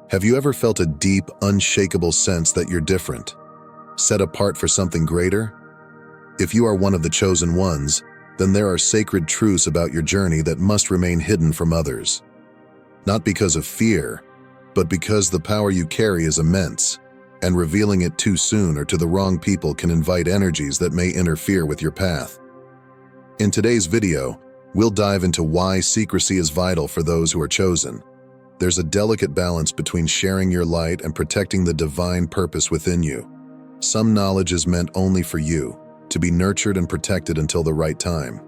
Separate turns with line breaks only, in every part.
Have you ever felt a deep, unshakable sense that you're different, set apart for something greater? If you are one of the chosen ones, then there are sacred truths about your journey that must remain hidden from others. Not because of fear, but because the power you carry is immense, and revealing it too soon or to the wrong people can invite energies that may interfere with your path. In today's video, we'll dive into why secrecy is vital for those who are chosen. There's a delicate balance between sharing your light and protecting the divine purpose within you. Some knowledge is meant only for you, to be nurtured and protected until the right time.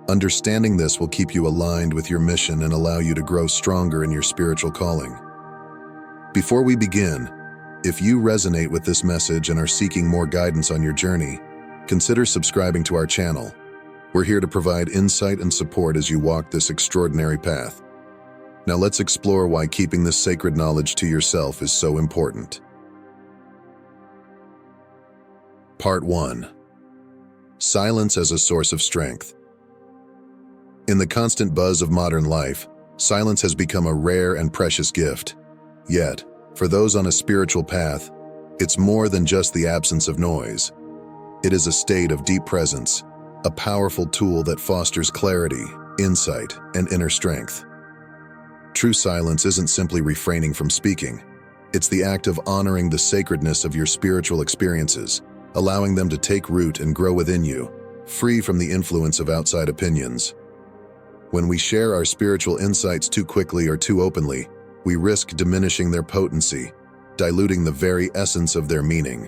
Understanding this will keep you aligned with your mission and allow you to grow stronger in your spiritual calling. Before we begin, if you resonate with this message and are seeking more guidance on your journey, consider subscribing to our channel. We're here to provide insight and support as you walk this extraordinary path. Now let's explore why keeping this sacred knowledge to yourself is so important. Part 1. Silence as a source of strength. In the constant buzz of modern life, silence has become a rare and precious gift. Yet, for those on a spiritual path, it's more than just the absence of noise. It is a state of deep presence, a powerful tool that fosters clarity, insight, and inner strength. True silence isn't simply refraining from speaking. It's the act of honoring the sacredness of your spiritual experiences, allowing them to take root and grow within you, free from the influence of outside opinions. When we share our spiritual insights too quickly or too openly, we risk diminishing their potency, diluting the very essence of their meaning.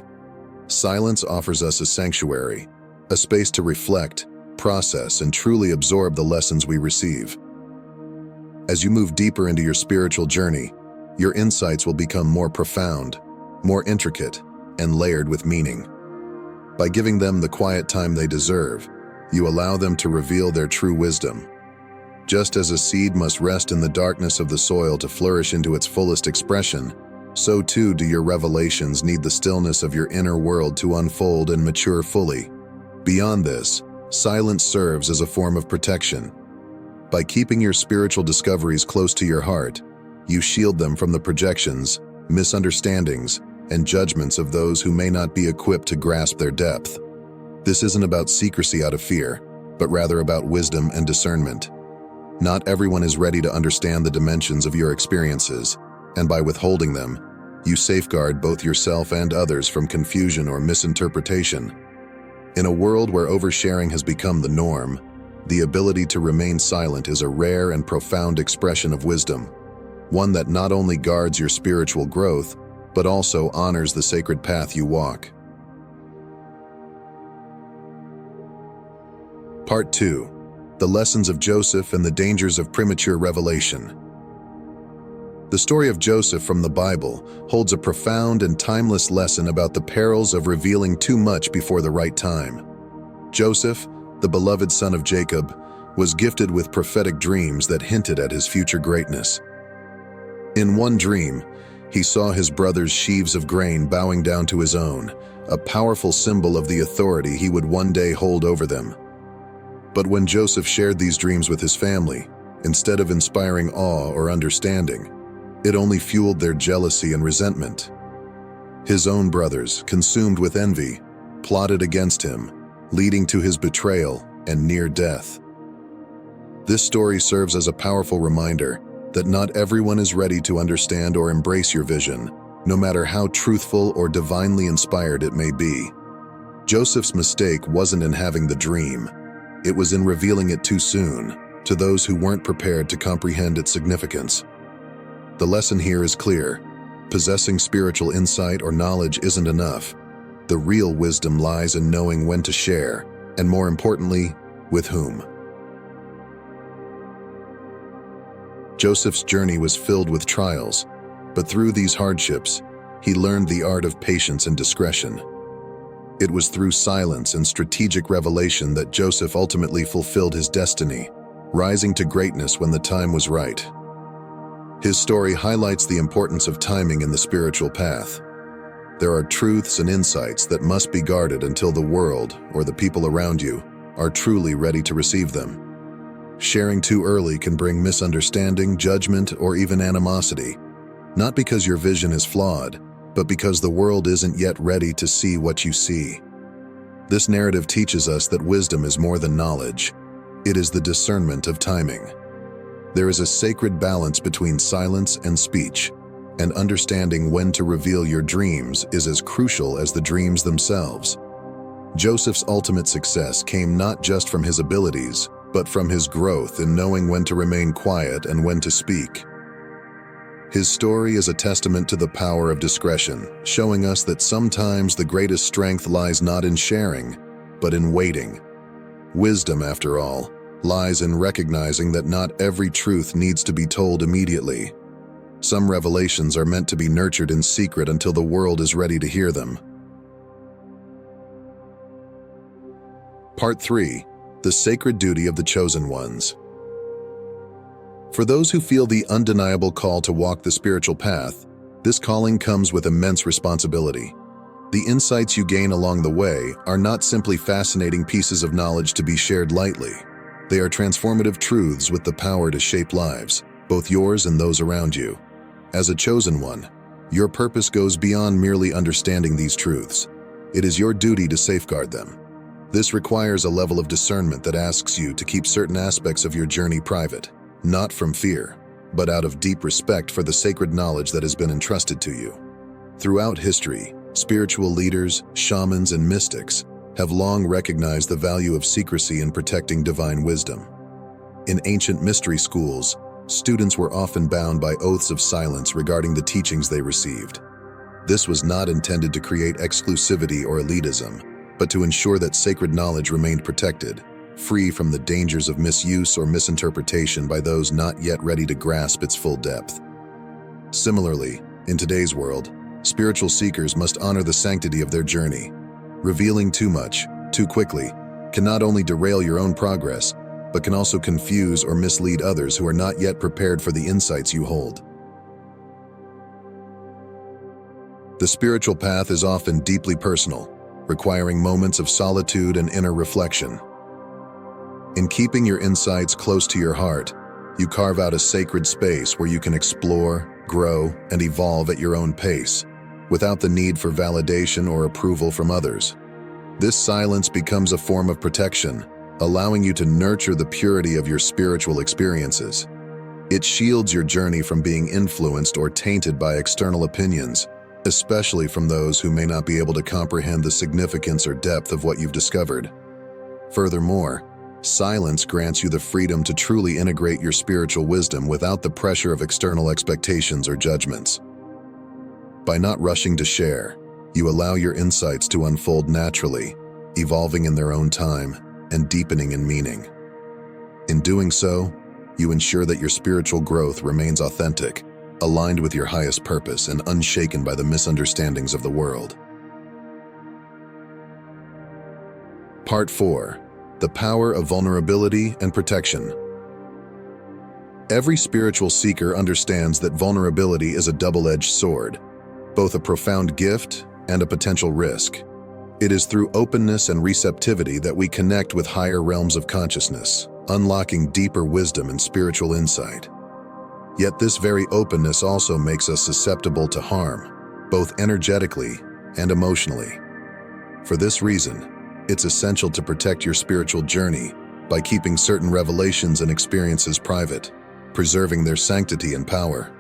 Silence offers us a sanctuary, a space to reflect, process, and truly absorb the lessons we receive. As you move deeper into your spiritual journey, your insights will become more profound, more intricate, and layered with meaning. By giving them the quiet time they deserve, you allow them to reveal their true wisdom. Just as a seed must rest in the darkness of the soil to flourish into its fullest expression, so too do your revelations need the stillness of your inner world to unfold and mature fully. Beyond this, silence serves as a form of protection. By keeping your spiritual discoveries close to your heart, you shield them from the projections, misunderstandings, and judgments of those who may not be equipped to grasp their depth. This isn't about secrecy out of fear, but rather about wisdom and discernment. Not everyone is ready to understand the dimensions of your experiences, and by withholding them, you safeguard both yourself and others from confusion or misinterpretation. In a world where oversharing has become the norm, the ability to remain silent is a rare and profound expression of wisdom, one that not only guards your spiritual growth, but also honors the sacred path you walk. Part 2. The lessons of Joseph and the dangers of premature revelation. The story of Joseph from the Bible holds a profound and timeless lesson about the perils of revealing too much before the right time. Joseph, the beloved son of Jacob, was gifted with prophetic dreams that hinted at his future greatness. In one dream, he saw his brothers' sheaves of grain bowing down to his own, a powerful symbol of the authority he would one day hold over them. But when Joseph shared these dreams with his family, instead of inspiring awe or understanding, it only fueled their jealousy and resentment. His own brothers, consumed with envy, plotted against him, leading to his betrayal and near death. This story serves as a powerful reminder that not everyone is ready to understand or embrace your vision, no matter how truthful or divinely inspired it may be. Joseph's mistake wasn't in having the dream. It was in revealing it too soon, to those who weren't prepared to comprehend its significance. The lesson here is clear. Possessing spiritual insight or knowledge isn't enough. The real wisdom lies in knowing when to share, and more importantly, with whom. Joseph's journey was filled with trials, but through these hardships, he learned the art of patience and discretion. It was through silence and strategic revelation that Joseph ultimately fulfilled his destiny, rising to greatness when the time was right. His story highlights the importance of timing in the spiritual path. There are truths and insights that must be guarded until the world, or the people around you, are truly ready to receive them. Sharing too early can bring misunderstanding, judgment, or even animosity. Not because your vision is flawed, but because the world isn't yet ready to see what you see. This narrative teaches us that wisdom is more than knowledge. It is the discernment of timing. There is a sacred balance between silence and speech, and understanding when to reveal your dreams is as crucial as the dreams themselves. Joseph's ultimate success came not just from his abilities, but from his growth in knowing when to remain quiet and when to speak. His story is a testament to the power of discretion, showing us that sometimes the greatest strength lies not in sharing, but in waiting. Wisdom, after all, lies in recognizing that not every truth needs to be told immediately. Some revelations are meant to be nurtured in secret until the world is ready to hear them. Part 3. The Sacred Duty of the Chosen Ones. For those who feel the undeniable call to walk the spiritual path, this calling comes with immense responsibility. The insights you gain along the way are not simply fascinating pieces of knowledge to be shared lightly. They are transformative truths with the power to shape lives, both yours and those around you. As a chosen one, your purpose goes beyond merely understanding these truths. It is your duty to safeguard them. This requires a level of discernment that asks you to keep certain aspects of your journey private, not from fear, but out of deep respect for the sacred knowledge that has been entrusted to you. Throughout history, spiritual leaders, shamans, and mystics have long recognized the value of secrecy in protecting divine wisdom. In ancient mystery schools, students were often bound by oaths of silence regarding the teachings they received. This was not intended to create exclusivity or elitism, but to ensure that sacred knowledge remained protected, free from the dangers of misuse or misinterpretation by those not yet ready to grasp its full depth. Similarly, in today's world, spiritual seekers must honor the sanctity of their journey. Revealing too much, too quickly, can not only derail your own progress, but can also confuse or mislead others who are not yet prepared for the insights you hold. The spiritual path is often deeply personal, requiring moments of solitude and inner reflection. In keeping your insights close to your heart, you carve out a sacred space where you can explore, grow, and evolve at your own pace, without the need for validation or approval from others. This silence becomes a form of protection, allowing you to nurture the purity of your spiritual experiences. It shields your journey from being influenced or tainted by external opinions, especially from those who may not be able to comprehend the significance or depth of what you've discovered. Furthermore, silence grants you the freedom to truly integrate your spiritual wisdom without the pressure of external expectations or judgments. By not rushing to share, you allow your insights to unfold naturally, evolving in their own time and deepening in meaning. In doing so, you ensure that your spiritual growth remains authentic, aligned with your highest purpose, and unshaken by the misunderstandings of the world. Part 4. The Power of Vulnerability and Protection. Every spiritual seeker understands that vulnerability is a double-edged sword, both a profound gift and a potential risk. It is through openness and receptivity that we connect with higher realms of consciousness, unlocking deeper wisdom and spiritual insight. Yet this very openness also makes us susceptible to harm, both energetically and emotionally. For this reason, it's essential to protect your spiritual journey by keeping certain revelations and experiences private, preserving their sanctity and power.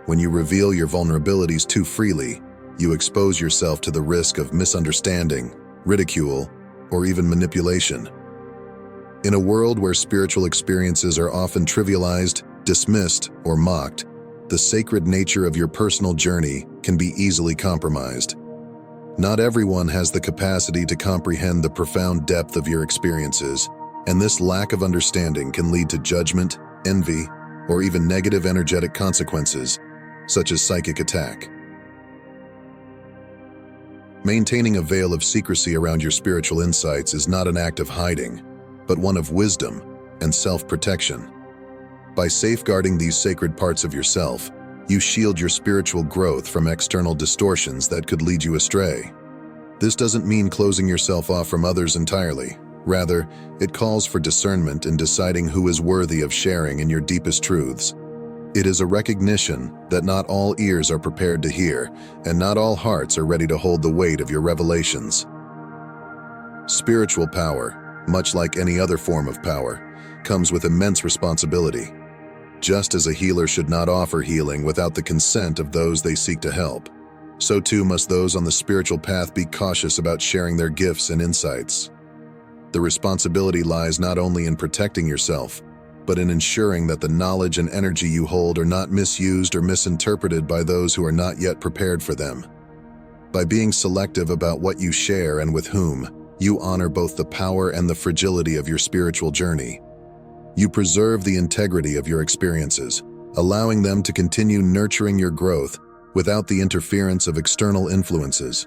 When you reveal your vulnerabilities too freely, you expose yourself to the risk of misunderstanding, ridicule, or even manipulation. In a world where spiritual experiences are often trivialized, dismissed, or mocked, the sacred nature of your personal journey can be easily compromised. Not everyone has the capacity to comprehend the profound depth of your experiences, and this lack of understanding can lead to judgment, envy, or even negative energetic consequences, such as psychic attack. Maintaining a veil of secrecy around your spiritual insights is not an act of hiding, but one of wisdom and self-protection. By safeguarding these sacred parts of yourself, you shield your spiritual growth from external distortions that could lead you astray. This doesn't mean closing yourself off from others entirely. Rather, it calls for discernment in deciding who is worthy of sharing in your deepest truths. It is a recognition that not all ears are prepared to hear, and not all hearts are ready to hold the weight of your revelations. Spiritual power, much like any other form of power, comes with immense responsibility. Just as a healer should not offer healing without the consent of those they seek to help, so too must those on the spiritual path be cautious about sharing their gifts and insights. The responsibility lies not only in protecting yourself, but in ensuring that the knowledge and energy you hold are not misused or misinterpreted by those who are not yet prepared for them. By being selective about what you share and with whom, you honor both the power and the fragility of your spiritual journey. You preserve the integrity of your experiences, allowing them to continue nurturing your growth without the interference of external influences.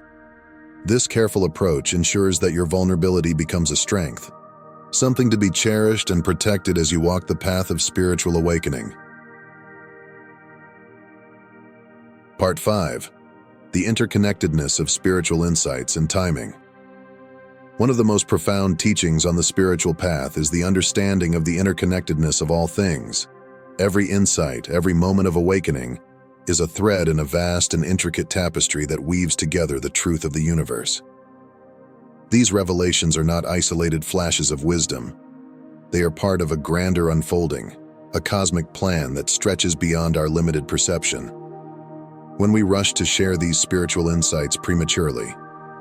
This careful approach ensures that your vulnerability becomes a strength, something to be cherished and protected as you walk the path of spiritual awakening. Part 5. The interconnectedness of spiritual insights and timing. One of the most profound teachings on the spiritual path is the understanding of the interconnectedness of all things. Every insight, every moment of awakening, is a thread in a vast and intricate tapestry that weaves together the truth of the universe. These revelations are not isolated flashes of wisdom. They are part of a grander unfolding, a cosmic plan that stretches beyond our limited perception. When we rush to share these spiritual insights prematurely,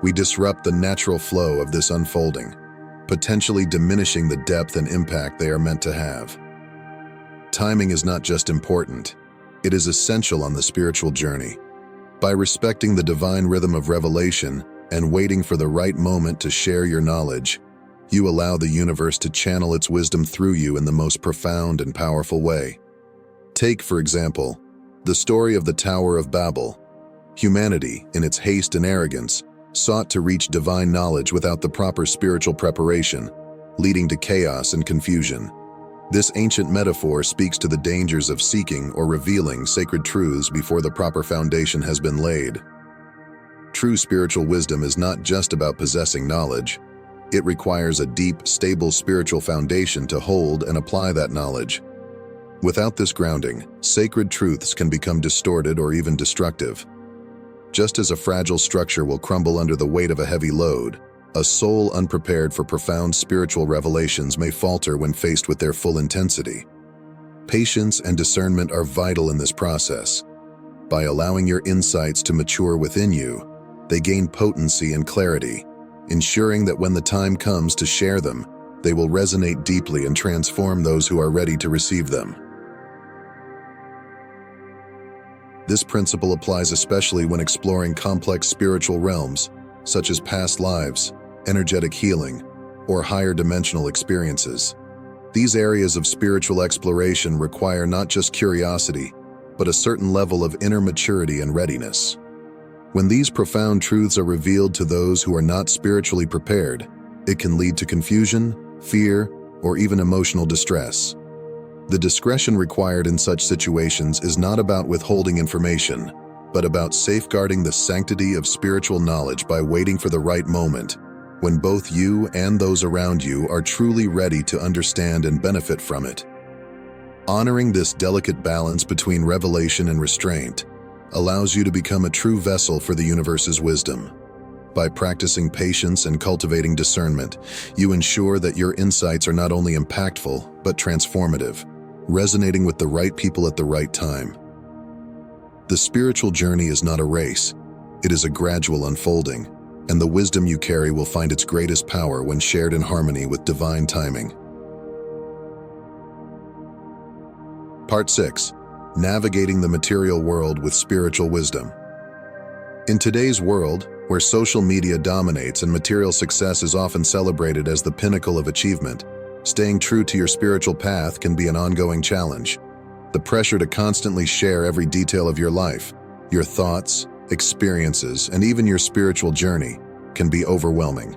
we disrupt the natural flow of this unfolding, potentially diminishing the depth and impact they are meant to have. Timing is not just important, it is essential on the spiritual journey. By respecting the divine rhythm of revelation and waiting for the right moment to share your knowledge, you allow the universe to channel its wisdom through you in the most profound and powerful way. Take, for example, the story of the Tower of Babel. Humanity, in its haste and arrogance, sought to reach divine knowledge without the proper spiritual preparation, leading to chaos and confusion. This ancient metaphor speaks to the dangers of seeking or revealing sacred truths before the proper foundation has been laid. True spiritual wisdom is not just about possessing knowledge. It requires a deep, stable spiritual foundation to hold and apply that knowledge. Without this grounding, sacred truths can become distorted or even destructive. Just as a fragile structure will crumble under the weight of a heavy load, a soul unprepared for profound spiritual revelations may falter when faced with their full intensity. Patience and discernment are vital in this process. By allowing your insights to mature within you, they gain potency and clarity, ensuring that when the time comes to share them, they will resonate deeply and transform those who are ready to receive them. This principle applies especially when exploring complex spiritual realms, such as past lives, energetic healing, or higher dimensional experiences. These areas of spiritual exploration require not just curiosity, but a certain level of inner maturity and readiness. When these profound truths are revealed to those who are not spiritually prepared, it can lead to confusion, fear, or even emotional distress. The discretion required in such situations is not about withholding information, but about safeguarding the sanctity of spiritual knowledge by waiting for the right moment, when both you and those around you are truly ready to understand and benefit from it. Honoring this delicate balance between revelation and restraint allows you to become a true vessel for the universe's wisdom. By practicing patience and cultivating discernment, you ensure that your insights are not only impactful, but transformative, resonating with the right people at the right time. The spiritual journey is not a race, it is a gradual unfolding, and the wisdom you carry will find its greatest power when shared in harmony with divine timing. Part 6. Navigating the material world with spiritual wisdom. In today's world, where social media dominates and material success is often celebrated as the pinnacle of achievement, staying true to your spiritual path can be an ongoing challenge. The pressure to constantly share every detail of your life, your thoughts, experiences, and even your spiritual journey can be overwhelming.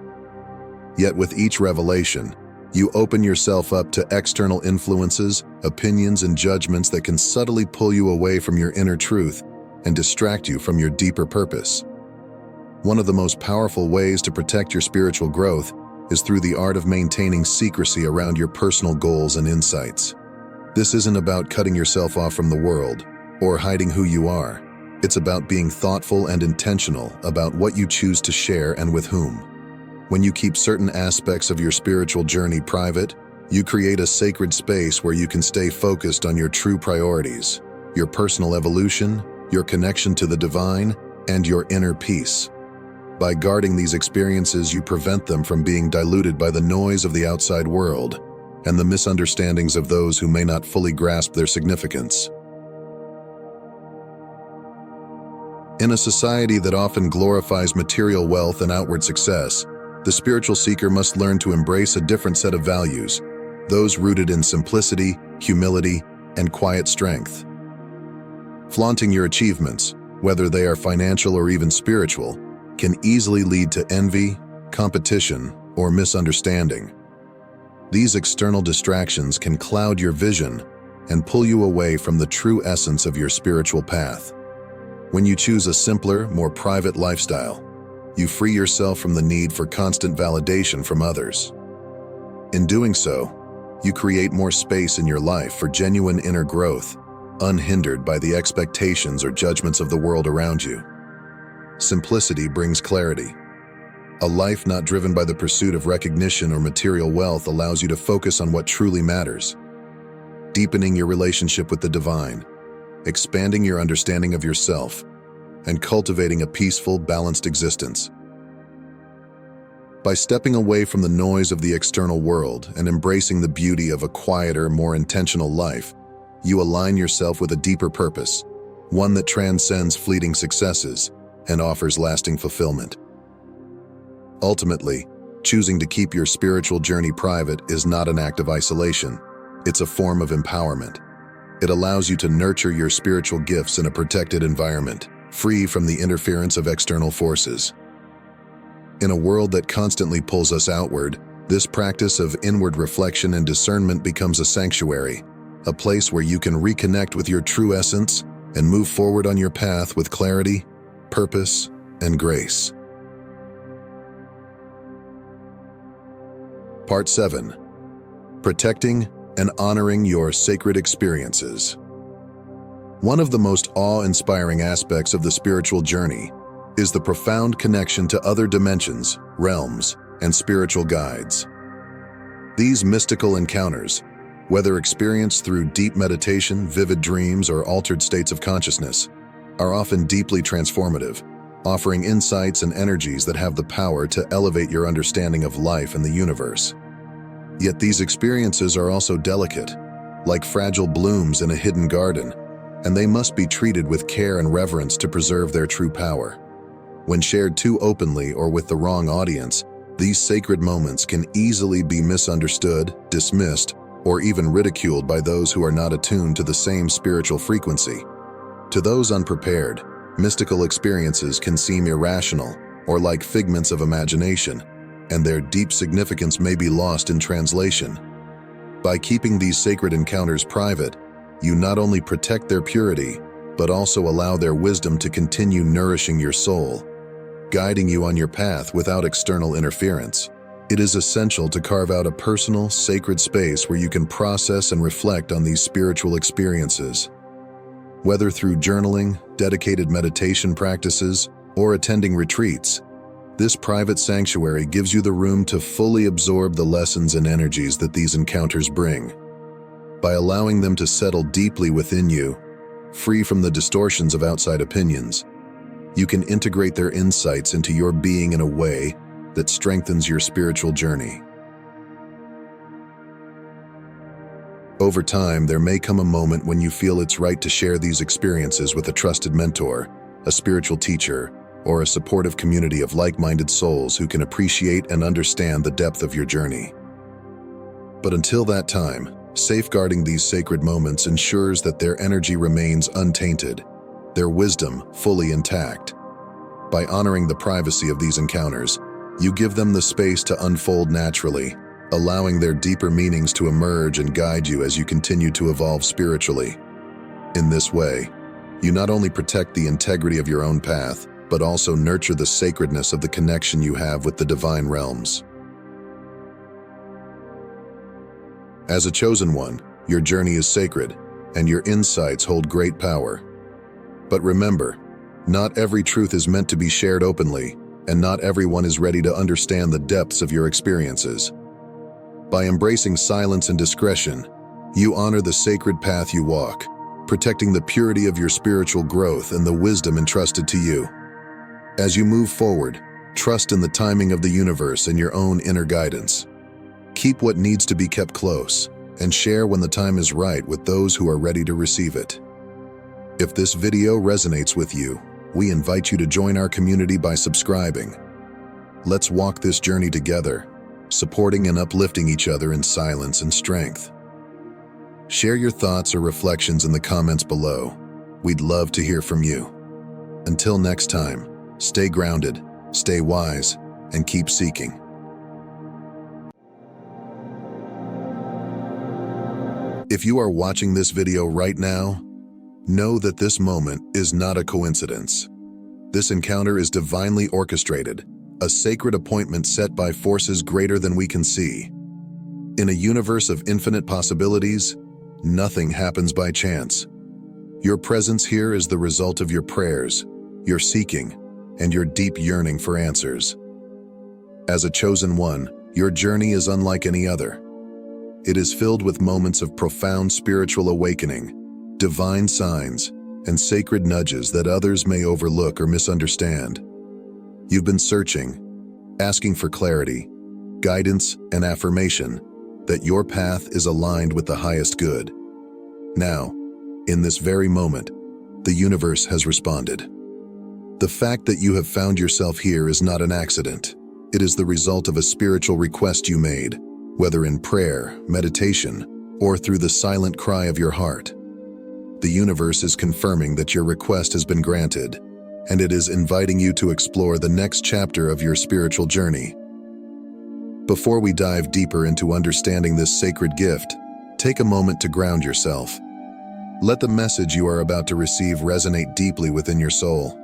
Yet with each revelation, you open yourself up to external influences, opinions, and judgments that can subtly pull you away from your inner truth and distract you from your deeper purpose. One of the most powerful ways to protect your spiritual growth is through the art of maintaining secrecy around your personal goals and insights. This isn't about cutting yourself off from the world or hiding who you are. It's about being thoughtful and intentional about what you choose to share and with whom. When you keep certain aspects of your spiritual journey private, you create a sacred space where you can stay focused on your true priorities, your personal evolution, your connection to the divine, and your inner peace. By guarding these experiences, you prevent them from being diluted by the noise of the outside world and the misunderstandings of those who may not fully grasp their significance. In a society that often glorifies material wealth and outward success, the spiritual seeker must learn to embrace a different set of values, those rooted in simplicity, humility, and quiet strength. Flaunting your achievements, whether they are financial or even spiritual, can easily lead to envy, competition, or misunderstanding. These external distractions can cloud your vision and pull you away from the true essence of your spiritual path. When you choose a simpler, more private lifestyle, you free yourself from the need for constant validation from others. In doing so, you create more space in your life for genuine inner growth, unhindered by the expectations or judgments of the world around you. Simplicity brings clarity. A life not driven by the pursuit of recognition or material wealth allows you to focus on what truly matters, deepening your relationship with the divine, expanding your understanding of yourself, and cultivating a peaceful, balanced existence. By stepping away from the noise of the external world and embracing the beauty of a quieter, more intentional life, you align yourself with a deeper purpose, one that transcends fleeting successes and offers lasting fulfillment. Ultimately, choosing to keep your spiritual journey private is not an act of isolation. It's a form of empowerment. It allows you to nurture your spiritual gifts in a protected environment, free from the interference of external forces. In a world that constantly pulls us outward, this practice of inward reflection and discernment becomes a sanctuary, a place where you can reconnect with your true essence and move forward on your path with clarity, purpose, and grace. Part 7. Protecting and honoring your sacred experiences. One of the most awe-inspiring aspects of the spiritual journey is the profound connection to other dimensions, realms, and spiritual guides. These mystical encounters, whether experienced through deep meditation, vivid dreams, or altered states of consciousness, are often deeply transformative, offering insights and energies that have the power to elevate your understanding of life and the universe. Yet these experiences are also delicate, like fragile blooms in a hidden garden, and they must be treated with care and reverence to preserve their true power. When shared too openly or with the wrong audience, these sacred moments can easily be misunderstood, dismissed, or even ridiculed by those who are not attuned to the same spiritual frequency. To those unprepared, mystical experiences can seem irrational or like figments of imagination, and their deep significance may be lost in translation. By keeping these sacred encounters private, you not only protect their purity, but also allow their wisdom to continue nourishing your soul, guiding you on your path without external interference. It is essential to carve out a personal, sacred space where you can process and reflect on these spiritual experiences. Whether through journaling, dedicated meditation practices, or attending retreats, this private sanctuary gives you the room to fully absorb the lessons and energies that these encounters bring. By allowing them to settle deeply within you, free from the distortions of outside opinions, you can integrate their insights into your being in a way that strengthens your spiritual journey. Over time, there may come a moment when you feel it's right to share these experiences with a trusted mentor, a spiritual teacher, or a supportive community of like-minded souls who can appreciate and understand the depth of your journey. But until that time, safeguarding these sacred moments ensures that their energy remains untainted, their wisdom fully intact. By honoring the privacy of these encounters, you give them the space to unfold naturally, allowing their deeper meanings to emerge and guide you as you continue to evolve spiritually. In this way, you not only protect the integrity of your own path, but also nurture the sacredness of the connection you have with the divine realms. As a chosen one, Your journey is sacred, and your insights hold great power. But remember, not every truth is meant to be shared openly, and not everyone is ready to understand the depths of your experiences. By embracing silence and discretion, you honor the sacred path you walk, protecting the purity of your spiritual growth and the wisdom entrusted to you. As you move forward, trust in the timing of the universe and your own inner guidance. Keep what needs to be kept close, and share when the time is right with those who are ready to receive it. If this video resonates with you, we invite you to join our community by subscribing. Let's walk this journey together, supporting and uplifting each other in silence and strength. Share your thoughts or reflections in the comments below. We'd love to hear from you. Until next time, stay grounded, stay wise, and keep seeking. If you are watching this video right now, know that this moment is not a coincidence. This encounter is divinely orchestrated, a sacred appointment set by forces greater than we can see. In a universe of infinite possibilities, nothing happens by chance. Your presence here is the result of your prayers, your seeking, and your deep yearning for answers. As a chosen one, your journey is unlike any other. It is filled with moments of profound spiritual awakening, divine signs, and sacred nudges that others may overlook or misunderstand. You've been searching, asking for clarity, guidance, and affirmation that your path is aligned with the highest good. Now, in this very moment, the universe has responded. The fact that you have found yourself here is not an accident. It is the result of a spiritual request you made, whether in prayer, meditation, or through the silent cry of your heart. The universe is confirming that your request has been granted, and it is inviting you to explore the next chapter of your spiritual journey. Before we dive deeper into understanding this sacred gift, take a moment to ground yourself. Let the message you are about to receive resonate deeply within your soul.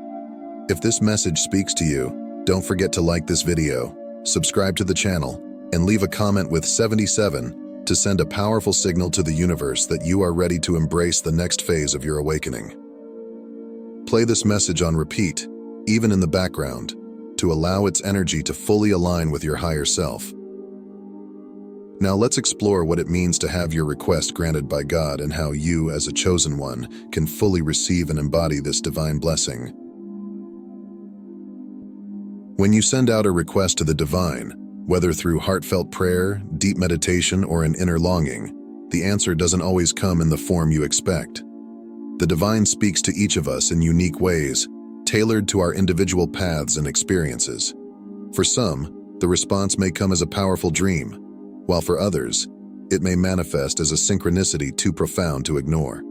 If this message speaks to you, don't forget to like this video, subscribe to the channel, and leave a comment with 77 to send a powerful signal to the universe that you are ready to embrace the next phase of your awakening. Play this message on repeat, even in the background, to allow its energy to fully align with your higher self. Now let's explore what it means to have your request granted by God and how you, as a chosen one, can fully receive and embody this divine blessing. When you send out a request to the divine, whether through heartfelt prayer, deep meditation, or an inner longing, the answer doesn't always come in the form you expect. The divine speaks to each of us in unique ways, tailored to our individual paths and experiences. For some, the response may come as a powerful dream, while for others, it may manifest as a synchronicity too profound to ignore.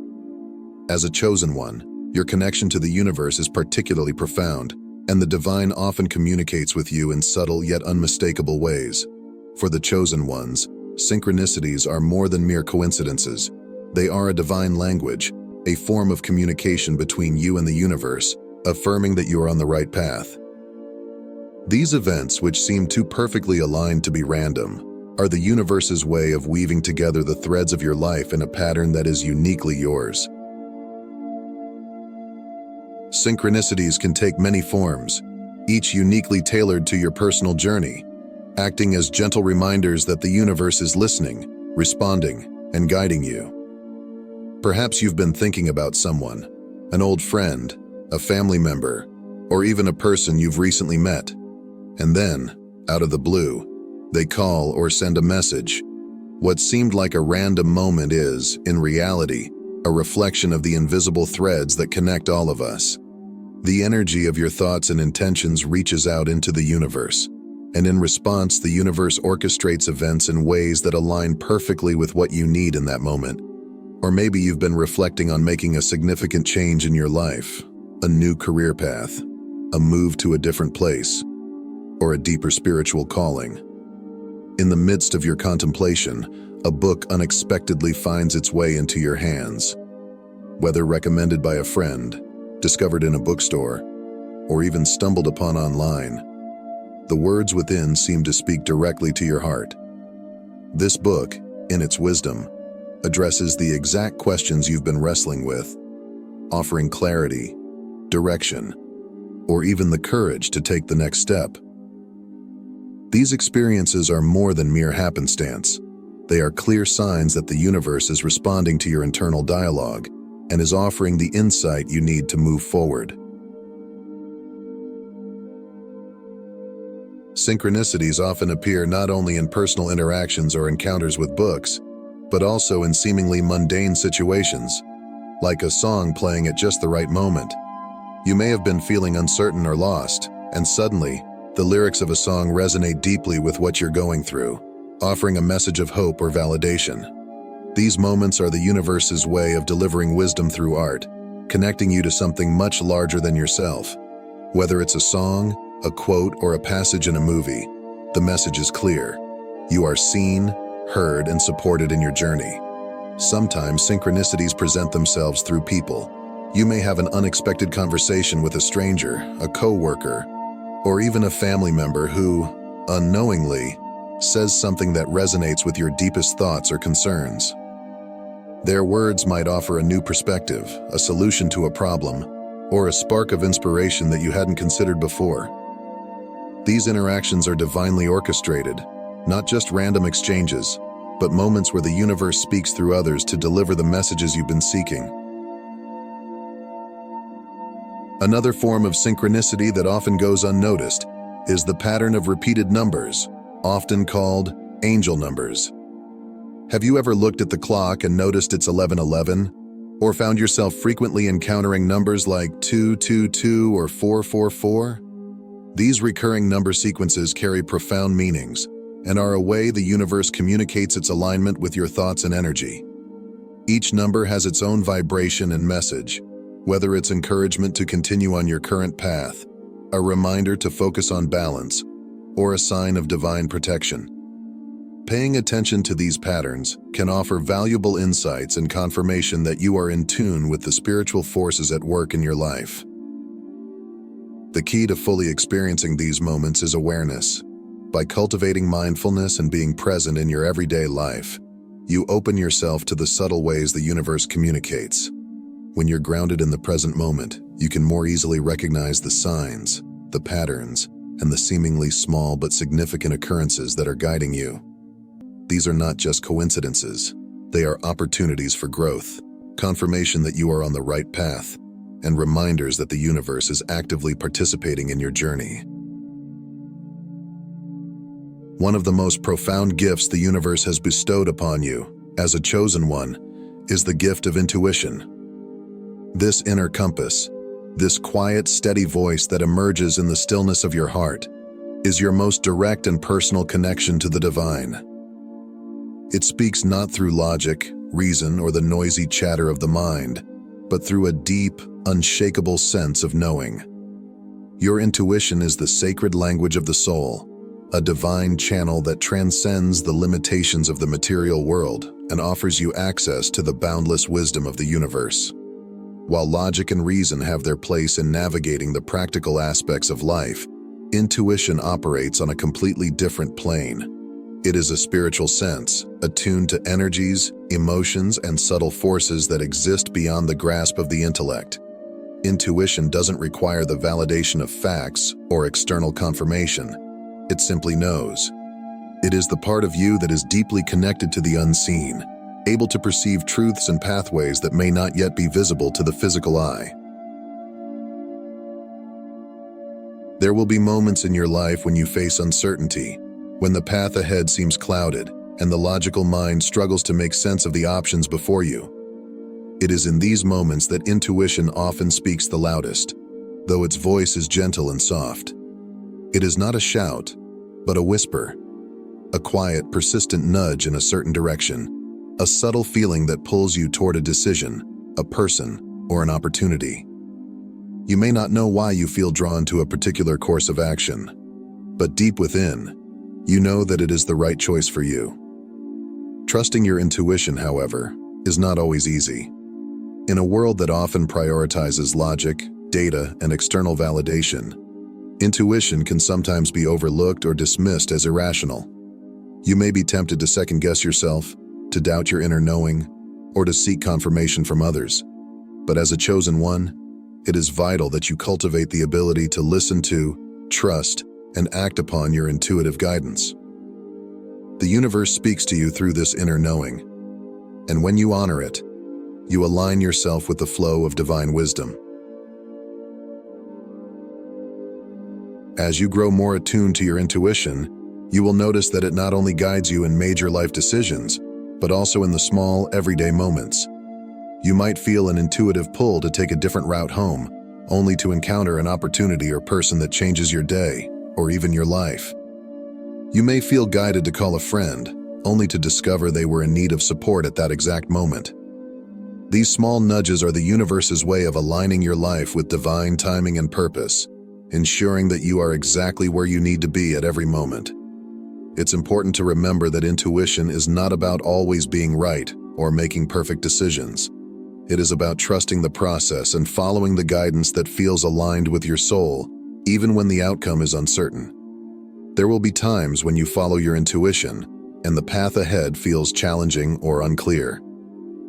As a chosen one, your connection to the universe is particularly profound, and the divine often communicates with you in subtle yet unmistakable ways. For the chosen ones, synchronicities are more than mere coincidences. They are a divine language, a form of communication between you and the universe, affirming that you are on the right path. These events, which seem too perfectly aligned to be random, are the universe's way of weaving together the threads of your life in a pattern that is uniquely yours. Synchronicities can take many forms, each uniquely tailored to your personal journey, acting as gentle reminders that the universe is listening, responding, and guiding you. Perhaps you've been thinking about someone, an old friend, a family member, or even a person you've recently met, and then, out of the blue, they call or send a message. What seemed like a random moment is, in reality, a reflection of the invisible threads that connect all of us. The energy of your thoughts and intentions reaches out into the universe, and in response, the universe orchestrates events in ways that align perfectly with what you need in that moment. Or maybe you've been reflecting on making a significant change in your life, a new career path, a move to a different place, or a deeper spiritual calling. In the midst of your contemplation, a book unexpectedly finds its way into your hands. Whether recommended by a friend, discovered in a bookstore, or even stumbled upon online, the words within seem to speak directly to your heart. This book, in its wisdom, addresses the exact questions you've been wrestling with, offering clarity, direction, or even the courage to take the next step. These experiences are more than mere happenstance. They are clear signs that the universe is responding to your internal dialogue and is offering the insight you need to move forward. Synchronicities often appear not only in personal interactions or encounters with books, but also in seemingly mundane situations, like a song playing at just the right moment. You may have been feeling uncertain or lost, and suddenly, the lyrics of a song resonate deeply with what you're going through, offering a message of hope or validation. These moments are the universe's way of delivering wisdom through art, connecting you to something much larger than yourself. Whether it's a song, a quote, or a passage in a movie, the message is clear. You are seen, heard, and supported in your journey. Sometimes synchronicities present themselves through people. You may have an unexpected conversation with a stranger, a coworker, or even a family member who, unknowingly, says something that resonates with your deepest thoughts or concerns. Their words might offer a new perspective, a solution to a problem, or a spark of inspiration that you hadn't considered before. These interactions are divinely orchestrated, not just random exchanges, but moments where the universe speaks through others to deliver the messages you've been seeking. Another form of synchronicity that often goes unnoticed is the pattern of repeated numbers, often called angel numbers. Have you ever looked at the clock and noticed it's 11:11, or found yourself frequently encountering numbers like 222 or 444? These recurring number sequences carry profound meanings and are a way the universe communicates its alignment with your thoughts and energy. Each number has its own vibration and message, whether it's encouragement to continue on your current path, a reminder to focus on balance, or a sign of divine protection. Paying attention to these patterns can offer valuable insights and confirmation that you are in tune with the spiritual forces at work in your life. The key to fully experiencing these moments is awareness. By cultivating mindfulness and being present in your everyday life, you open yourself to the subtle ways the universe communicates. When you're grounded in the present moment, you can more easily recognize the signs, the patterns, and the seemingly small but significant occurrences that are guiding you. These are not just coincidences. They are opportunities for growth, confirmation that you are on the right path, and reminders that the universe is actively participating in your journey. One of the most profound gifts the universe has bestowed upon you, as a chosen one, is the gift of intuition. This inner compass, this quiet, steady voice that emerges in the stillness of your heart, is your most direct and personal connection to the divine. It speaks not through logic, reason, or the noisy chatter of the mind, but through a deep, unshakable sense of knowing. Your intuition is the sacred language of the soul, a divine channel that transcends the limitations of the material world and offers you access to the boundless wisdom of the universe. While logic and reason have their place in navigating the practical aspects of life, intuition operates on a completely different plane. It is a spiritual sense, attuned to energies, emotions, and subtle forces that exist beyond the grasp of the intellect. Intuition doesn't require the validation of facts or external confirmation. It simply knows. It is the part of you that is deeply connected to the unseen, able to perceive truths and pathways that may not yet be visible to the physical eye. There will be moments in your life when you face uncertainty, when the path ahead seems clouded and the logical mind struggles to make sense of the options before you. It is in these moments that intuition often speaks the loudest, though its voice is gentle and soft. It is not a shout, but a whisper, a quiet, persistent nudge in a certain direction, a subtle feeling that pulls you toward a decision, a person, or an opportunity. You may not know why you feel drawn to a particular course of action, but deep within, you know that it is the right choice for you. Trusting your intuition, however, is not always easy. In a world that often prioritizes logic, data, and external validation, intuition can sometimes be overlooked or dismissed as irrational. You may be tempted to second-guess yourself, to doubt your inner knowing, or to seek confirmation from others. But as a chosen one, it is vital that you cultivate the ability to listen to, trust, and act upon your intuitive guidance. The universe speaks to you through this inner knowing, and when you honor it, you align yourself with the flow of divine wisdom. As you grow more attuned to your intuition, you will notice that it not only guides you in major life decisions, but also in the small, everyday moments. You might feel an intuitive pull to take a different route home, only to encounter an opportunity or person that changes your day, or even your life. You may feel guided to call a friend, only to discover they were in need of support at that exact moment. These small nudges are the universe's way of aligning your life with divine timing and purpose, ensuring that you are exactly where you need to be at every moment. It's important to remember that intuition is not about always being right or making perfect decisions. It is about trusting the process and following the guidance that feels aligned with your soul, even when the outcome is uncertain. There will be times when you follow your intuition and the path ahead feels challenging or unclear.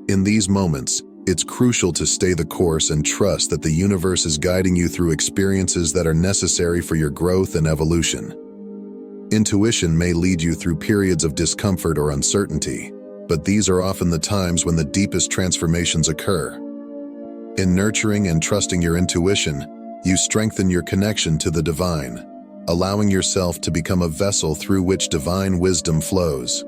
In these moments, it's crucial to stay the course and trust that the universe is guiding you through experiences that are necessary for your growth and evolution. Intuition may lead you through periods of discomfort or uncertainty, but these are often the times when the deepest transformations occur. In nurturing and trusting your intuition, you strengthen your connection to the divine, allowing yourself to become a vessel through which divine wisdom flows.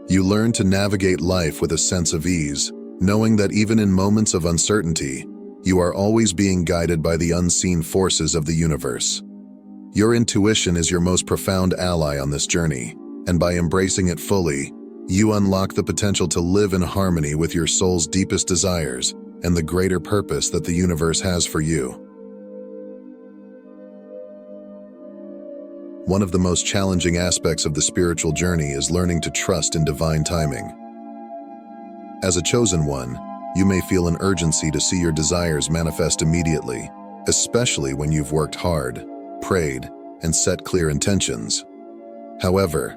You learn to navigate life with a sense of ease, knowing that even in moments of uncertainty, you are always being guided by the unseen forces of the universe. Your intuition is your most profound ally on this journey, and by embracing it fully, you unlock the potential to live in harmony with your soul's deepest desires and the greater purpose that the universe has for you. One of the most challenging aspects of the spiritual journey is learning to trust in divine timing. As a chosen one, you may feel an urgency to see your desires manifest immediately, especially when you've worked hard, prayed, and set clear intentions. However,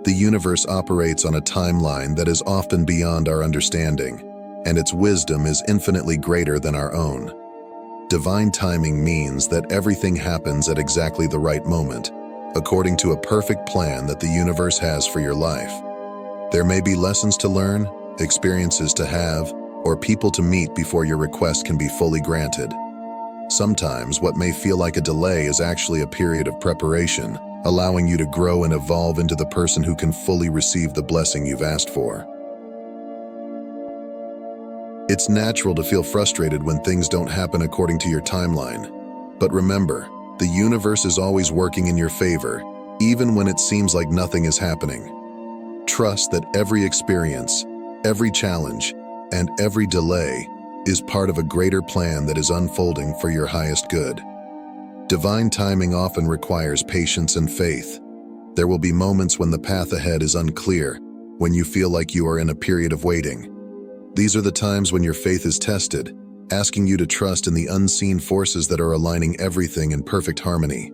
the universe operates on a timeline that is often beyond our understanding, and its wisdom is infinitely greater than our own. Divine timing means that everything happens at exactly the right moment, according to a perfect plan that the universe has for your life. There may be lessons to learn, experiences to have, or people to meet before your request can be fully granted. Sometimes what may feel like a delay is actually a period of preparation, allowing you to grow and evolve into the person who can fully receive the blessing you've asked for. It's natural to feel frustrated when things don't happen according to your timeline. But remember, the universe is always working in your favor, even when it seems like nothing is happening. Trust that every experience, every challenge, and every delay is part of a greater plan that is unfolding for your highest good. Divine timing often requires patience and faith. There will be moments when the path ahead is unclear, when you feel like you are in a period of waiting. These are the times when your faith is tested, asking you to trust in the unseen forces that are aligning everything in perfect harmony.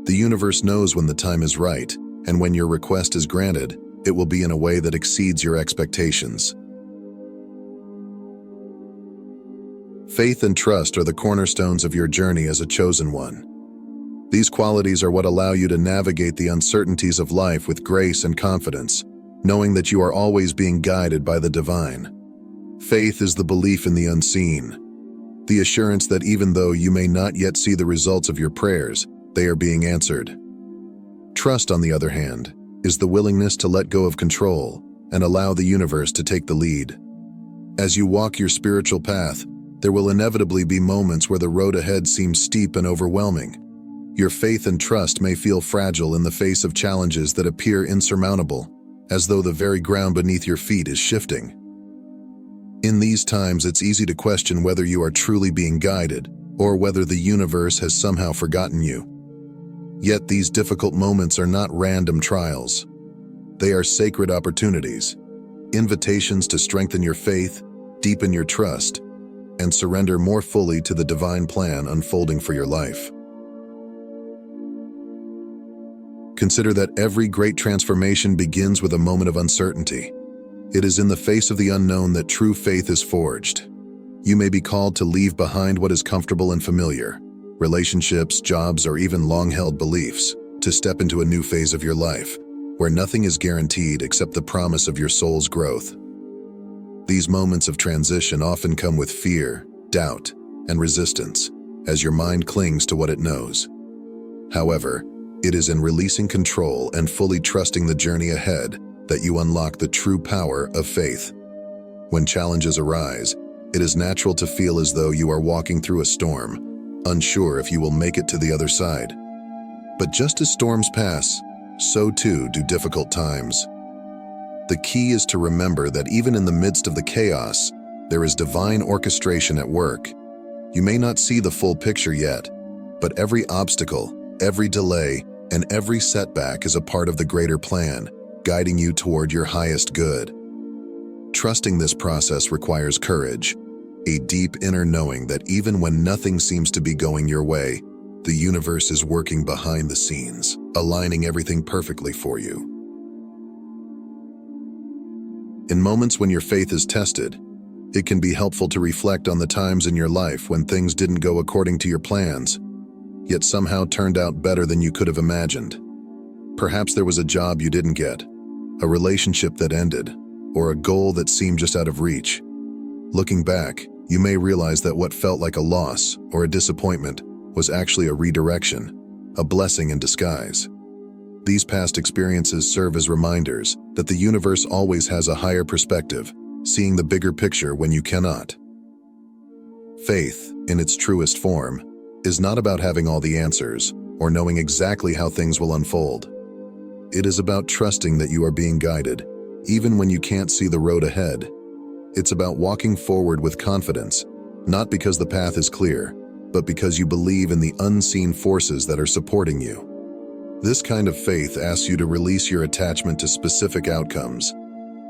The universe knows when the time is right, and when your request is granted, it will be in a way that exceeds your expectations. Faith and trust are the cornerstones of your journey as a chosen one. These qualities are what allow you to navigate the uncertainties of life with grace and confidence, knowing that you are always being guided by the divine. Faith is the belief in the unseen, the assurance that even though you may not yet see the results of your prayers, they are being answered. Trust, on the other hand, is the willingness to let go of control and allow the universe to take the lead. As you walk your spiritual path, there will inevitably be moments where the road ahead seems steep and overwhelming. Your faith and trust may feel fragile in the face of challenges that appear insurmountable, as though the very ground beneath your feet is shifting. In these times, it's easy to question whether you are truly being guided or whether the universe has somehow forgotten you. Yet these difficult moments are not random trials. They are sacred opportunities, invitations to strengthen your faith, deepen your trust, and surrender more fully to the divine plan unfolding for your life. Consider that every great transformation begins with a moment of uncertainty. It is in the face of the unknown that true faith is forged. You may be called to leave behind what is comfortable and familiar, relationships, jobs, or even long-held beliefs, to step into a new phase of your life, where nothing is guaranteed except the promise of your soul's growth. These moments of transition often come with fear, doubt, and resistance, as your mind clings to what it knows. However, it is in releasing control and fully trusting the journey ahead that you unlock the true power of faith. When challenges arise, it is natural to feel as though you are walking through a storm, unsure if you will make it to the other side. But just as storms pass, so too do difficult times. The key is to remember that even in the midst of the chaos, there is divine orchestration at work. You may not see the full picture yet, but every obstacle, every delay, and every setback is a part of the greater plan, guiding you toward your highest good. Trusting this process requires courage, a deep inner knowing that even when nothing seems to be going your way, the universe is working behind the scenes, aligning everything perfectly for you. In moments when your faith is tested, it can be helpful to reflect on the times in your life when things didn't go according to your plans, yet somehow turned out better than you could have imagined. Perhaps there was a job you didn't get, a relationship that ended, or a goal that seemed just out of reach. Looking back, you may realize that what felt like a loss or a disappointment was actually a redirection, a blessing in disguise. These past experiences serve as reminders that the universe always has a higher perspective, seeing the bigger picture when you cannot. Faith, in its truest form, is not about having all the answers or knowing exactly how things will unfold. It is about trusting that you are being guided, even when you can't see the road ahead. It's about walking forward with confidence, not because the path is clear, but because you believe in the unseen forces that are supporting you. This kind of faith asks you to release your attachment to specific outcomes,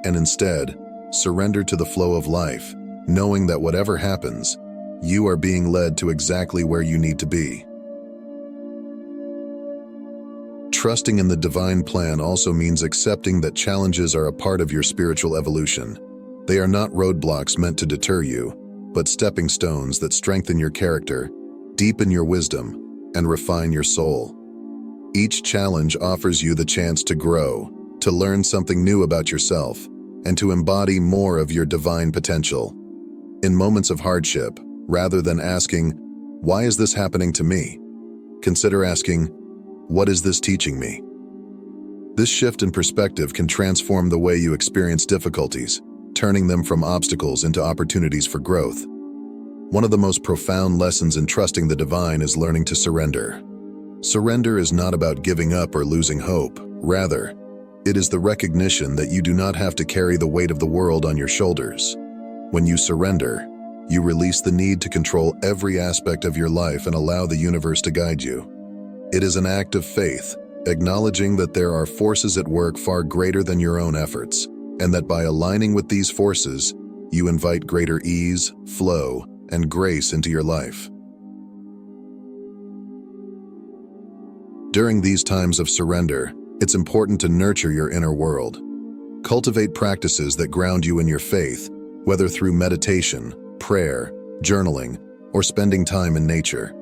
and instead, surrender to the flow of life, knowing that whatever happens, you are being led to exactly where you need to be. Trusting in the divine plan also means accepting that challenges are a part of your spiritual evolution. They are not roadblocks meant to deter you, but stepping stones that strengthen your character, deepen your wisdom, and refine your soul. Each challenge offers you the chance to grow, to learn something new about yourself, and to embody more of your divine potential. In moments of hardship, rather than asking, "Why is this happening to me?" consider asking, "What is this teaching me?" This shift in perspective can transform the way you experience difficulties, turning them from obstacles into opportunities for growth. One of the most profound lessons in trusting the divine is learning to surrender. Surrender is not about giving up or losing hope. Rather, it is the recognition that you do not have to carry the weight of the world on your shoulders. When you surrender, you release the need to control every aspect of your life and allow the universe to guide you. It is an act of faith, acknowledging that there are forces at work far greater than your own efforts, and that by aligning with these forces, you invite greater ease, flow, and grace into your life. During these times of surrender, it's important to nurture your inner world. Cultivate practices that ground you in your faith, whether through meditation, prayer, journaling, or spending time in nature.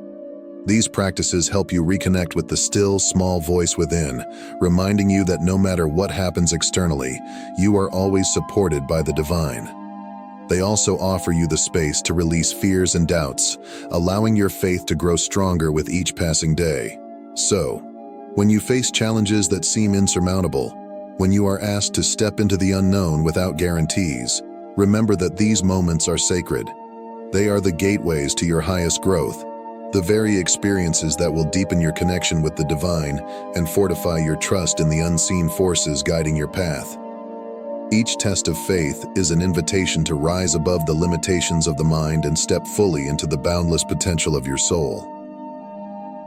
These practices help you reconnect with the still, small voice within, reminding you that no matter what happens externally, you are always supported by the divine. They also offer you the space to release fears and doubts, allowing your faith to grow stronger with each passing day. So, when you face challenges that seem insurmountable, when you are asked to step into the unknown without guarantees, remember that these moments are sacred. They are the gateways to your highest growth, the very experiences that will deepen your connection with the divine and fortify your trust in the unseen forces guiding your path. Each test of faith is an invitation to rise above the limitations of the mind and step fully into the boundless potential of your soul.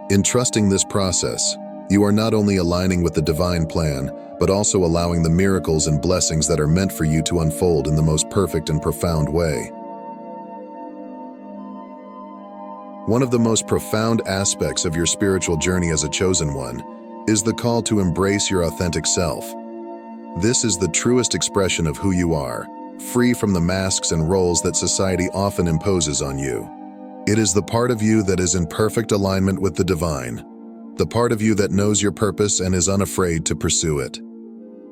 In trusting this process, you are not only aligning with the divine plan, but also allowing the miracles and blessings that are meant for you to unfold in the most perfect and profound way. One of the most profound aspects of your spiritual journey as a chosen one is the call to embrace your authentic self. This is the truest expression of who you are, free from the masks and roles that society often imposes on you. It is the part of you that is in perfect alignment with the divine, the part of you that knows your purpose and is unafraid to pursue it.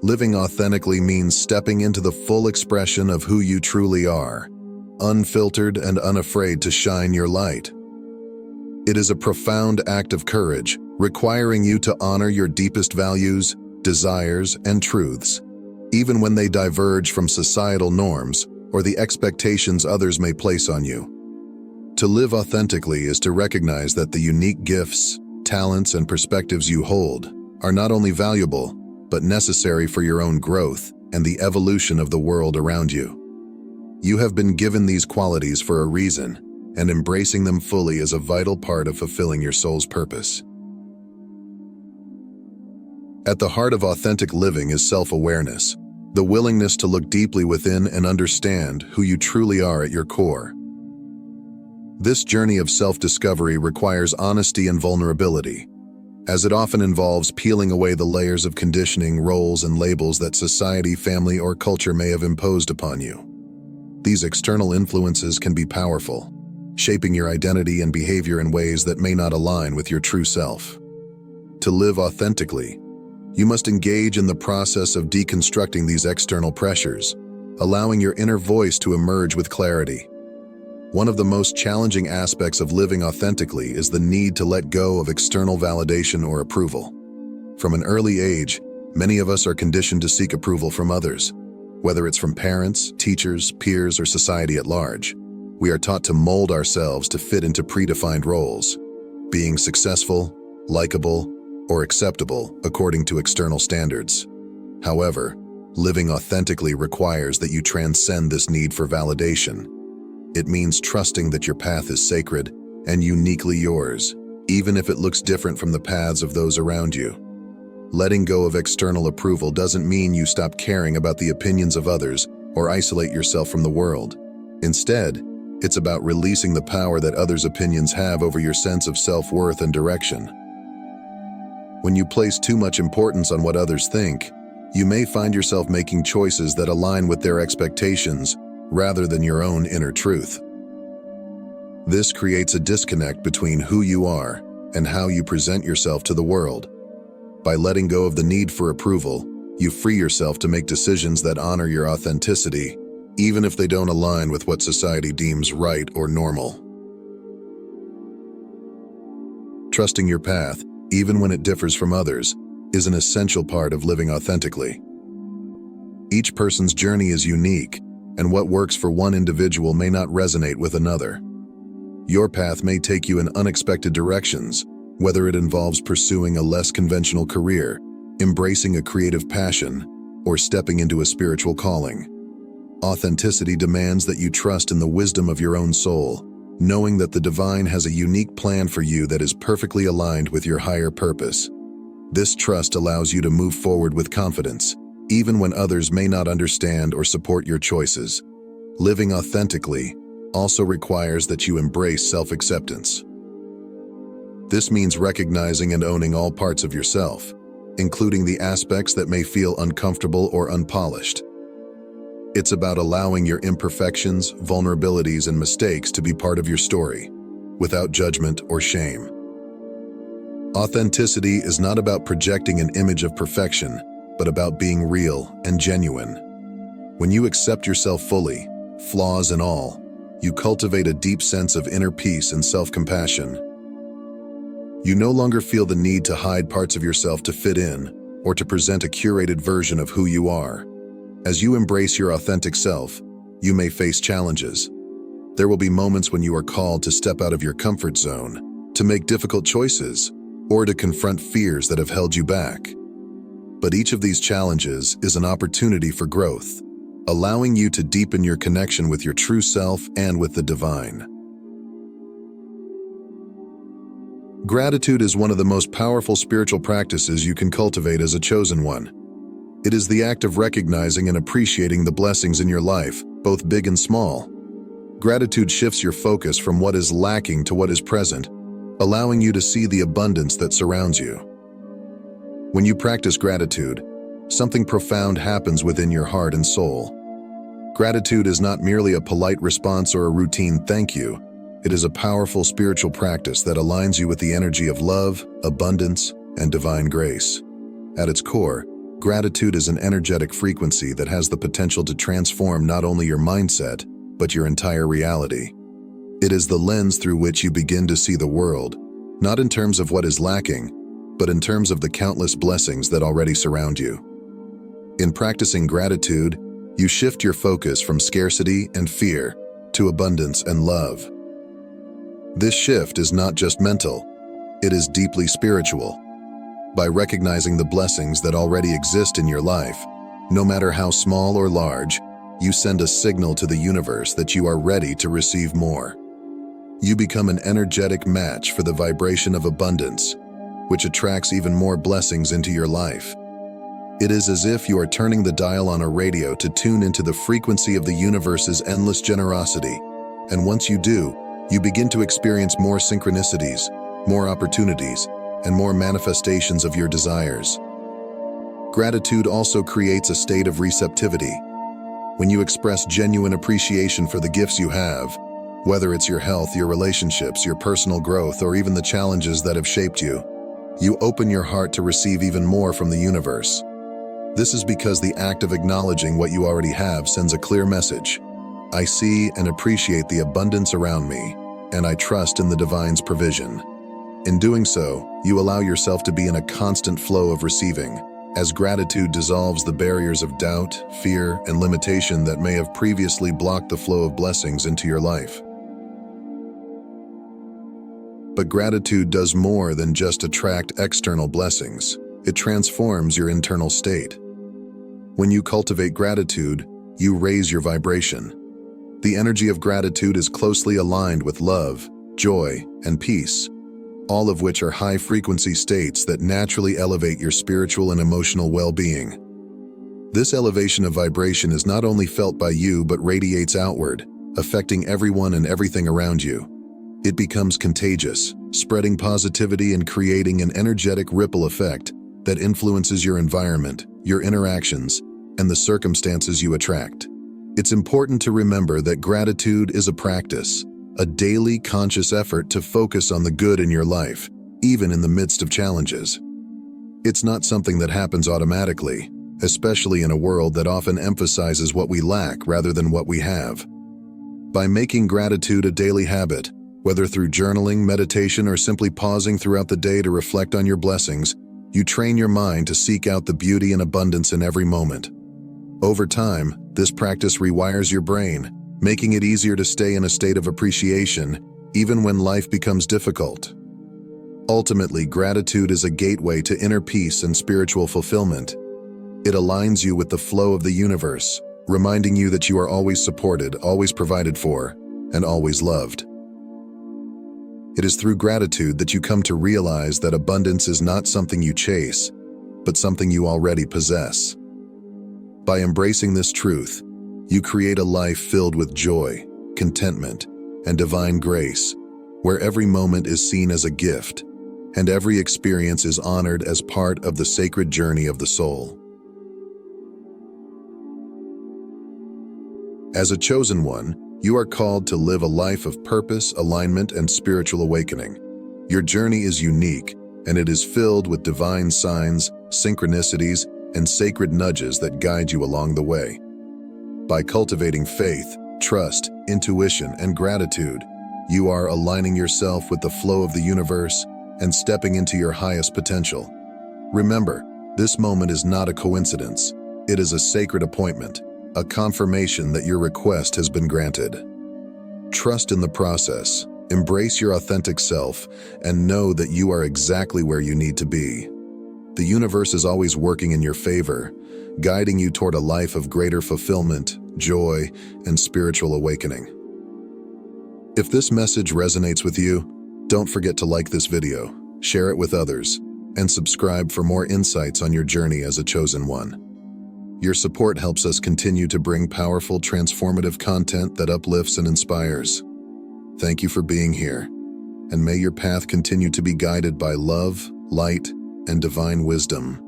Living authentically means stepping into the full expression of who you truly are, unfiltered and unafraid to shine your light. It is a profound act of courage, requiring you to honor your deepest values, desires, and truths, even when they diverge from societal norms or the expectations others may place on you. To live authentically is to recognize that the unique gifts, talents, and perspectives you hold are not only valuable, but necessary for your own growth and the evolution of the world around you. You have been given these qualities for a reason, and embracing them fully is a vital part of fulfilling your soul's purpose. At the heart of authentic living is self-awareness, the willingness to look deeply within and understand who you truly are at your core. This journey of self-discovery requires honesty and vulnerability, as it often involves peeling away the layers of conditioning, roles, and labels that society, family, or culture may have imposed upon you. These external influences can be powerful, shaping your identity and behavior in ways that may not align with your true self. To live authentically, you must engage in the process of deconstructing these external pressures, allowing your inner voice to emerge with clarity. One of the most challenging aspects of living authentically is the need to let go of external validation or approval. From an early age, many of us are conditioned to seek approval from others, whether it's from parents, teachers, peers, or society at large. We are taught to mold ourselves to fit into predefined roles, being successful, likable, or acceptable according to external standards. However, living authentically requires that you transcend this need for validation. It means trusting that your path is sacred and uniquely yours, even if it looks different from the paths of those around you. Letting go of external approval doesn't mean you stop caring about the opinions of others or isolate yourself from the world. Instead, it's about releasing the power that others' opinions have over your sense of self-worth and direction. When you place too much importance on what others think, you may find yourself making choices that align with their expectations rather than your own inner truth. This creates a disconnect between who you are and how you present yourself to the world. By letting go of the need for approval, you free yourself to make decisions that honor your authenticity, even if they don't align with what society deems right or normal. Trusting your path, even when it differs from others, is an essential part of living authentically. Each person's journey is unique, and what works for one individual may not resonate with another. Your path may take you in unexpected directions, whether it involves pursuing a less conventional career, embracing a creative passion, or stepping into a spiritual calling. Authenticity demands that you trust in the wisdom of your own soul, knowing that the divine has a unique plan for you that is perfectly aligned with your higher purpose. This trust allows you to move forward with confidence, even when others may not understand or support your choices. Living authentically also requires that you embrace self-acceptance. This means recognizing and owning all parts of yourself, including the aspects that may feel uncomfortable or unpolished. It's about allowing your imperfections, vulnerabilities, and mistakes to be part of your story, without judgment or shame. Authenticity is not about projecting an image of perfection, but about being real and genuine. When you accept yourself fully, flaws and all, you cultivate a deep sense of inner peace and self-compassion. You no longer feel the need to hide parts of yourself to fit in or to present a curated version of who you are. As you embrace your authentic self, you may face challenges. There will be moments when you are called to step out of your comfort zone, to make difficult choices, or to confront fears that have held you back. But each of these challenges is an opportunity for growth, allowing you to deepen your connection with your true self and with the divine. Gratitude is one of the most powerful spiritual practices you can cultivate as a chosen one. It is the act of recognizing and appreciating the blessings in your life, both big and small. Gratitude shifts your focus from what is lacking to what is present, allowing you to see the abundance that surrounds you. When you practice gratitude, something profound happens within your heart and soul. Gratitude is not merely a polite response or a routine thank you. It is a powerful spiritual practice that aligns you with the energy of love, abundance, and divine grace. At its core, gratitude is an energetic frequency that has the potential to transform not only your mindset, but your entire reality. It is the lens through which you begin to see the world, not in terms of what is lacking, but in terms of the countless blessings that already surround you. In practicing gratitude, you shift your focus from scarcity and fear to abundance and love. This shift is not just mental, it is deeply spiritual. By recognizing the blessings that already exist in your life, no matter how small or large, you send a signal to the universe that you are ready to receive more. You become an energetic match for the vibration of abundance, which attracts even more blessings into your life. It is as if you are turning the dial on a radio to tune into the frequency of the universe's endless generosity. And once you do, you begin to experience more synchronicities, more opportunities, and more manifestations of your desires. Gratitude also creates a state of receptivity. When you express genuine appreciation for the gifts you have, whether it's your health, your relationships, your personal growth, or even the challenges that have shaped you, you open your heart to receive even more from the universe. This is because the act of acknowledging what you already have sends a clear message. I see and appreciate the abundance around me, and I trust in the divine's provision. In doing so, you allow yourself to be in a constant flow of receiving, as gratitude dissolves the barriers of doubt, fear, and limitation that may have previously blocked the flow of blessings into your life. But gratitude does more than just attract external blessings. It transforms your internal state. When you cultivate gratitude, you raise your vibration. The energy of gratitude is closely aligned with love, joy, and peace, all of which are high-frequency states that naturally elevate your spiritual and emotional well-being. This elevation of vibration is not only felt by you but radiates outward, affecting everyone and everything around you. It becomes contagious, spreading positivity and creating an energetic ripple effect that influences your environment, your interactions, and the circumstances you attract. It's important to remember that gratitude is a practice, a daily conscious effort to focus on the good in your life, even in the midst of challenges. It's not something that happens automatically, especially in a world that often emphasizes what we lack rather than what we have. By making gratitude a daily habit, whether through journaling, meditation, or simply pausing throughout the day to reflect on your blessings, you train your mind to seek out the beauty and abundance in every moment. Over time, this practice rewires your brain, making it easier to stay in a state of appreciation, even when life becomes difficult. Ultimately, gratitude is a gateway to inner peace and spiritual fulfillment. It aligns you with the flow of the universe, reminding you that you are always supported, always provided for, and always loved. It is through gratitude that you come to realize that abundance is not something you chase, but something you already possess. By embracing this truth, you create a life filled with joy, contentment, and divine grace, where every moment is seen as a gift, and every experience is honored as part of the sacred journey of the soul. As a chosen one, you are called to live a life of purpose, alignment, and spiritual awakening. Your journey is unique, and it is filled with divine signs, synchronicities, and sacred nudges that guide you along the way. By cultivating faith, trust, intuition, and gratitude, you are aligning yourself with the flow of the universe and stepping into your highest potential. Remember, this moment is not a coincidence. It is a sacred appointment, a confirmation that your request has been granted. Trust in the process, embrace your authentic self, and know that you are exactly where you need to be. The universe is always working in your favor, guiding you toward a life of greater fulfillment, joy, and spiritual awakening. If this message resonates with you, don't forget to like this video, share it with others, and subscribe for more insights on your journey as a chosen one. Your support helps us continue to bring powerful, transformative content that uplifts and inspires. Thank you for being here, and may your path continue to be guided by love, light, and divine wisdom.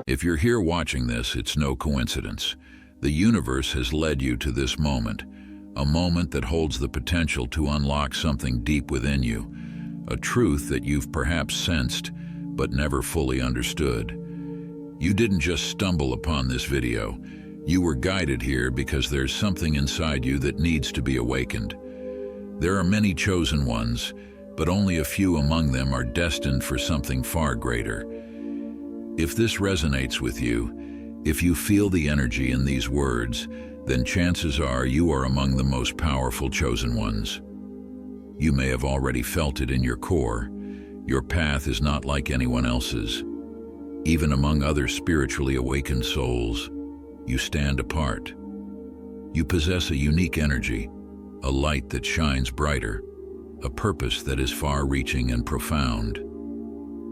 If you're here watching this, it's no coincidence. The universe has led you to this moment, a moment that holds the potential to unlock something deep within you, a truth that you've perhaps sensed but never fully understood. You didn't just stumble upon this video. You were guided here because there's something inside you that needs to be awakened. There are many chosen ones, but only a few among them are destined for something far greater. If this resonates with you, if you feel the energy in these words, then chances are you are among the most powerful chosen ones. You may have already felt it in your core. Your path is not like anyone else's. Even among other spiritually awakened souls, you stand apart. You possess a unique energy, a light that shines brighter, a purpose that is far-reaching and profound.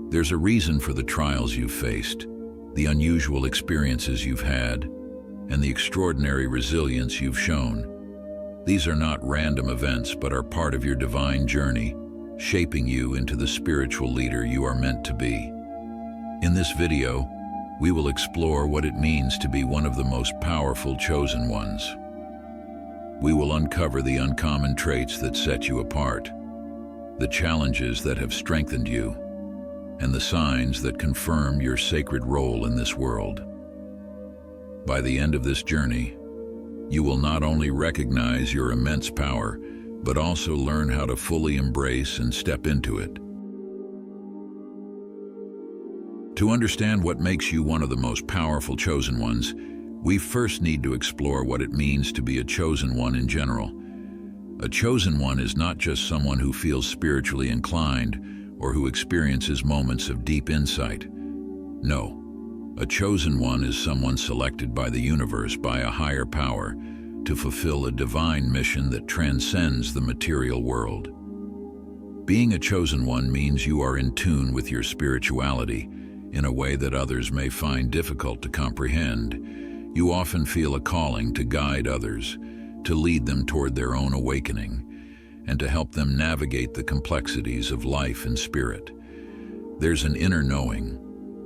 There's a reason for the trials you've faced, the unusual experiences you've had, and the extraordinary resilience you've shown. These are not random events, but are part of your divine journey, shaping you into the spiritual leader you are meant to be. In this video, we will explore what it means to be one of the most powerful chosen ones. We will uncover the uncommon traits that set you apart, the challenges that have strengthened you, and the signs that confirm your sacred role in this world. By the end of this journey, you will not only recognize your immense power, but also learn how to fully embrace and step into it. To understand what makes you one of the most powerful chosen ones, we first need to explore what it means to be a chosen one in general. A chosen one is not just someone who feels spiritually inclined or who experiences moments of deep insight. No, a chosen one is someone selected by the universe, by a higher power, to fulfill a divine mission that transcends the material world. Being a chosen one means you are in tune with your spirituality in a way that others may find difficult to comprehend. You often feel a calling to guide others, to lead them toward their own awakening, and to help them navigate the complexities of life and spirit. There's an inner knowing,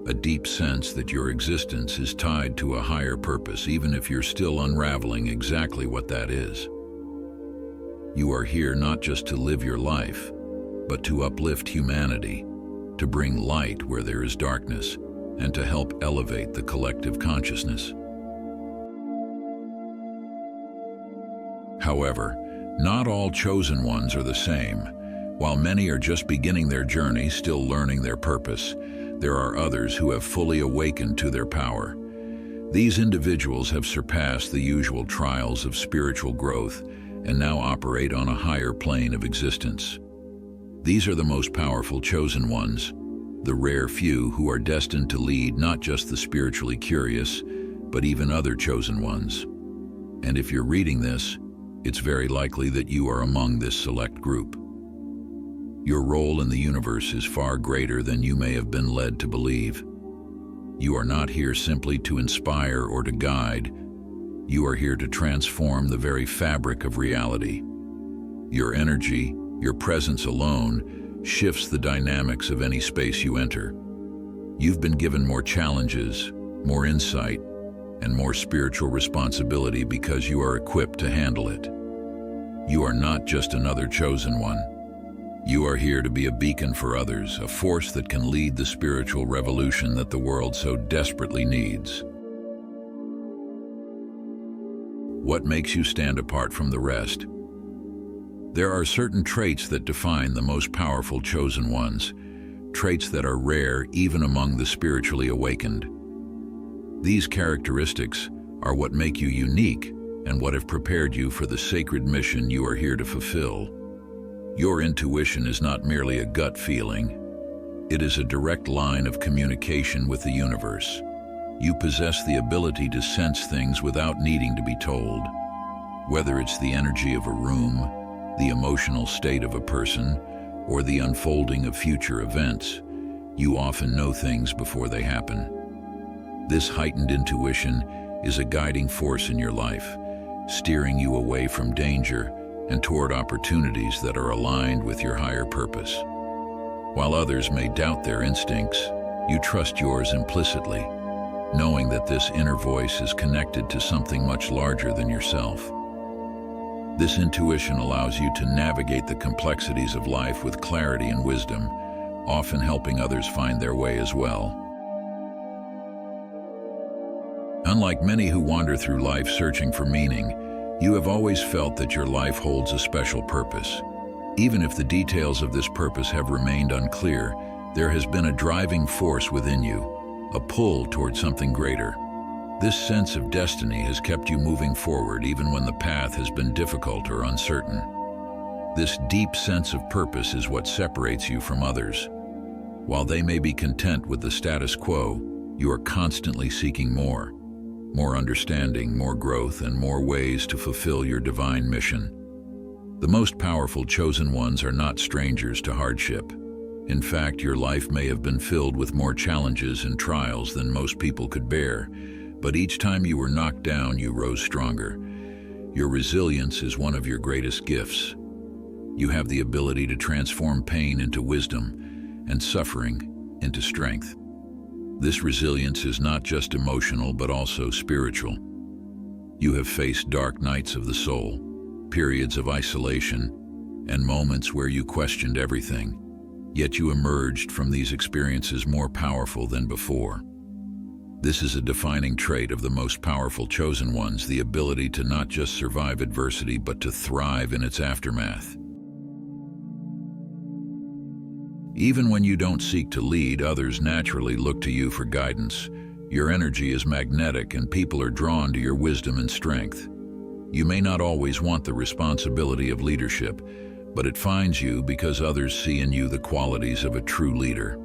a deep sense that your existence is tied to a higher purpose, even if you're still unraveling exactly what that is. You are here not just to live your life, but to uplift humanity, to bring light where there is darkness, and to help elevate the collective consciousness. However, not all chosen ones are the same. While many are just beginning their journey, still learning their purpose, there are others who have fully awakened to their power. These individuals have surpassed the usual trials of spiritual growth and now operate on a higher plane of existence. These are the most powerful chosen ones, the rare few who are destined to lead not just the spiritually curious, but even other chosen ones. And if you're reading this, it's very likely that you are among this select group. Your role in the universe is far greater than you may have been led to believe. You are not here simply to inspire or to guide. You are here to transform the very fabric of reality. Your energy, your presence alone, shifts the dynamics of any space you enter. You've been given more challenges, more insight, and more spiritual responsibility because you are equipped to handle it. You are not just another chosen one. You are here to be a beacon for others, a force that can lead the spiritual revolution that the world so desperately needs. What makes you stand apart from the rest? There are certain traits that define the most powerful chosen ones, traits that are rare even among the spiritually awakened. These characteristics are what make you unique and what have prepared you for the sacred mission you are here to fulfill. Your intuition is not merely a gut feeling. It is a direct line of communication with the universe. You possess the ability to sense things without needing to be told. Whether it's the energy of a room, the emotional state of a person, or the unfolding of future events, you often know things before they happen. This heightened intuition is a guiding force in your life, steering you away from danger and toward opportunities that are aligned with your higher purpose. While others may doubt their instincts, you trust yours implicitly. knowing that this inner voice is connected to something much larger than yourself. This intuition allows you to navigate the complexities of life with clarity and wisdom, often helping others find their way as well. Unlike many who wander through life searching for meaning, you have always felt that your life holds a special purpose. Even if the details of this purpose have remained unclear, there has been a driving force within you, a pull toward something greater. This sense of destiny has kept you moving forward even when the path has been difficult or uncertain. This deep sense of purpose is what separates you from others. While they may be content with the status quo, you are constantly seeking more understanding, more growth, and more ways to fulfill your divine mission. The most powerful chosen ones are not strangers to hardship. In fact, your life may have been filled with more challenges and trials than most people could bear, but each time you were knocked down, you rose stronger. Your resilience is one of your greatest gifts. You have the ability to transform pain into wisdom and suffering into strength. This resilience is not just emotional, but also spiritual. You have faced dark nights of the soul, periods of isolation, and moments where you questioned everything. Yet you emerged from these experiences more powerful than before. This is a defining trait of the most powerful chosen ones, the ability to not just survive adversity, but to thrive in its aftermath. Even when you don't seek to lead, others naturally look to you for guidance. Your energy is magnetic and people are drawn to your wisdom and strength. You may not always want the responsibility of leadership, but it finds you because others see in you the qualities of a true leader.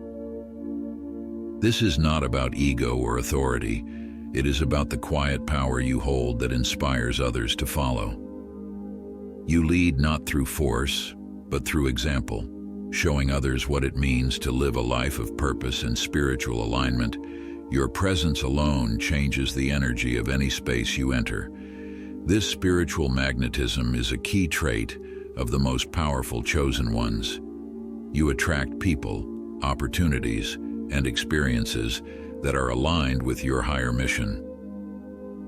This is not about ego or authority. It is about the quiet power you hold that inspires others to follow. You lead not through force, but through example, showing others what it means to live a life of purpose and spiritual alignment. Your presence alone changes the energy of any space you enter. This spiritual magnetism is a key trait of the most powerful chosen ones. You attract people, opportunities, and experiences that are aligned with your higher mission.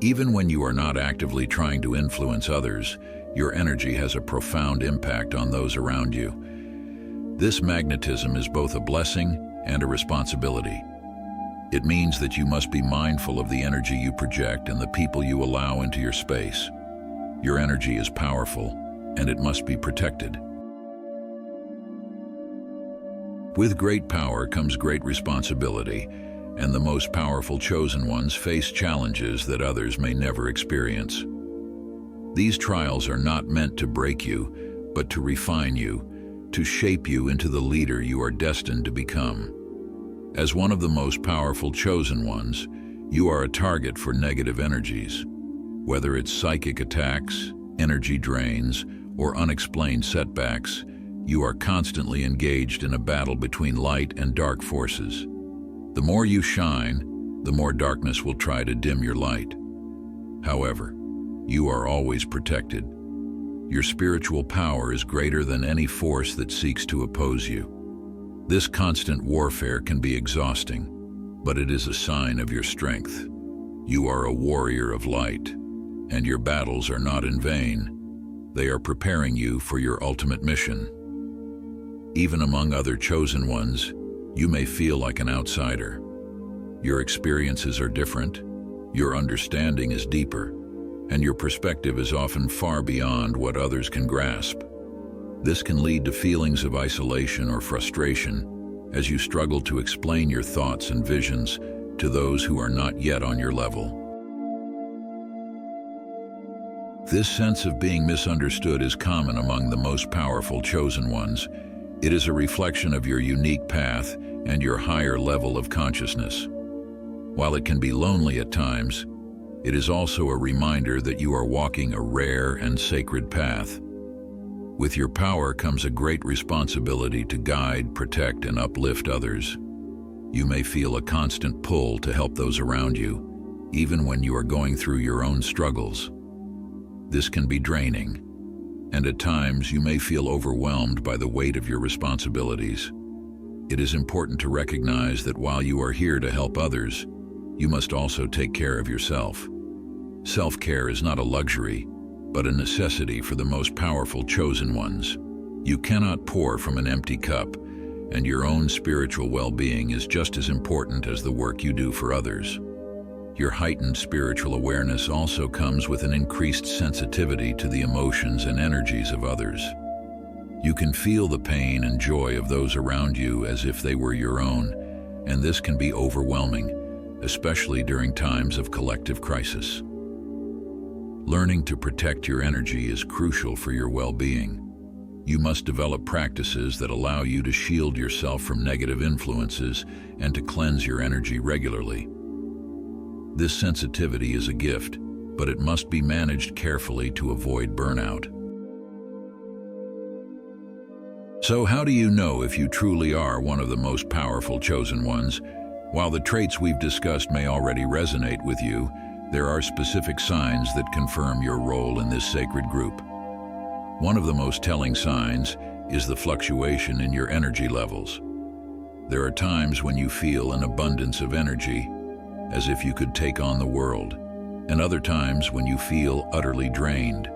Even when you are not actively trying to influence others, your energy has a profound impact on those around you. This magnetism is both a blessing and a responsibility. It means that you must be mindful of the energy you project and the people you allow into your space. Your energy is powerful, and it must be protected. With great power comes great responsibility, and the most powerful chosen ones face challenges that others may never experience. These trials are not meant to break you, but to refine you, to shape you into the leader you are destined to become. As one of the most powerful chosen ones, you are a target for negative energies. Whether it's psychic attacks, energy drains, or unexplained setbacks, you are constantly engaged in a battle between light and dark forces. The more you shine, the more darkness will try to dim your light. However, you are always protected. Your spiritual power is greater than any force that seeks to oppose you. This constant warfare can be exhausting, but it is a sign of your strength. You are a warrior of light, and your battles are not in vain. They are preparing you for your ultimate mission. Even among other chosen ones, you may feel like an outsider. Your experiences are different, your understanding is deeper, and your perspective is often far beyond what others can grasp. This can lead to feelings of isolation or frustration as you struggle to explain your thoughts and visions to those who are not yet on your level. This sense of being misunderstood is common among the most powerful chosen ones. It is a reflection of your unique path and your higher level of consciousness. While it can be lonely at times, it is also a reminder that you are walking a rare and sacred path. With your power comes a great responsibility to guide, protect, and uplift others. You may feel a constant pull to help those around you, even when you are going through your own struggles. This can be draining, and at times you may feel overwhelmed by the weight of your responsibilities. It is important to recognize that while you are here to help others, you must also take care of yourself. Self-care is not a luxury, but a necessity for the most powerful chosen ones. You cannot pour from an empty cup, and your own spiritual well-being is just as important as the work you do for others. Your heightened spiritual awareness also comes with an increased sensitivity to the emotions and energies of others. You can feel the pain and joy of those around you as if they were your own, and this can be overwhelming, especially during times of collective crisis. Learning to protect your energy is crucial for your well-being. You must develop practices that allow you to shield yourself from negative influences and to cleanse your energy regularly. This sensitivity is a gift, but it must be managed carefully to avoid burnout. So how do you know if you truly are one of the most powerful chosen ones? While the traits we've discussed may already resonate with you, there are specific signs that confirm your role in this sacred group. One of the most telling signs is the fluctuation in your energy levels. There are times when you feel an abundance of energy, as if you could take on the world, and other times when you feel utterly drained.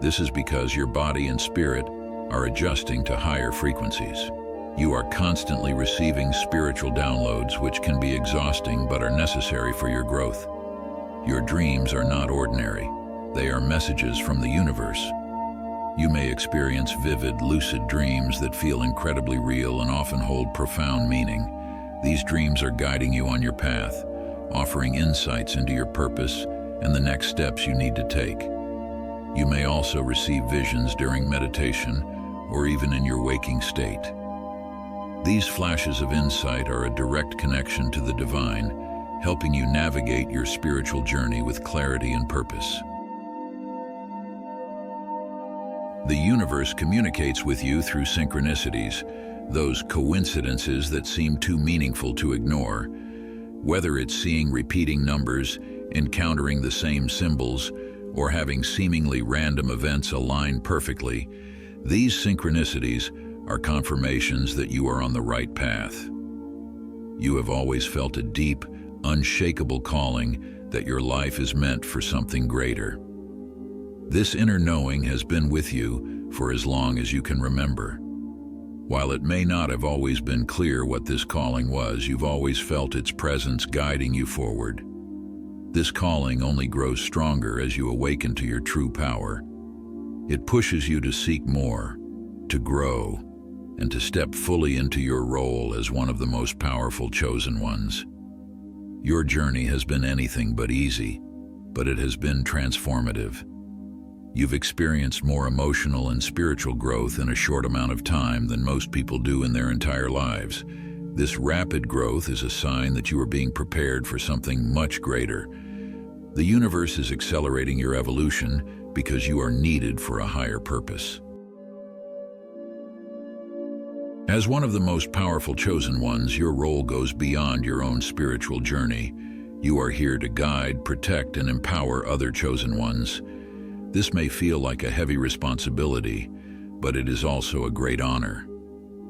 This is because your body and spirit are adjusting to higher frequencies. You are constantly receiving spiritual downloads which can be exhausting but are necessary for your growth. Your dreams are not ordinary. They are messages from the universe. You may experience vivid, lucid dreams that feel incredibly real and often hold profound meaning. These dreams are guiding you on your path, offering insights into your purpose and the next steps you need to take. You may also receive visions during meditation or even in your waking state. These flashes of insight are a direct connection to the divine, helping you navigate your spiritual journey with clarity and purpose. The universe communicates with you through synchronicities, those coincidences that seem too meaningful to ignore. Whether it's seeing repeating numbers, encountering the same symbols, or having seemingly random events align perfectly, these synchronicities are confirmations that you are on the right path. You have always felt a deep, unshakable calling that your life is meant for something greater. This inner knowing has been with you for as long as you can remember. While it may not have always been clear what this calling was, you've always felt its presence guiding you forward. This calling only grows stronger as you awaken to your true power. It pushes you to seek more, to grow, and to step fully into your role as one of the most powerful chosen ones. Your journey has been anything but easy, but it has been transformative. You've experienced more emotional and spiritual growth in a short amount of time than most people do in their entire lives. This rapid growth is a sign that you are being prepared for something much greater. The universe is accelerating your evolution because you are needed for a higher purpose. As one of the most powerful chosen ones, your role goes beyond your own spiritual journey. You are here to guide, protect, and empower other chosen ones. This may feel like a heavy responsibility, but it is also a great honor.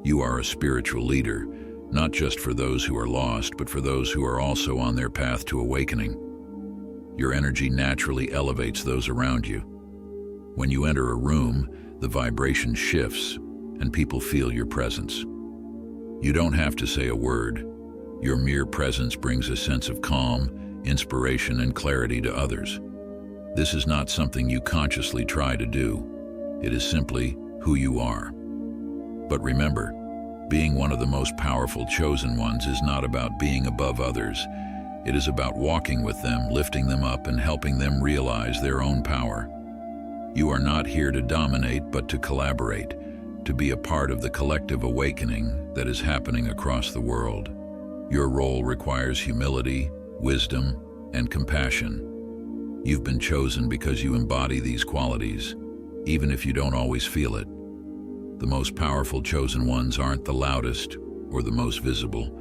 You are a spiritual leader, not just for those who are lost, but for those who are also on their path to awakening. Your energy naturally elevates those around you. When you enter a room, the vibration shifts, and people feel your presence. You don't have to say a word. Your mere presence brings a sense of calm, inspiration, and clarity to others. This is not something you consciously try to do. It is simply who you are. But remember, being one of the most powerful chosen ones is not about being above others. It is about walking with them, lifting them up, and helping them realize their own power. You are not here to dominate, but to collaborate, to be a part of the collective awakening that is happening across the world. Your role requires humility, wisdom, and compassion. You've been chosen because you embody these qualities, even if you don't always feel it. The most powerful chosen ones aren't the loudest or the most visible.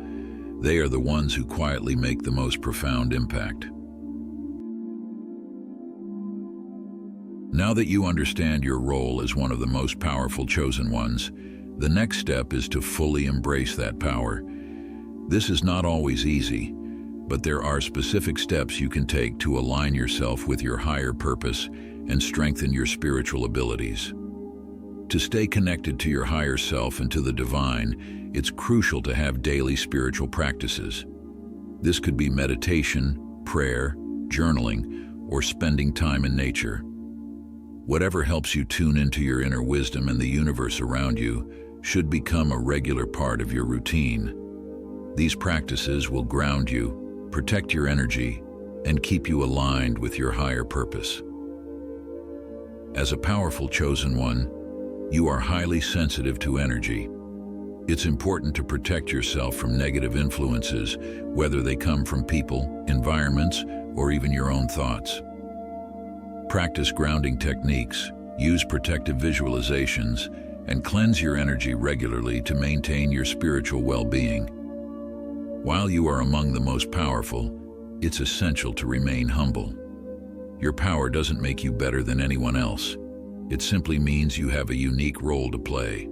They are the ones who quietly make the most profound impact. Now that you understand your role as one of the most powerful chosen ones, the next step is to fully embrace that power. This is not always easy. but there are specific steps you can take to align yourself with your higher purpose and strengthen your spiritual abilities. To stay connected to your higher self and to the divine, it's crucial to have daily spiritual practices. This could be meditation, prayer, journaling, or spending time in nature. Whatever helps you tune into your inner wisdom and the universe around you should become a regular part of your routine. These practices will ground you, protect your energy, and keep you aligned with your higher purpose. As a powerful chosen one, you are highly sensitive to energy. It's important to protect yourself from negative influences, whether they come from people, environments, or even your own thoughts. Practice grounding techniques, use protective visualizations, and cleanse your energy regularly to maintain your spiritual well-being. While you are among the most powerful, it's essential to remain humble. Your power doesn't make you better than anyone else. It simply means you have a unique role to play.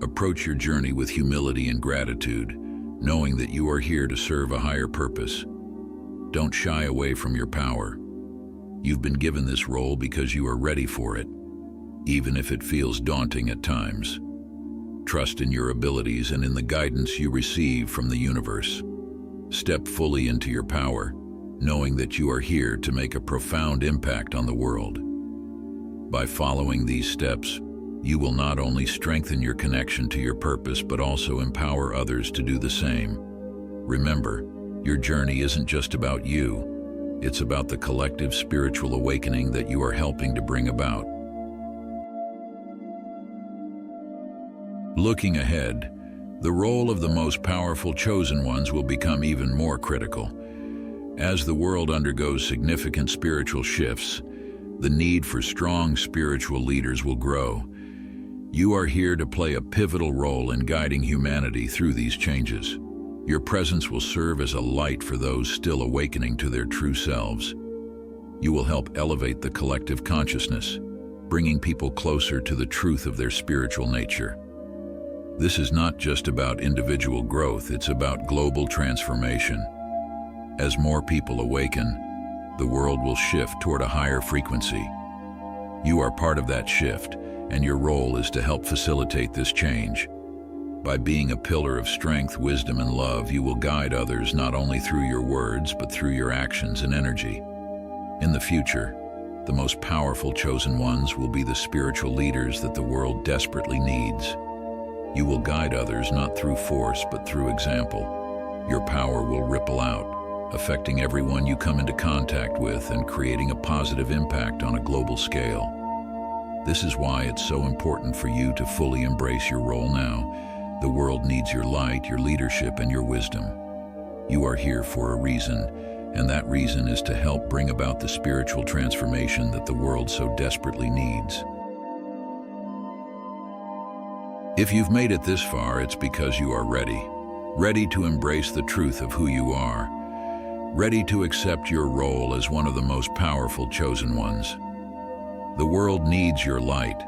Approach your journey with humility and gratitude, knowing that you are here to serve a higher purpose. Don't shy away from your power. You've been given this role because you are ready for it, even if it feels daunting at times. Trust in your abilities and in the guidance you receive from the universe. Step fully into your power, knowing that you are here to make a profound impact on the world. By following these steps, you will not only strengthen your connection to your purpose, but also empower others to do the same. Remember, your journey isn't just about you. It's about the collective spiritual awakening that you are helping to bring about. Looking ahead, the role of the most powerful chosen ones will become even more critical. As the world undergoes significant spiritual shifts, the need for strong spiritual leaders will grow. You are here to play a pivotal role in guiding humanity through these changes. Your presence will serve as a light for those still awakening to their true selves. You will help elevate the collective consciousness, bringing people closer to the truth of their spiritual nature. This is not just about individual growth, it's about global transformation. As more people awaken, the world will shift toward a higher frequency. You are part of that shift, and your role is to help facilitate this change. By being a pillar of strength, wisdom, and love, you will guide others not only through your words, but through your actions and energy. In the future, the most powerful chosen ones will be the spiritual leaders that the world desperately needs. You will guide others not through force, but through example. Your power will ripple out, affecting everyone you come into contact with and creating a positive impact on a global scale. This is why it's so important for you to fully embrace your role now. The world needs your light, your leadership, and your wisdom. You are here for a reason, and that reason is to help bring about the spiritual transformation that the world so desperately needs. If you've made it this far, it's because you are ready to embrace the truth of who you are, ready to accept your role as one of the most powerful chosen ones. The world needs your light,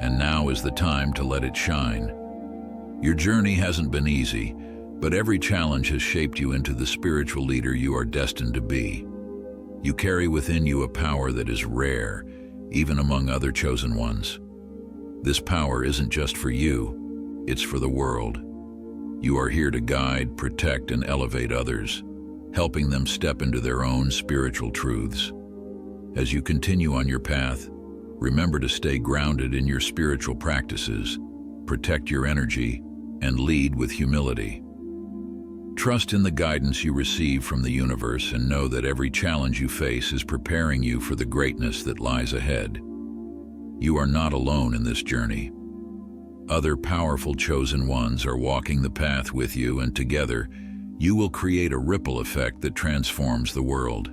and now is the time to let it shine. Your journey hasn't been easy, but every challenge has shaped you into the spiritual leader you are destined to be. You carry within you a power that is rare, even among other chosen ones. This power isn't just for you, it's for the world. You are here to guide, protect, and elevate others, helping them step into their own spiritual truths. As you continue on your path, remember to stay grounded in your spiritual practices, protect your energy, and lead with humility. Trust in the guidance you receive from the universe and know that every challenge you face is preparing you for the greatness that lies ahead. You are not alone in this journey. Other powerful chosen ones are walking the path with you, and together, you will create a ripple effect that transforms the world.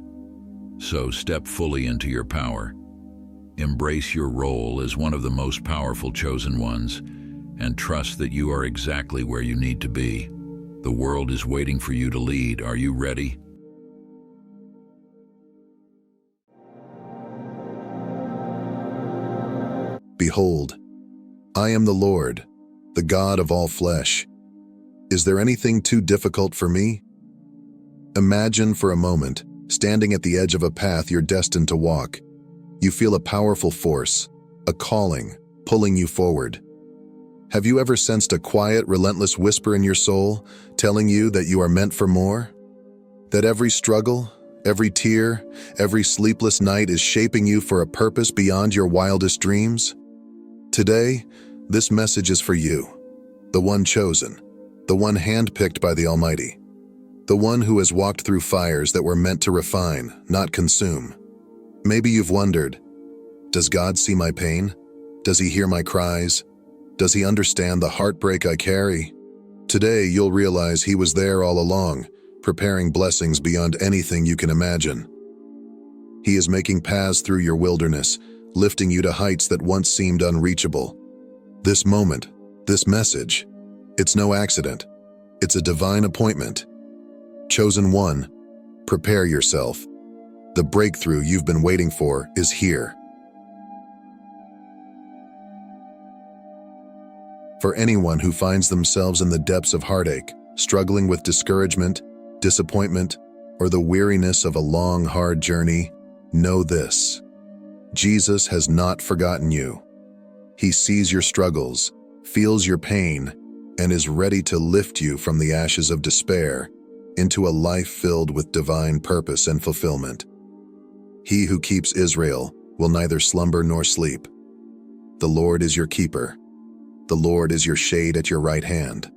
So step fully into your power. Embrace your role as one of the most powerful chosen ones, and trust that you are exactly where you need to be. The world is waiting for you to lead. Are you ready?
Behold, I am the Lord, the God of all flesh. Is there anything too difficult for me? Imagine for a moment, standing at the edge of a path you're destined to walk. You feel a powerful force, a calling, pulling you forward. Have you ever sensed a quiet, relentless whisper in your soul, telling you that you are meant for more? That every struggle, every tear, every sleepless night is shaping you for a purpose beyond your wildest dreams? Today, this message is for you, the one chosen, the one handpicked by the Almighty, the one who has walked through fires that were meant to refine, not consume. Maybe you've wondered, does God see my pain? Does He hear my cries? Does He understand the heartbreak I carry? Today, you'll realize He was there all along, preparing blessings beyond anything you can imagine. He is making paths through your wilderness, lifting you to heights that once seemed unreachable. This moment, this message, it's no accident. It's a divine appointment. Chosen one, prepare yourself. The breakthrough you've been waiting for is here. For anyone who finds themselves in the depths of heartache, struggling with discouragement, disappointment, or the weariness of a long, hard journey, know this: Jesus has not forgotten you. He sees your struggles, feels your pain, and is ready to lift you from the ashes of despair into a life filled with divine purpose and fulfillment. He who keeps Israel will neither slumber nor sleep. The Lord is your keeper. The Lord is your shade at your right hand.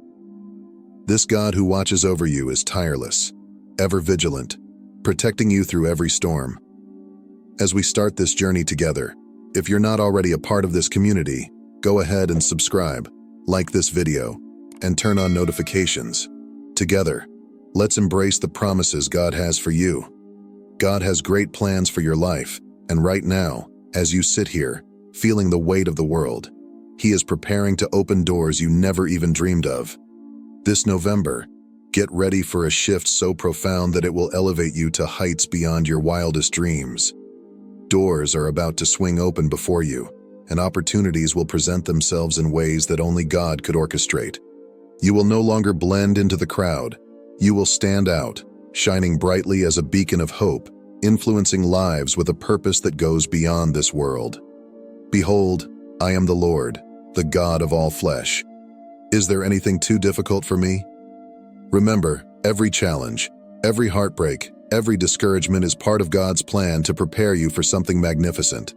This God who watches over you is tireless, ever vigilant, protecting you through every storm. As we start this journey together, if you're not already a part of this community, go ahead and subscribe, like this video, and turn on notifications. Together, let's embrace the promises God has for you. God has great plans for your life, and right now, as you sit here, feeling the weight of the world, He is preparing to open doors you never even dreamed of. This November, get ready for a shift so profound that it will elevate you to heights beyond your wildest dreams. Doors are about to swing open before you, and opportunities will present themselves in ways that only God could orchestrate. You will no longer blend into the crowd. You will stand out, shining brightly as a beacon of hope, influencing lives with a purpose that goes beyond this world. Behold, I am the Lord, the God of all flesh. Is there anything too difficult for me? Remember, every challenge, every heartbreak, every discouragement is part of God's plan to prepare you for something magnificent.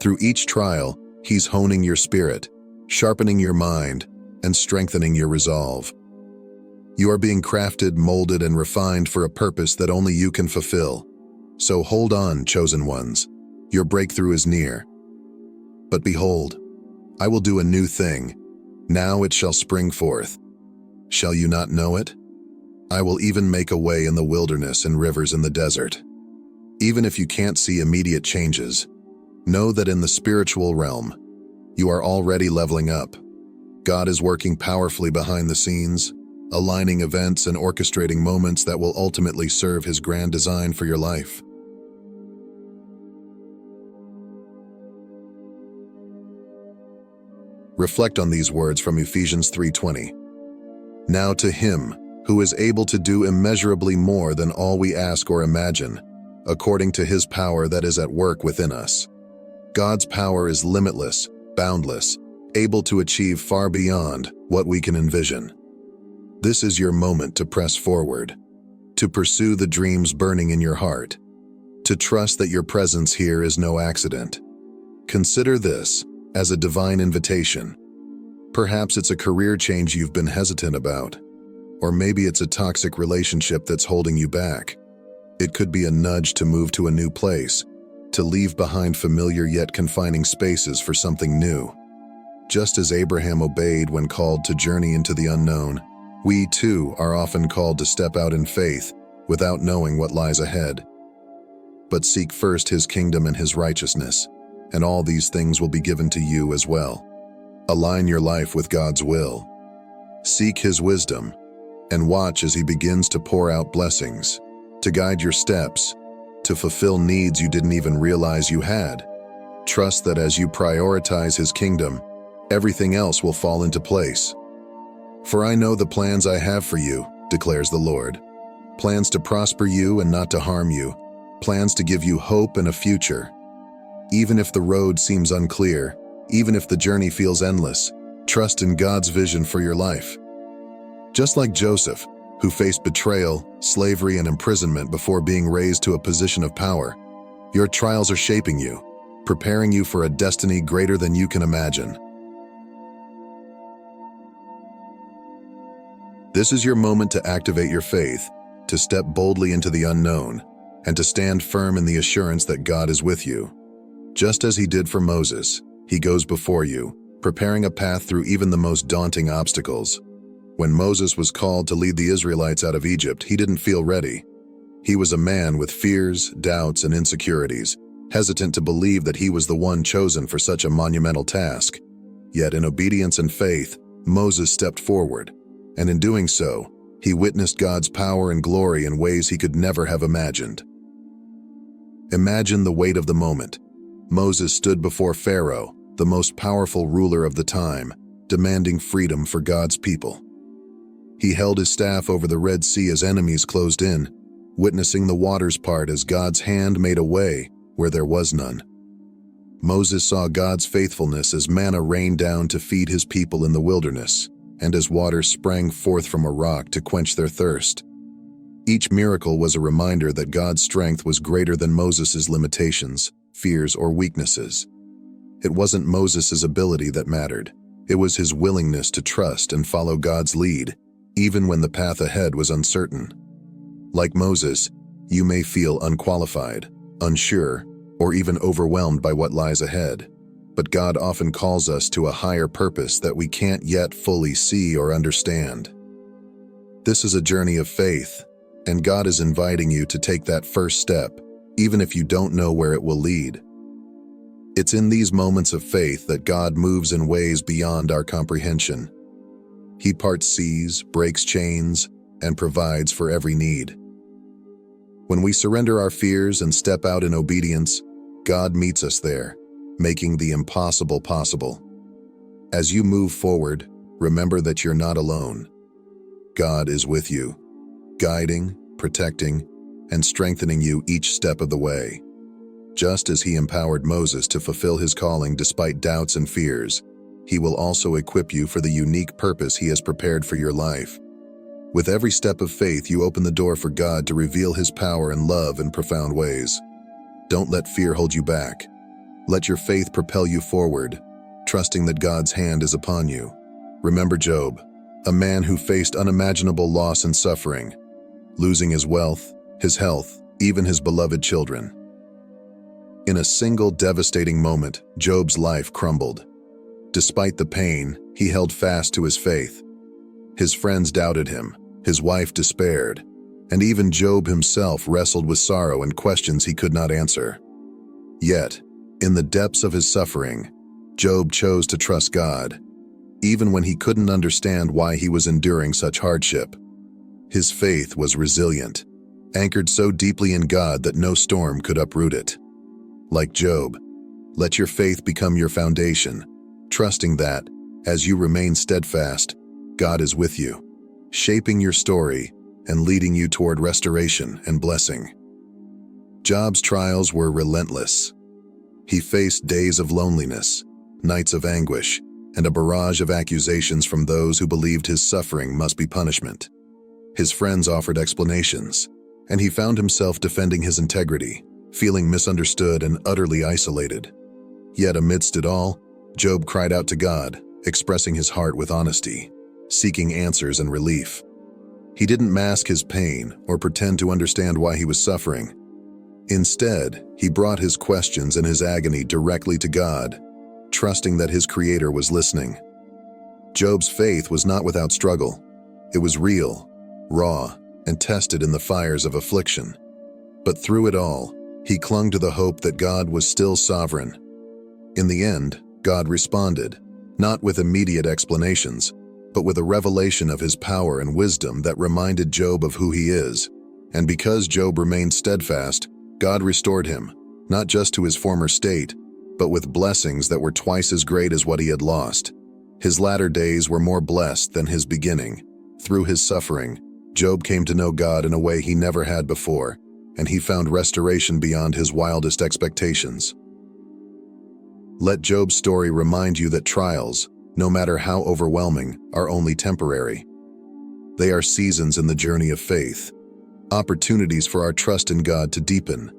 Through each trial, He's honing your spirit, sharpening your mind, and strengthening your resolve. You are being crafted, molded, and refined for a purpose that only you can fulfill. So hold on, chosen ones. Your breakthrough is near. But behold, I will do a new thing. Now it shall spring forth. Shall you not know it? I will even make a way in the wilderness and rivers in the desert. Even if you can't see immediate changes, know that in the spiritual realm, you are already leveling up. God is working powerfully behind the scenes, aligning events and orchestrating moments that will ultimately serve His grand design for your life. Reflect on these words from Ephesians 3:20. Now to Him who is able to do immeasurably more than all we ask or imagine, according to His power that is at work within us. God's power is limitless, boundless, able to achieve far beyond what we can envision. This is your moment to press forward, to pursue the dreams burning in your heart, to trust that your presence here is no accident. Consider this as a divine invitation. Perhaps it's a career change you've been hesitant about, or maybe it's a toxic relationship that's holding you back. It could be a nudge to move to a new place, to leave behind familiar yet confining spaces for something new. Just as Abraham obeyed when called to journey into the unknown, we too are often called to step out in faith without knowing what lies ahead. But seek first His kingdom and His righteousness, and all these things will be given to you as well. Align your life with God's will. Seek His wisdom, and watch as He begins to pour out blessings, to guide your steps, to fulfill needs you didn't even realize you had. Trust that as you prioritize His kingdom, everything else will fall into place. For I know the plans I have for you, declares the Lord. plans to prosper you and not to harm you, plans to give you hope and a future. Even if the road seems unclear, even if the journey feels endless, trust in God's vision for your life. Just like Joseph, who faced betrayal, slavery, and imprisonment before being raised to a position of power, your trials are shaping you, preparing you for a destiny greater than you can imagine. This is your moment to activate your faith, to step boldly into the unknown, and to stand firm in the assurance that God is with you. Just as he did for Moses, he goes before you, preparing a path through even the most daunting obstacles. When Moses was called to lead the Israelites out of Egypt, he didn't feel ready. He was a man with fears, doubts, and insecurities, hesitant to believe that he was the one chosen for such a monumental task. Yet in obedience and faith, Moses stepped forward, and in doing so, he witnessed God's power and glory in ways he could never have imagined. Imagine the weight of the moment. Moses stood before Pharaoh, the most powerful ruler of the time, demanding freedom for God's people. He held his staff over the Red Sea as enemies closed in, witnessing the waters part as God's hand made a way where there was none. Moses saw God's faithfulness as manna rained down to feed his people in the wilderness, and as water sprang forth from a rock to quench their thirst. Each miracle was a reminder that God's strength was greater than Moses' limitations, fears, or weaknesses. It wasn't Moses' ability that mattered. It was his willingness to trust and follow God's lead, even when the path ahead was uncertain. Like Moses, you may feel unqualified, unsure, or even overwhelmed by what lies ahead. But God often calls us to a higher purpose that we can't yet fully see or understand. This is a journey of faith, and God is inviting you to take that first step, even if you don't know where it will lead. It's in these moments of faith that God moves in ways beyond our comprehension. He parts seas, breaks chains, and provides for every need. When we surrender our fears and step out in obedience, God meets us there, making the impossible possible. As you move forward, remember that you're not alone. God is with you, guiding, protecting, and strengthening you each step of the way. Just as he empowered Moses to fulfill his calling despite doubts and fears, he will also equip you for the unique purpose he has prepared for your life. With every step of faith, you open the door for God to reveal his power and love in profound ways. Don't let fear hold you back. Let your faith propel you forward, trusting that God's hand is upon you. Remember Job, a man who faced unimaginable loss and suffering, losing his wealth, his health, even his beloved children. In a single devastating moment, Job's life crumbled. Despite the pain, he held fast to his faith. His friends doubted him, his wife despaired, and even Job himself wrestled with sorrow and questions he could not answer. Yet, in the depths of his suffering, Job chose to trust God, even when he couldn't understand why he was enduring such hardship. His faith was resilient, anchored so deeply in God that no storm could uproot it. Like Job, let your faith become your foundation, trusting that, as you remain steadfast, God is with you, shaping your story and leading you toward restoration and blessing. Job's trials were relentless. He faced days of loneliness, nights of anguish, and a barrage of accusations from those who believed his suffering must be punishment. His friends offered explanations, and he found himself defending his integrity, feeling misunderstood and utterly isolated. Yet amidst it all, Job cried out to God, expressing his heart with honesty, seeking answers and relief. He didn't mask his pain or pretend to understand why he was suffering. Instead, he brought his questions and his agony directly to God, trusting that his Creator was listening. Job's faith was not without struggle. It was real, raw, and tested in the fires of affliction. But through it all, he clung to the hope that God was still sovereign. In the end, God responded, not with immediate explanations, but with a revelation of his power and wisdom that reminded Job of who he is. And because Job remained steadfast, God restored him, not just to his former state, but with blessings that were twice as great as what he had lost. His latter days were more blessed than his beginning. Through his suffering, Job came to know God in a way he never had before, and he found restoration beyond his wildest expectations. Let Job's story remind you that trials, no matter how overwhelming, are only temporary. They are seasons in the journey of faith, opportunities for our trust in God to deepen.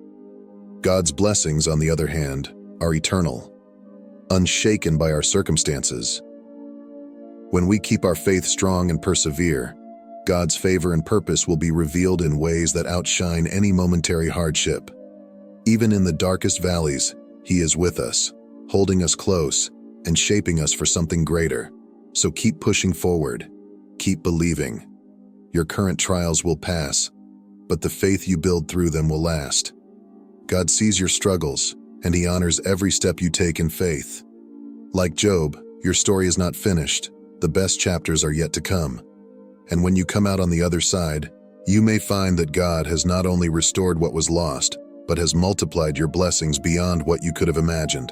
God's blessings, on the other hand, are eternal, unshaken by our circumstances. When we keep our faith strong and persevere, God's favor and purpose will be revealed in ways that outshine any momentary hardship. Even in the darkest valleys, He is with us, holding us close and shaping us for something greater. So keep pushing forward, keep believing. Your current trials will pass, but the faith you build through them will last. God sees your struggles, and He honors every step you take in faith. Like Job, your story is not finished. The best chapters are yet to come. And when you come out on the other side, you may find that God has not only restored what was lost, but has multiplied your blessings beyond what you could have imagined.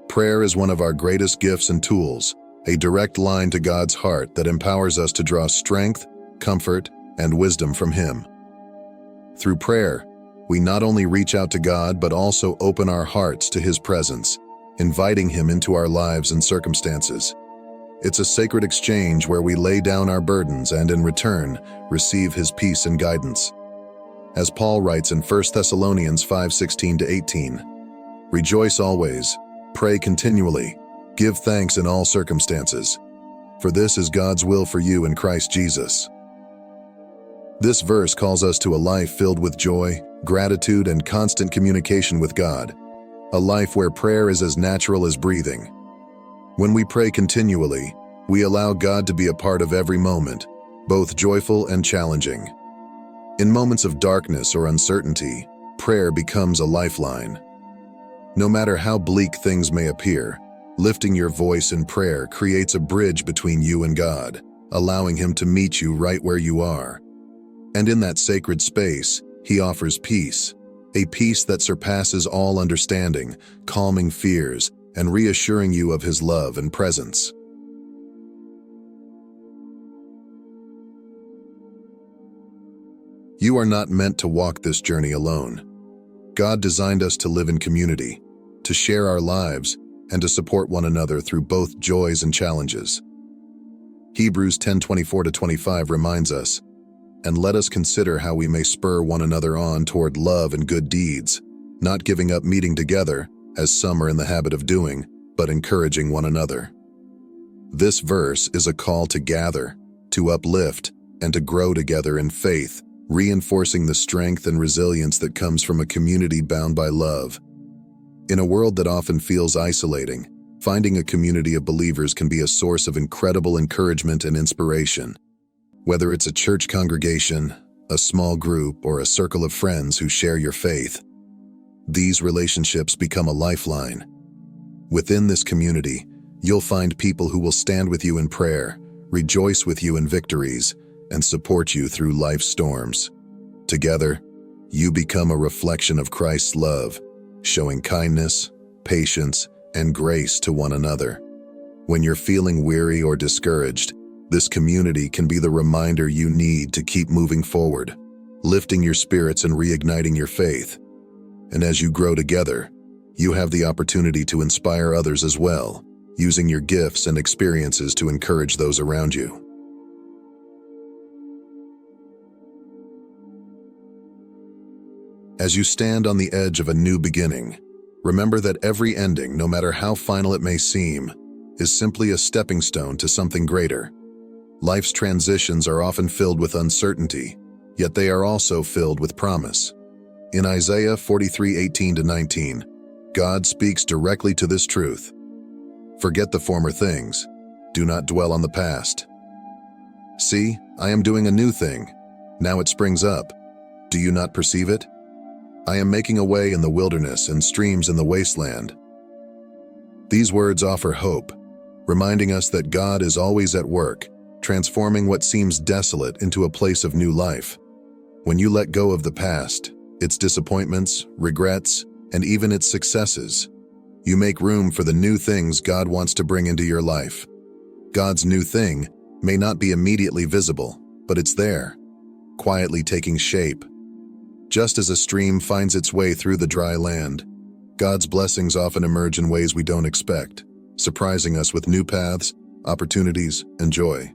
Prayer is one of our greatest gifts and tools, a direct line to God's heart that empowers us to draw strength, comfort, and wisdom from Him. Through prayer, we not only reach out to God but also open our hearts to His presence, inviting Him into our lives and circumstances. It's a sacred exchange where we lay down our burdens and, in return, receive His peace and guidance. As Paul writes in 1 Thessalonians 5:16-18, "Rejoice always, pray continually, give thanks in all circumstances, for this is God's will for you in Christ Jesus." This verse calls us to a life filled with joy, gratitude, and constant communication with God, a life where prayer is as natural as breathing. When we pray continually, we allow God to be a part of every moment, both joyful and challenging. In moments of darkness or uncertainty, prayer becomes a lifeline. No matter how bleak things may appear, lifting your voice in prayer creates a bridge between you and God, allowing Him to meet you right where you are. And in that sacred space, He offers peace, a peace that surpasses all understanding, calming fears, and reassuring you of His love and presence. You are not meant to walk this journey alone. God designed us to live in community, to share our lives, and to support one another through both joys and challenges. Hebrews 10:24-25 reminds us, "And let us consider how we may spur one another on toward love and good deeds, not giving up meeting together, as some are in the habit of doing, but encouraging one another." This verse is a call to gather, to uplift, and to grow together in faith, reinforcing the strength and resilience that comes from a community bound by love. In a world that often feels isolating, finding a community of believers can be a source of incredible encouragement and inspiration. Whether it's a church congregation, a small group, or a circle of friends who share your faith, these relationships become a lifeline. Within this community, you'll find people who will stand with you in prayer, rejoice with you in victories, and support you through life's storms. Together, you become a reflection of Christ's love, showing kindness, patience, and grace to one another. When you're feeling weary or discouraged, this community can be the reminder you need to keep moving forward, lifting your spirits and reigniting your faith. And as you grow together, you have the opportunity to inspire others as well, using your gifts and experiences to encourage those around you. As you stand on the edge of a new beginning, remember that every ending, no matter how final it may seem, is simply a stepping stone to something greater. Life's transitions are often filled with uncertainty, yet they are also filled with promise. In Isaiah 43:18-19, God speaks directly to this truth. "Forget the former things. Do not dwell on the past. See, I am doing a new thing. Now it springs up. Do you not perceive it? I am making a way in the wilderness and streams in the wasteland." These words offer hope, reminding us that God is always at work, transforming what seems desolate into a place of new life. When you let go of the past, its disappointments, regrets, and even its successes, You make room for the new things God wants to bring into your life. God's new thing may not be immediately visible, but it's there, quietly taking shape. Just as a stream finds its way through the dry land, God's blessings often emerge in ways we don't expect, surprising us with new paths, opportunities, and joy.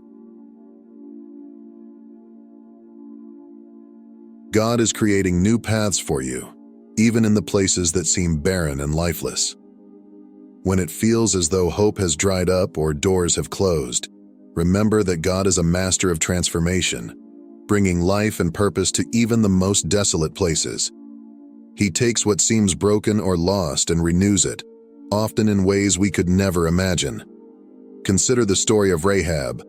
God is creating new paths for you, even in the places that seem barren and lifeless. When it feels as though hope has dried up or doors have closed, remember that God is a master of transformation, bringing life and purpose to even the most desolate places. He takes what seems broken or lost and renews it, often in ways we could never imagine. Consider the story of Rahab,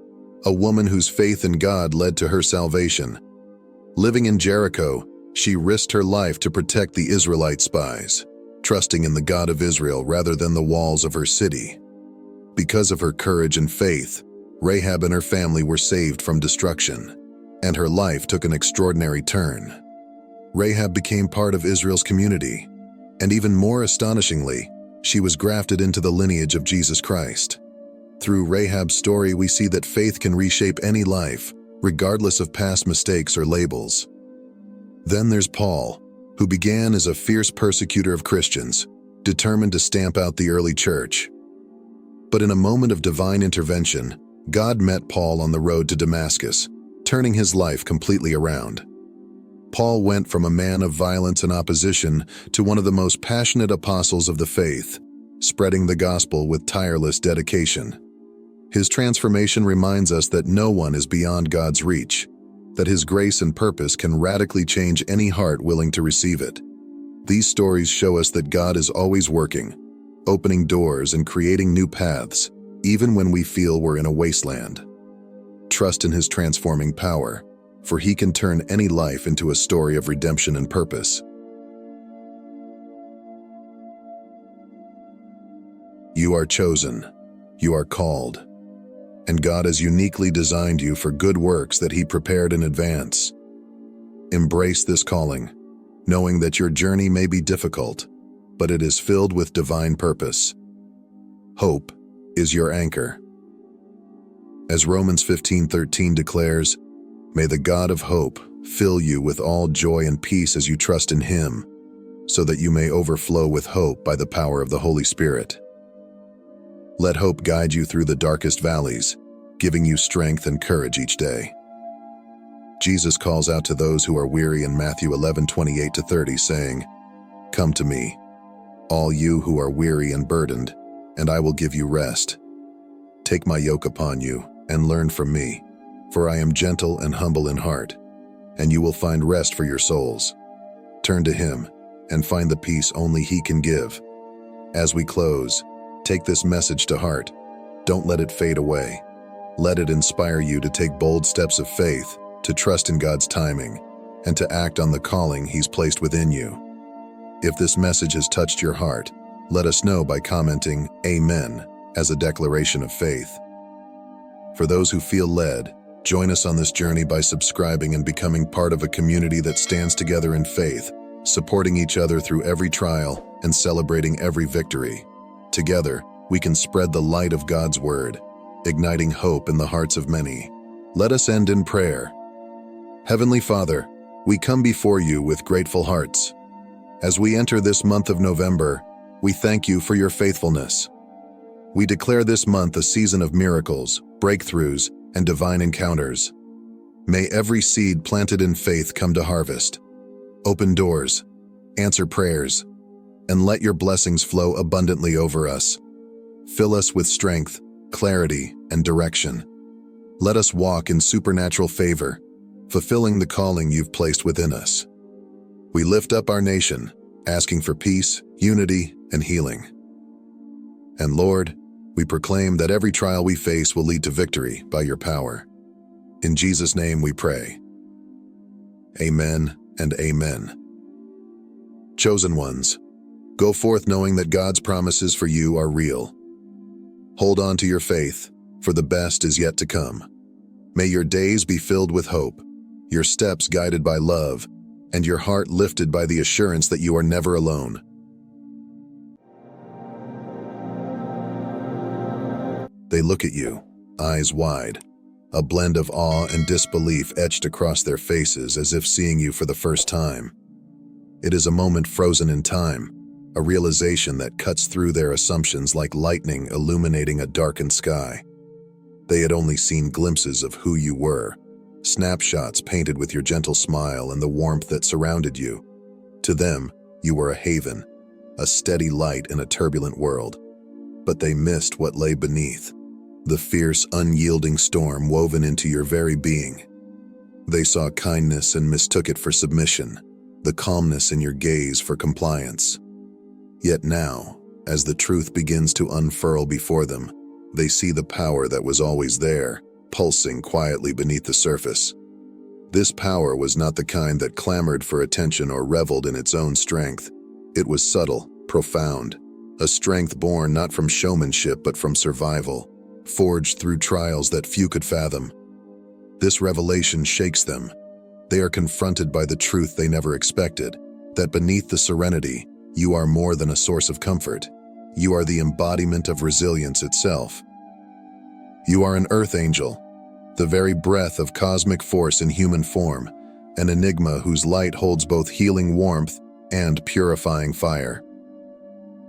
a woman whose faith in God led to her salvation. Living in Jericho, she risked her life to protect the Israelite spies, trusting in the God of Israel rather than the walls of her city. Because of her courage and faith, Rahab and her family were saved from destruction, and her life took an extraordinary turn. Rahab became part of Israel's community, and even more astonishingly, she was grafted into the lineage of Jesus Christ. Through Rahab's story, we see that faith can reshape any life, regardless of past mistakes or labels. Then there's Paul, who began as a fierce persecutor of Christians, determined to stamp out the early church. But in a moment of divine intervention, God met Paul on the road to Damascus, turning his life completely around. Paul went from a man of violence and opposition to one of the most passionate apostles of the faith, spreading the gospel with tireless dedication. His transformation reminds us that no one is beyond God's reach, that His grace and purpose can radically change any heart willing to receive it. These stories show us that God is always working, opening doors and creating new paths, even when we feel we're in a wasteland. Trust in His transforming power, for He can turn any life into a story of redemption and purpose. You are chosen, you are called, and God has uniquely designed you for good works that He prepared in advance. Embrace this calling, knowing that your journey may be difficult, but it is filled with divine purpose. Hope is your anchor. As Romans 15:13 declares, "May the God of hope fill you with all joy and peace as you trust in Him, so that you may overflow with hope by the power of the Holy Spirit." Let hope guide you through the darkest valleys, giving you strength and courage each day. Jesus calls out to those who are weary in Matthew 11:28-30, saying, "Come to me, all you who are weary and burdened, and I will give you rest. Take my yoke upon you and learn from me, for I am gentle and humble in heart, and you will find rest for your souls." Turn to Him and find the peace only He can give. As we close, take this message to heart. Don't let it fade away. Let it inspire you to take bold steps of faith, to trust in God's timing, and to act on the calling He's placed within you. If this message has touched your heart, let us know by commenting "Amen" as a declaration of faith. For those who feel led, join us on this journey by subscribing and becoming part of a community that stands together in faith, supporting each other through every trial and celebrating every victory. Together, we can spread the light of God's Word, igniting hope in the hearts of many. Let us end in prayer. Heavenly Father, we come before you with grateful hearts. As we enter this month of November, we thank you for your faithfulness. We declare this month a season of miracles, breakthroughs, and divine encounters. May every seed planted in faith come to harvest. Open doors, answer prayers, and let your blessings flow abundantly over us. Fill us with strength, clarity, and direction. Let us walk in supernatural favor, fulfilling the calling you've placed within us. We lift up our nation, asking for peace, unity, and healing. And Lord, we proclaim that every trial we face will lead to victory by your power. In Jesus' name we pray. Amen and amen. Chosen ones, go forth knowing that God's promises for you are real. Hold on to your faith, for the best is yet to come. May your days be filled with hope, your steps guided by love, and your heart lifted by the assurance that you are never alone. They look at you, eyes wide, a blend of awe and disbelief etched across their faces as if seeing you for the first time. It is a moment frozen in time, a realization that cuts through their assumptions like lightning illuminating a darkened sky. They had only seen glimpses of who you were, snapshots painted with your gentle smile and the warmth that surrounded you. To them, you were a haven, a steady light in a turbulent world. But they missed what lay beneath, the fierce, unyielding storm woven into your very being. They saw kindness and mistook it for submission, the calmness in your gaze for compliance. Yet now, as the truth begins to unfurl before them, they see the power that was always there, pulsing quietly beneath the surface. This power was not the kind that clamored for attention or reveled in its own strength. It was subtle, profound, a strength born not from showmanship but from survival, forged through trials that few could fathom. This revelation shakes them. They are confronted by the truth they never expected, that beneath the serenity, you are more than a source of comfort. You are the embodiment of resilience itself. You are an earth angel, the very breath of cosmic force in human form, an enigma whose light holds both healing warmth and purifying fire.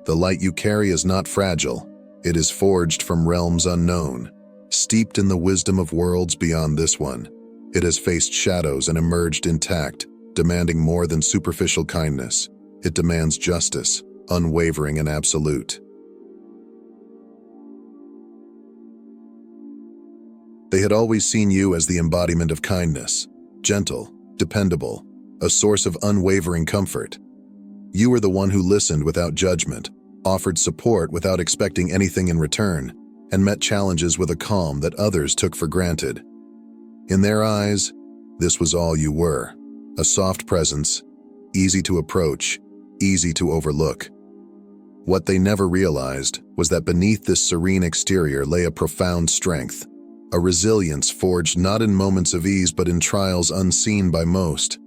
The light you carry is not fragile. It is forged from realms unknown, steeped in the wisdom of worlds beyond this one. It has faced shadows and emerged intact, demanding more than superficial kindness. It demands justice, unwavering and absolute. They had always seen you as the embodiment of kindness, gentle, dependable, a source of unwavering comfort. You were the one who listened without judgment, offered support without expecting anything in return, and met challenges with a calm that others took for granted. In their eyes, this was all you were, a soft presence, easy to approach, easy to overlook. What they never realized was that beneath this serene exterior lay a profound strength, a resilience forged not in moments of ease but in trials unseen by most.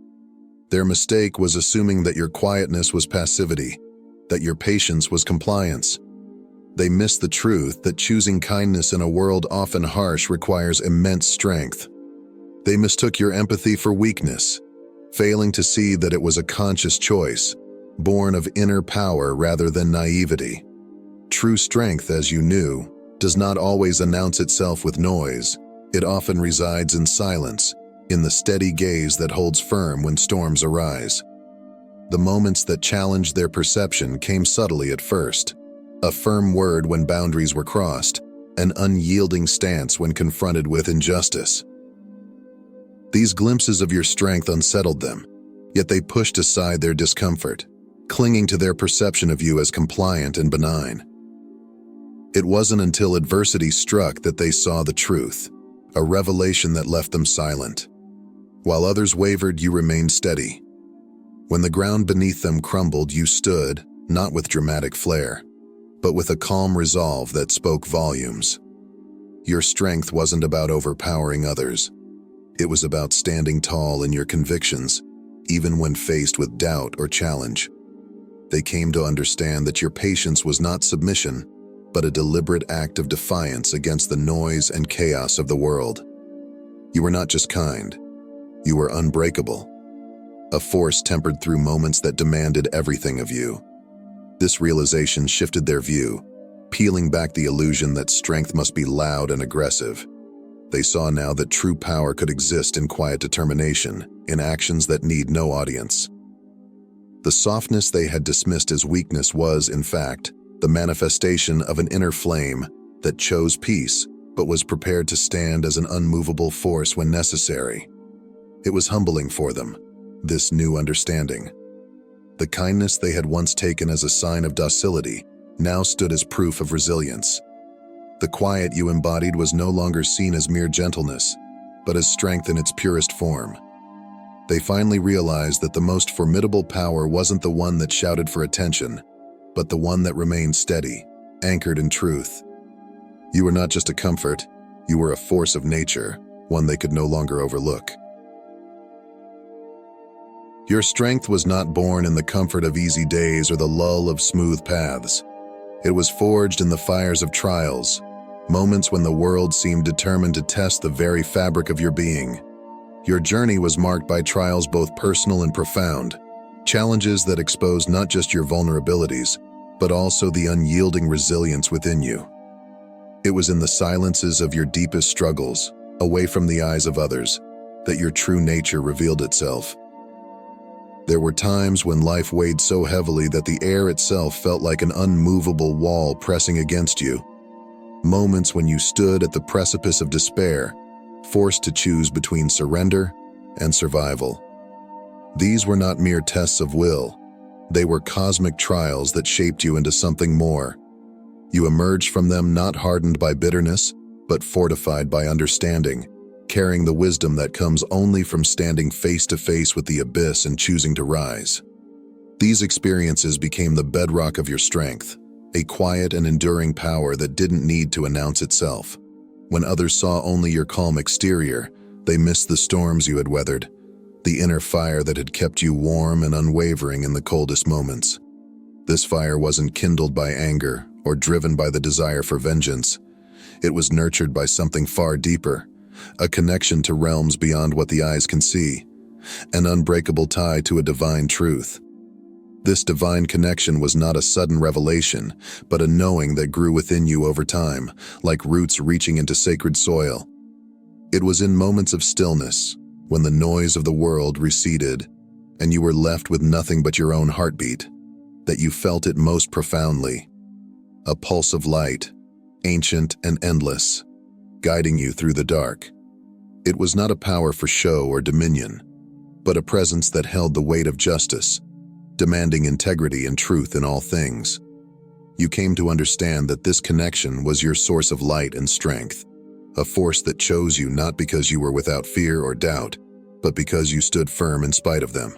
Their mistake was assuming that your quietness was passivity, that your patience was compliance. They missed the truth that choosing kindness in a world often harsh requires immense strength. They mistook your empathy for weakness, failing to see that it was a conscious choice, born of inner power rather than naivety. True strength, as you knew, does not always announce itself with noise. It often resides in silence, in the steady gaze that holds firm when storms arise. The moments that challenged their perception came subtly at first, a firm word when boundaries were crossed, an unyielding stance when confronted with injustice. These glimpses of your strength unsettled them, yet they pushed aside their discomfort, clinging to their perception of you as compliant and benign. It wasn't until adversity struck that they saw the truth, a revelation that left them silent. While others wavered, you remained steady. When the ground beneath them crumbled, you stood, not with dramatic flair, but with a calm resolve that spoke volumes. Your strength wasn't about overpowering others. It was about standing tall in your convictions, even when faced with doubt or challenge. They came to understand that your patience was not submission, but a deliberate act of defiance against the noise and chaos of the world. You were not just kind, you were unbreakable, a force tempered through moments that demanded everything of you. This realization shifted their view, peeling back the illusion that strength must be loud and aggressive. They saw now that true power could exist in quiet determination, in actions that need no audience. The softness they had dismissed as weakness was, in fact, the manifestation of an inner flame that chose peace, but was prepared to stand as an unmovable force when necessary. It was humbling for them, this new understanding. The kindness they had once taken as a sign of docility now stood as proof of resilience. The quiet you embodied was no longer seen as mere gentleness, but as strength in its purest form. They finally realized that the most formidable power wasn't the one that shouted for attention, but the one that remained steady, anchored in truth. You were not just a comfort, you were a force of nature, one they could no longer overlook. Your strength was not born in the comfort of easy days or the lull of smooth paths. It was forged in the fires of trials, moments when the world seemed determined to test the very fabric of your being. Your journey was marked by trials both personal and profound, challenges that exposed not just your vulnerabilities, but also the unyielding resilience within you. It was in the silences of your deepest struggles, away from the eyes of others, that your true nature revealed itself. There were times when life weighed so heavily that the air itself felt like an unmovable wall pressing against you. Moments when you stood at the precipice of despair, forced to choose between surrender and survival. These were not mere tests of will. They were cosmic trials that shaped you into something more. You emerged from them not hardened by bitterness, but fortified by understanding, carrying the wisdom that comes only from standing face to face with the abyss and choosing to rise. These experiences became the bedrock of your strength, a quiet and enduring power that didn't need to announce itself. When others saw only your calm exterior, they missed the storms you had weathered, the inner fire that had kept you warm and unwavering in the coldest moments. This fire wasn't kindled by anger or driven by the desire for vengeance. It was nurtured by something far deeper, a connection to realms beyond what the eyes can see, an unbreakable tie to a divine truth. This divine connection was not a sudden revelation, but a knowing that grew within you over time, like roots reaching into sacred soil. It was in moments of stillness, when the noise of the world receded, and you were left with nothing but your own heartbeat, that you felt it most profoundly. A pulse of light, ancient and endless, guiding you through the dark. It was not a power for show or dominion, but a presence that held the weight of justice, demanding integrity and truth in all things. You came to understand that this connection was your source of light and strength, a force that chose you not because you were without fear or doubt, but because you stood firm in spite of them.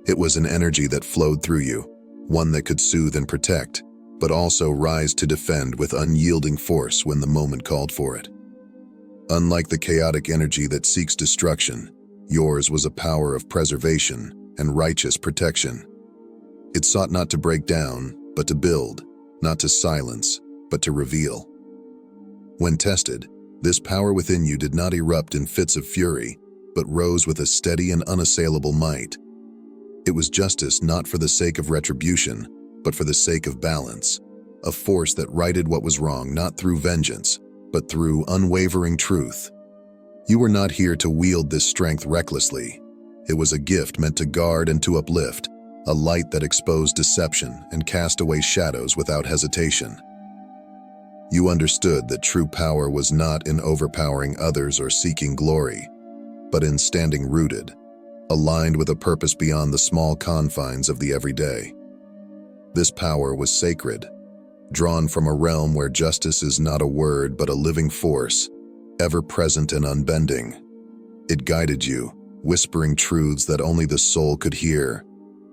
It was an energy that flowed through you, one that could soothe and protect, but also rise to defend with unyielding force when the moment called for it. Unlike the chaotic energy that seeks destruction, yours was a power of preservation and righteous protection. It sought not to break down, but to build, not to silence, but to reveal. When tested, this power within you did not erupt in fits of fury, but rose with a steady and unassailable might. It was justice not for the sake of retribution, but for the sake of balance, a force that righted what was wrong not through vengeance, but through unwavering truth. You were not here to wield this strength recklessly. It was a gift meant to guard and to uplift, a light that exposed deception and cast away shadows without hesitation. You understood that true power was not in overpowering others or seeking glory, but in standing rooted, aligned with a purpose beyond the small confines of the everyday. This power was sacred, drawn from a realm where justice is not a word but a living force, ever present and unbending. It guided you, whispering truths that only the soul could hear,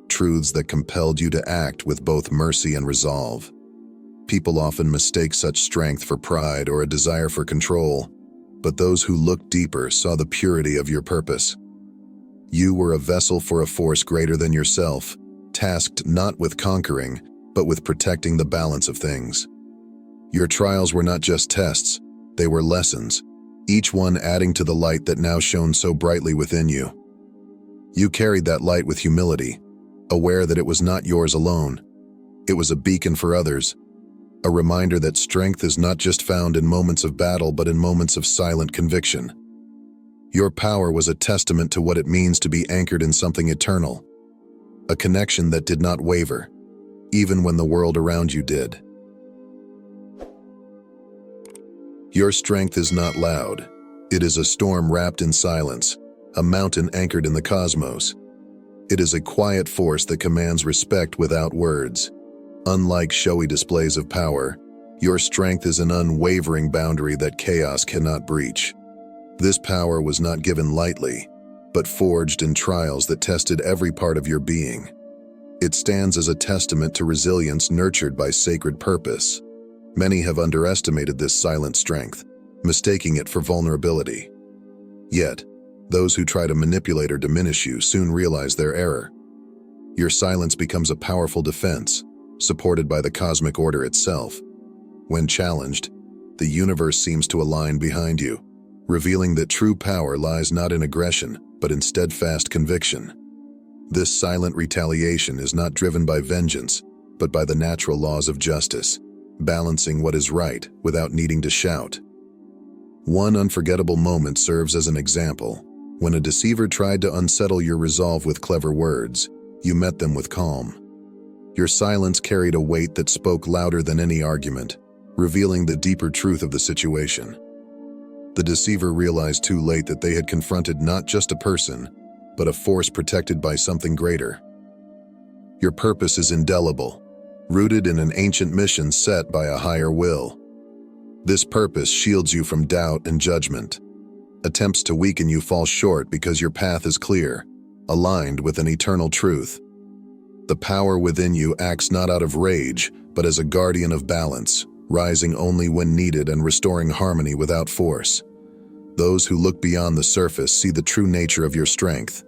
truths that compelled you to act with both mercy and resolve. People often mistake such strength for pride or a desire for control, but those who looked deeper saw the purity of your purpose. You were a vessel for a force greater than yourself, tasked not with conquering, but with protecting the balance of things. Your trials were not just tests, they were lessons, each one adding to the light that now shone so brightly within you. You carried that light with humility, aware that it was not yours alone. It was a beacon for others, a reminder that strength is not just found in moments of battle but in moments of silent conviction. Your power was a testament to what it means to be anchored in something eternal, a connection that did not waver, even when the world around you did. Your strength is not loud. It is a storm wrapped in silence, a mountain anchored in the cosmos. It is a quiet force that commands respect without words. Unlike showy displays of power, your strength is an unwavering boundary that chaos cannot breach. This power was not given lightly, but forged in trials that tested every part of your being. It stands as a testament to resilience nurtured by sacred purpose. Many have underestimated this silent strength, mistaking it for vulnerability. Yet, those who try to manipulate or diminish you soon realize their error. Your silence becomes a powerful defense, supported by the cosmic order itself. When challenged, the universe seems to align behind you, revealing that true power lies not in aggression, but in steadfast conviction. This silent retaliation is not driven by vengeance, but by the natural laws of justice, balancing what is right without needing to shout. One unforgettable moment serves as an example. When a deceiver tried to unsettle your resolve with clever words, you met them with calm. Your silence carried a weight that spoke louder than any argument, revealing the deeper truth of the situation. The deceiver realized too late that they had confronted not just a person, but a force protected by something greater. Your purpose is indelible, rooted in an ancient mission set by a higher will. This purpose shields you from doubt and judgment. Attempts to weaken you fall short because your path is clear, aligned with an eternal truth. The power within you acts not out of rage, but as a guardian of balance, rising only when needed and restoring harmony without force. Those who look beyond the surface see the true nature of your strength.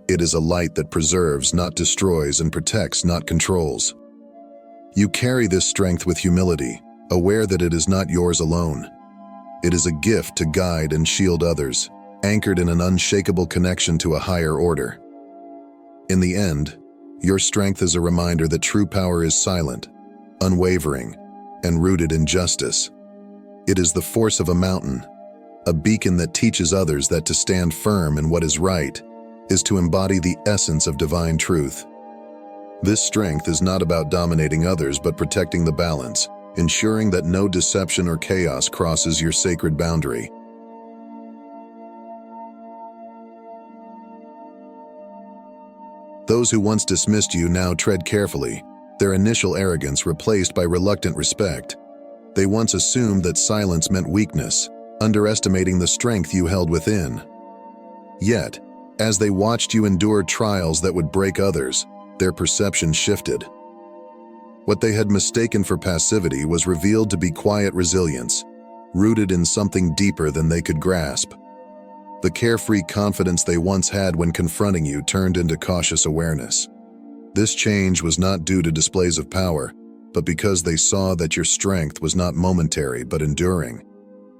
It is a light that preserves, not destroys, and protects, not controls. You carry this strength with humility, aware that it is not yours alone. It is a gift to guide and shield others, anchored in an unshakable connection to a higher order. In the end, your strength is a reminder that true power is silent, unwavering, and rooted in justice. It is the force of a mountain, a beacon that teaches others that to stand firm in what is right is to embody the essence of divine truth. This strength is not about dominating others but protecting the balance, ensuring that no deception or chaos crosses your sacred boundary. Those who once dismissed you now tread carefully, their initial arrogance replaced by reluctant respect. They once assumed that silence meant weakness, underestimating the strength you held within. Yet, as they watched you endure trials that would break others, their perception shifted. What they had mistaken for passivity was revealed to be quiet resilience, rooted in something deeper than they could grasp. The carefree confidence they once had when confronting you turned into cautious awareness. This change was not due to displays of power, but because they saw that your strength was not momentary but enduring.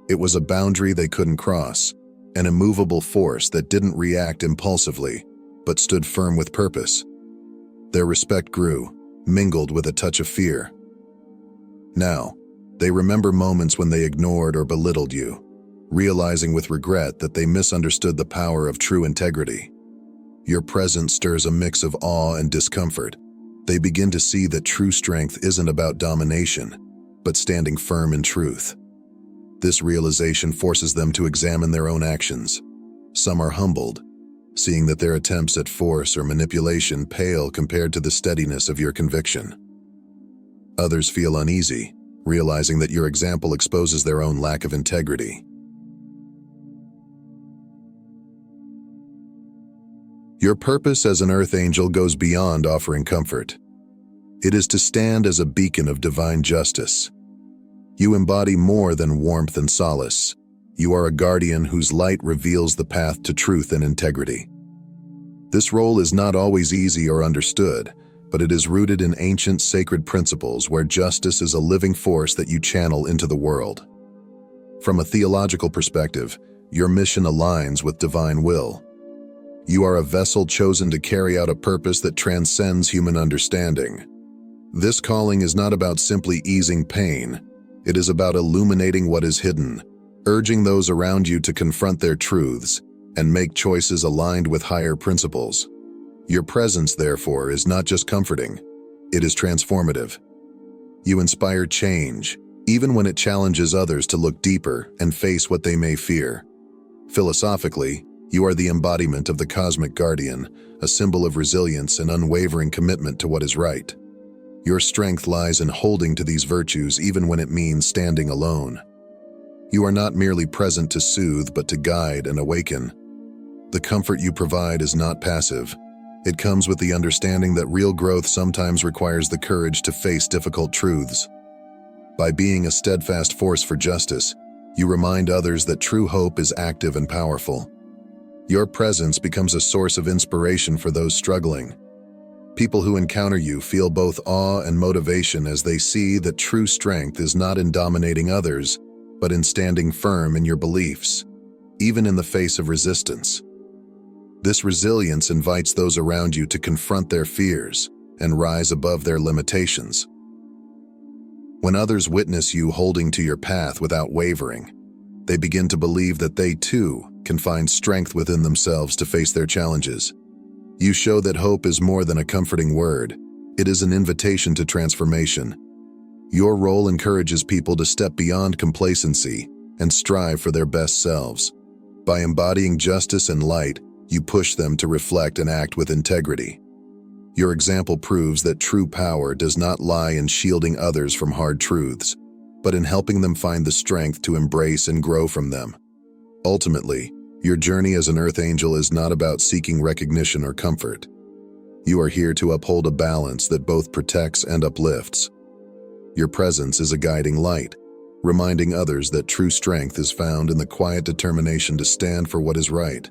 It was a boundary they couldn't cross, an immovable force that didn't react impulsively, but stood firm with purpose. Their respect grew, mingled with a touch of fear. Now, they remember moments when they ignored or belittled you, realizing with regret that they misunderstood the power of true integrity. Your presence stirs a mix of awe and discomfort. They begin to see that true strength isn't about domination, but standing firm in truth. This realization forces them to examine their own actions. Some are humbled, seeing that their attempts at force or manipulation pale compared to the steadiness of your conviction. Others feel uneasy, realizing that your example exposes their own lack of integrity. Your purpose as an earth angel goes beyond offering comfort. It is to stand as a beacon of divine justice. You embody more than warmth and solace. You are a guardian whose light reveals the path to truth and integrity. This role is not always easy or understood, but it is rooted in ancient sacred principles where justice is a living force that you channel into the world. From a theological perspective, your mission aligns with divine will. You are a vessel chosen to carry out a purpose that transcends human understanding. This calling is not about simply easing pain. It is about illuminating what is hidden, urging those around you to confront their truths and make choices aligned with higher principles. Your presence, therefore, is not just comforting, it is transformative. You inspire change, even when it challenges others to look deeper and face what they may fear. Philosophically, you are the embodiment of the cosmic guardian, a symbol of resilience and unwavering commitment to what is right. Your strength lies in holding to these virtues even when it means standing alone. You are not merely present to soothe, but to guide and awaken. The comfort you provide is not passive. It comes with the understanding that real growth sometimes requires the courage to face difficult truths. By being a steadfast force for justice, you remind others that true hope is active and powerful. Your presence becomes a source of inspiration for those struggling. People who encounter you feel both awe and motivation as they see that true strength is not in dominating others, but but in standing firm in your beliefs, even in the face of resistance. This resilience invites those around you to confront their fears and rise above their limitations. When others witness you holding to your path without wavering, they begin to believe that they too can find strength within themselves to face their challenges. You show that hope is more than a comforting word. It is an invitation to transformation. Your role encourages people to step beyond complacency and strive for their best selves. By embodying justice and light, you push them to reflect and act with integrity. Your example proves that true power does not lie in shielding others from hard truths, but in helping them find the strength to embrace and grow from them. Ultimately, your journey as an Earth Angel is not about seeking recognition or comfort. You are here to uphold a balance that both protects and uplifts. Your presence is a guiding light, reminding others that true strength is found in the quiet determination to stand for what is right.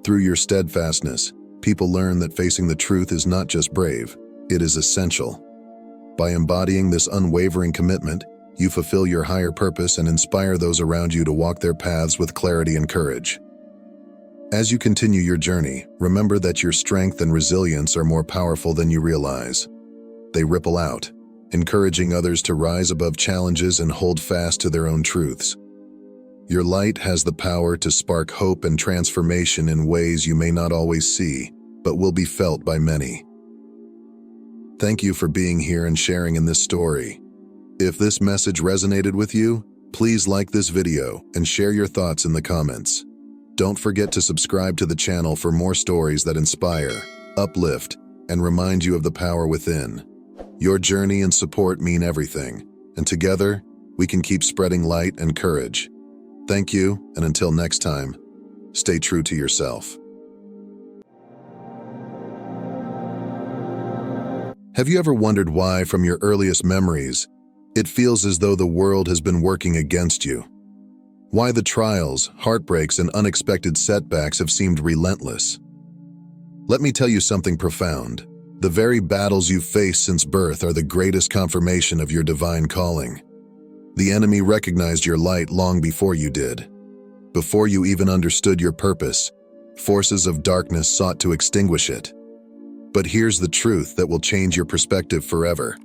Through your steadfastness, people learn that facing the truth is not just brave, it is essential. By embodying this unwavering commitment, you fulfill your higher purpose and inspire those around you to walk their paths with clarity and courage. As you continue your journey, remember that your strength and resilience are more powerful than you realize. They ripple out, encouraging others to rise above challenges and hold fast to their own truths. Your light has the power to spark hope and transformation in ways you may not always see, but will be felt by many. Thank you for being here and sharing in this story. If this message resonated with you, please like this video and share your thoughts in the comments. Don't forget to subscribe to the channel for more stories that inspire, uplift, and remind you of the power within. Your journey and support mean everything, and together, we can keep spreading light and courage. Thank you, and until next time, stay true to yourself. Have you ever wondered why, from your earliest memories, it feels as though the world has been working against you? Why the trials, heartbreaks, and unexpected setbacks have seemed relentless? Let me tell you something profound. The very battles you've faced since birth are the greatest confirmation of your divine calling. The enemy recognized your light long before you did. Before you even understood your purpose, forces of darkness sought to extinguish it. But here's the truth that will change your perspective forever.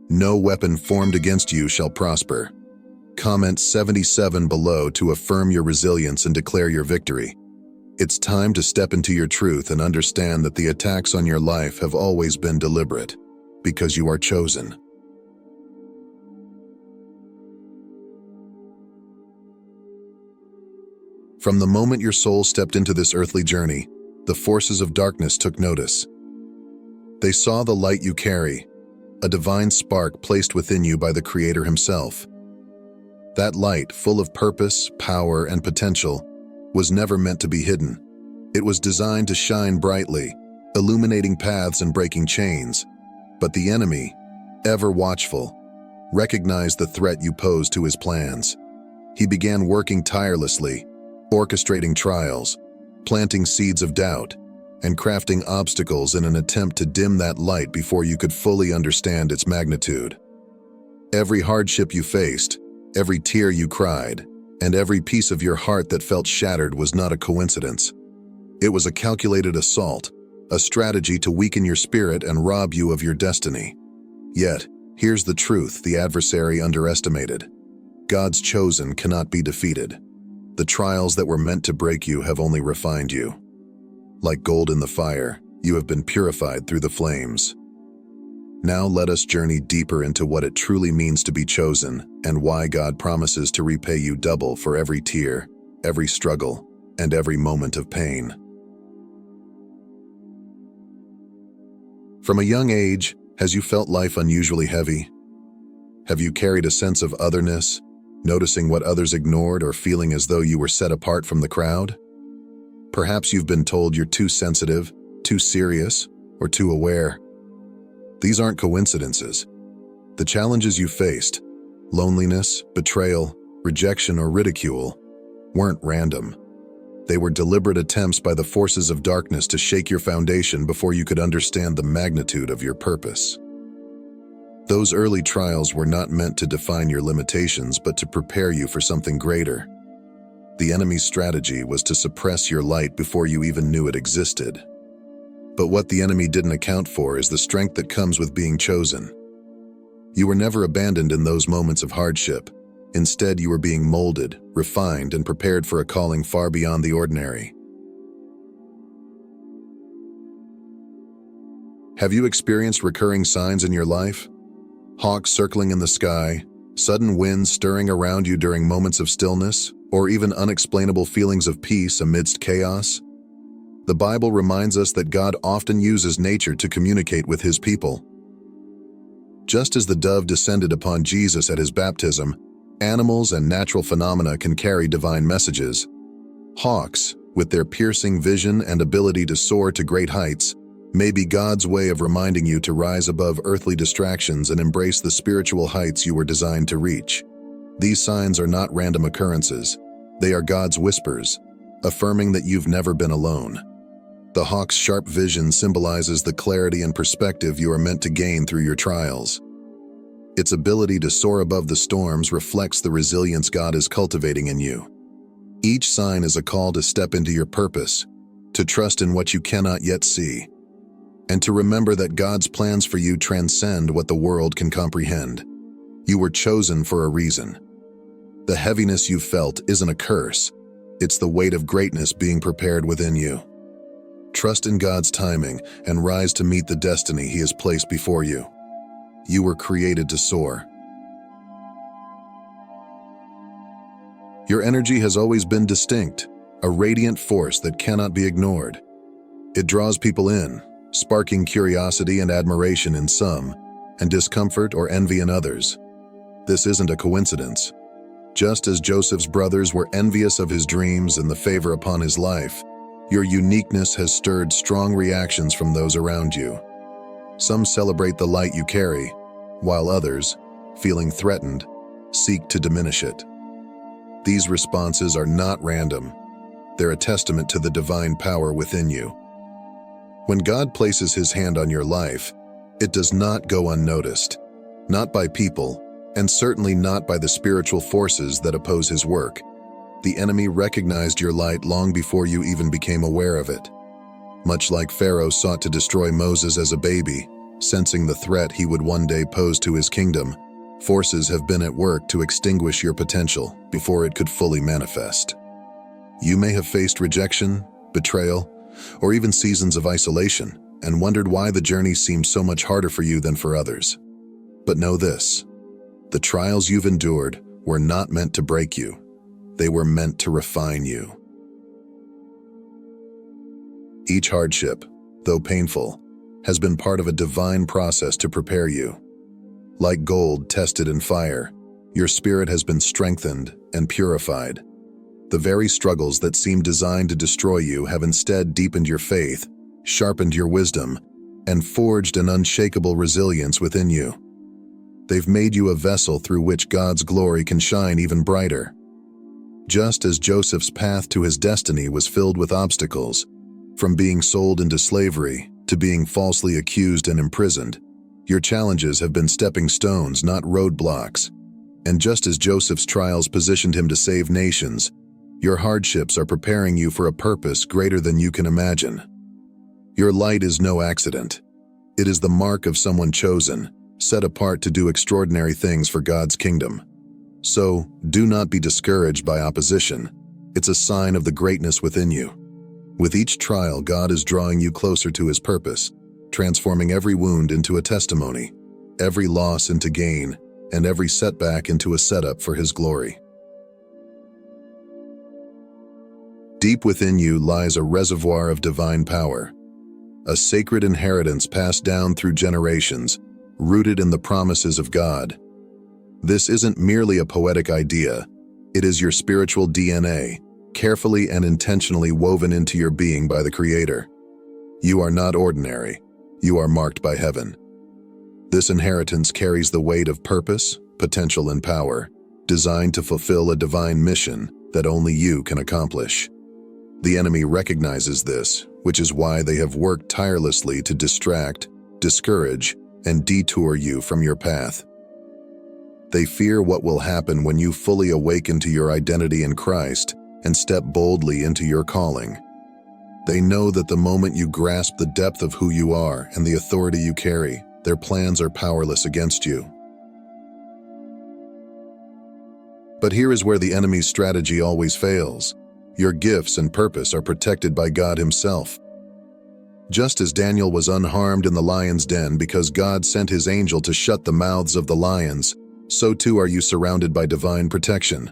No weapon formed against you shall prosper. Comment 77 below to affirm your resilience and declare your victory. It's time to step into your truth and understand that the attacks on your life have always been deliberate, because you are chosen. From the moment your soul stepped into this earthly journey, the forces of darkness took notice. They saw the light you carry, a divine spark placed within you by the Creator Himself. That light, full of purpose, power, and potential, was never meant to be hidden. It was designed to shine brightly, illuminating paths and breaking chains. But the enemy, ever watchful, recognized the threat you posed to his plans. He began working tirelessly, orchestrating trials, planting seeds of doubt, and crafting obstacles in an attempt to dim that light before you could fully understand its magnitude. Every hardship you faced, every tear you cried, and every piece of your heart that felt shattered was not a coincidence. It was a calculated assault, a strategy to weaken your spirit and rob you of your destiny. Yet, here's the truth the adversary underestimated. God's chosen cannot be defeated. The trials that were meant to break you have only refined you. Like gold in the fire, you have been purified through the flames. Now let us journey deeper into what it truly means to be chosen and why God promises to repay you double for every tear, every struggle, and every moment of pain. From a young age, has you felt life unusually heavy? Have you carried a sense of otherness, noticing what others ignored or feeling as though you were set apart from the crowd? Perhaps you've been told you're too sensitive, too serious, or too aware. These aren't coincidences. The challenges you faced, loneliness, betrayal, rejection, or ridicule, weren't random. They were deliberate attempts by the forces of darkness to shake your foundation before you could understand the magnitude of your purpose. Those early trials were not meant to define your limitations, but to prepare you for something greater. The enemy's strategy was to suppress your light before you even knew it existed. But what the enemy didn't account for is the strength that comes with being chosen. You were never abandoned in those moments of hardship. Instead, you were being molded, refined, and prepared for a calling far beyond the ordinary. Have you experienced recurring signs in your life? Hawks circling in the sky, sudden winds stirring around you during moments of stillness, or even unexplainable feelings of peace amidst chaos? The Bible reminds us that God often uses nature to communicate with His people. Just as the dove descended upon Jesus at His baptism, animals and natural phenomena can carry divine messages. Hawks, with their piercing vision and ability to soar to great heights, may be God's way of reminding you to rise above earthly distractions and embrace the spiritual heights you were designed to reach. These signs are not random occurrences. They are God's whispers, affirming that you've never been alone. The hawk's sharp vision symbolizes the clarity and perspective you are meant to gain through your trials. Its ability to soar above the storms reflects the resilience God is cultivating in you. Each sign is a call to step into your purpose, to trust in what you cannot yet see, and to remember that God's plans for you transcend what the world can comprehend. You were chosen for a reason. The heaviness you felt isn't a curse. It's the weight of greatness being prepared within you. Trust in God's timing and rise to meet the destiny He has placed before you. You were created to soar. Your energy has always been distinct, a radiant force that cannot be ignored. It draws people in, sparking curiosity and admiration in some, and discomfort or envy in others. This isn't a coincidence. Just as Joseph's brothers were envious of his dreams and the favor upon his life, your uniqueness has stirred strong reactions from those around you. Some celebrate the light you carry, while others, feeling threatened, seek to diminish it. These responses are not random. They're a testament to the divine power within you. When God places His hand on your life, it does not go unnoticed, not by people, and certainly not by the spiritual forces that oppose His work. The enemy recognized your light long before you even became aware of it. Much like Pharaoh sought to destroy Moses as a baby, sensing the threat he would one day pose to his kingdom, forces have been at work to extinguish your potential before it could fully manifest. You may have faced rejection, betrayal, or even seasons of isolation, and wondered why the journey seemed so much harder for you than for others. But know this: the trials you've endured were not meant to break you. They were meant to refine you. Each hardship, though painful, has been part of a divine process to prepare you. Like gold tested in fire, your spirit has been strengthened and purified. The very struggles that seemed designed to destroy you have instead deepened your faith, sharpened your wisdom, and forged an unshakable resilience within you. They've made you a vessel through which God's glory can shine even brighter. Just as Joseph's path to his destiny was filled with obstacles, from being sold into slavery to being falsely accused and imprisoned, your challenges have been stepping stones, not roadblocks. And just as Joseph's trials positioned him to save nations, your hardships are preparing you for a purpose greater than you can imagine. Your light is no accident. It is the mark of someone chosen, set apart to do extraordinary things for God's kingdom. So, do not be discouraged by opposition. It's a sign of the greatness within you. With each trial, God is drawing you closer to His purpose, transforming every wound into a testimony, every loss into gain, and every setback into a setup for His glory. Deep within you lies a reservoir of divine power, a sacred inheritance passed down through generations, rooted in the promises of God. This isn't merely a poetic idea. It is your spiritual DNA, carefully and intentionally woven into your being by the Creator. You are not ordinary. You are marked by heaven. This inheritance carries the weight of purpose, potential, and power, designed to fulfill a divine mission that only you can accomplish. The enemy recognizes this, which is why they have worked tirelessly to distract, discourage, and detour you from your path. They fear what will happen when you fully awaken to your identity in Christ and step boldly into your calling. They know that the moment you grasp the depth of who you are and the authority you carry, their plans are powerless against you. But here is where the enemy's strategy always fails. Your gifts and purpose are protected by God Himself. Just as Daniel was unharmed in the lion's den because God sent His angel to shut the mouths of the lions, so too are you surrounded by divine protection.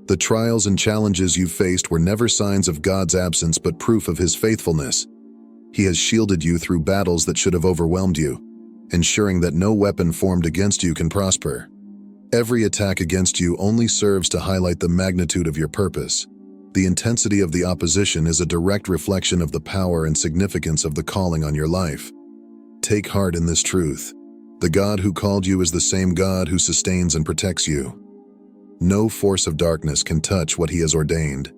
The trials and challenges you faced were never signs of God's absence but proof of His faithfulness. He has shielded you through battles that should have overwhelmed you, ensuring that no weapon formed against you can prosper. Every attack against you only serves to highlight the magnitude of your purpose. The intensity of the opposition is a direct reflection of the power and significance of the calling on your life. Take heart in this truth. The God who called you is the same God who sustains and protects you. No force of darkness can touch what He has ordained,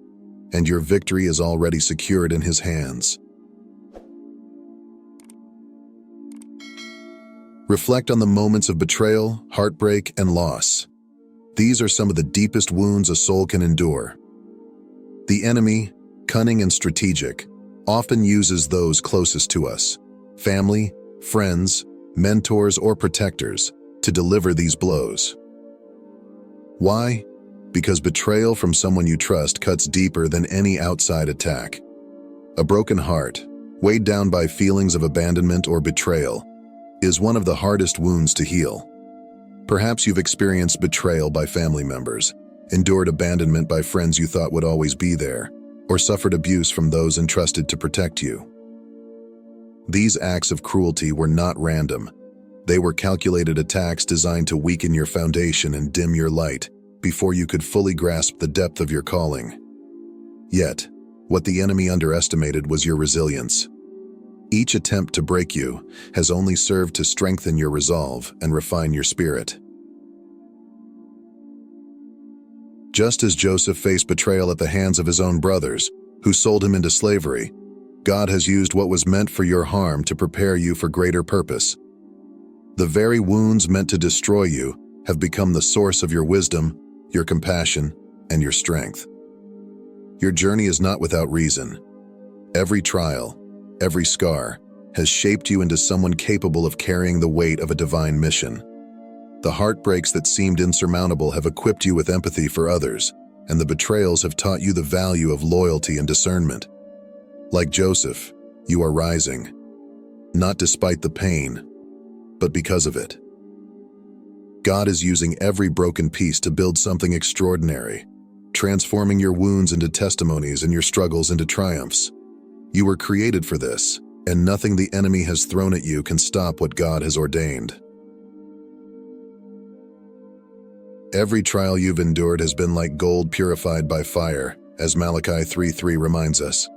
and your victory is already secured in His hands. Reflect on the moments of betrayal, heartbreak, and loss. These are some of the deepest wounds a soul can endure. The enemy, cunning and strategic, often uses those closest to us, family, friends, mentors, or protectors, to deliver these blows. Why? Because betrayal from someone you trust cuts deeper than any outside attack. A broken heart, weighed down by feelings of abandonment or betrayal, is one of the hardest wounds to heal. Perhaps you've experienced betrayal by family members, endured abandonment by friends you thought would always be there, or suffered abuse from those entrusted to protect you. These acts of cruelty were not random. They were calculated attacks designed to weaken your foundation and dim your light before you could fully grasp the depth of your calling. Yet, what the enemy underestimated was your resilience. Each attempt to break you has only served to strengthen your resolve and refine your spirit. Just as Joseph faced betrayal at the hands of his own brothers, who sold him into slavery, God has used what was meant for your harm to prepare you for greater purpose. The very wounds meant to destroy you have become the source of your wisdom, your compassion, and your strength. Your journey is not without reason. Every trial, every scar, has shaped you into someone capable of carrying the weight of a divine mission. The heartbreaks that seemed insurmountable have equipped you with empathy for others, and the betrayals have taught you the value of loyalty and discernment. Like Joseph, you are rising, not despite the pain, but because of it. God is using every broken piece to build something extraordinary, transforming your wounds into testimonies and your struggles into triumphs. You were created for this, and nothing the enemy has thrown at you can stop what God has ordained. Every trial you've endured has been like gold purified by fire, as Malachi 3:3 reminds us.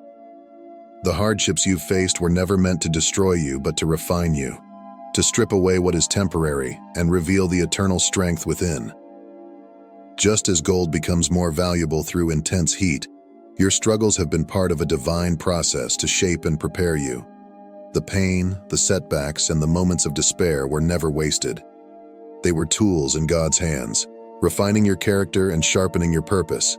The hardships you've faced were never meant to destroy you, but to refine you, to strip away what is temporary and reveal the eternal strength within. Just as gold becomes more valuable through intense heat, your struggles have been part of a divine process to shape and prepare you. The pain, the setbacks, and the moments of despair were never wasted. They were tools in God's hands, refining your character and sharpening your purpose.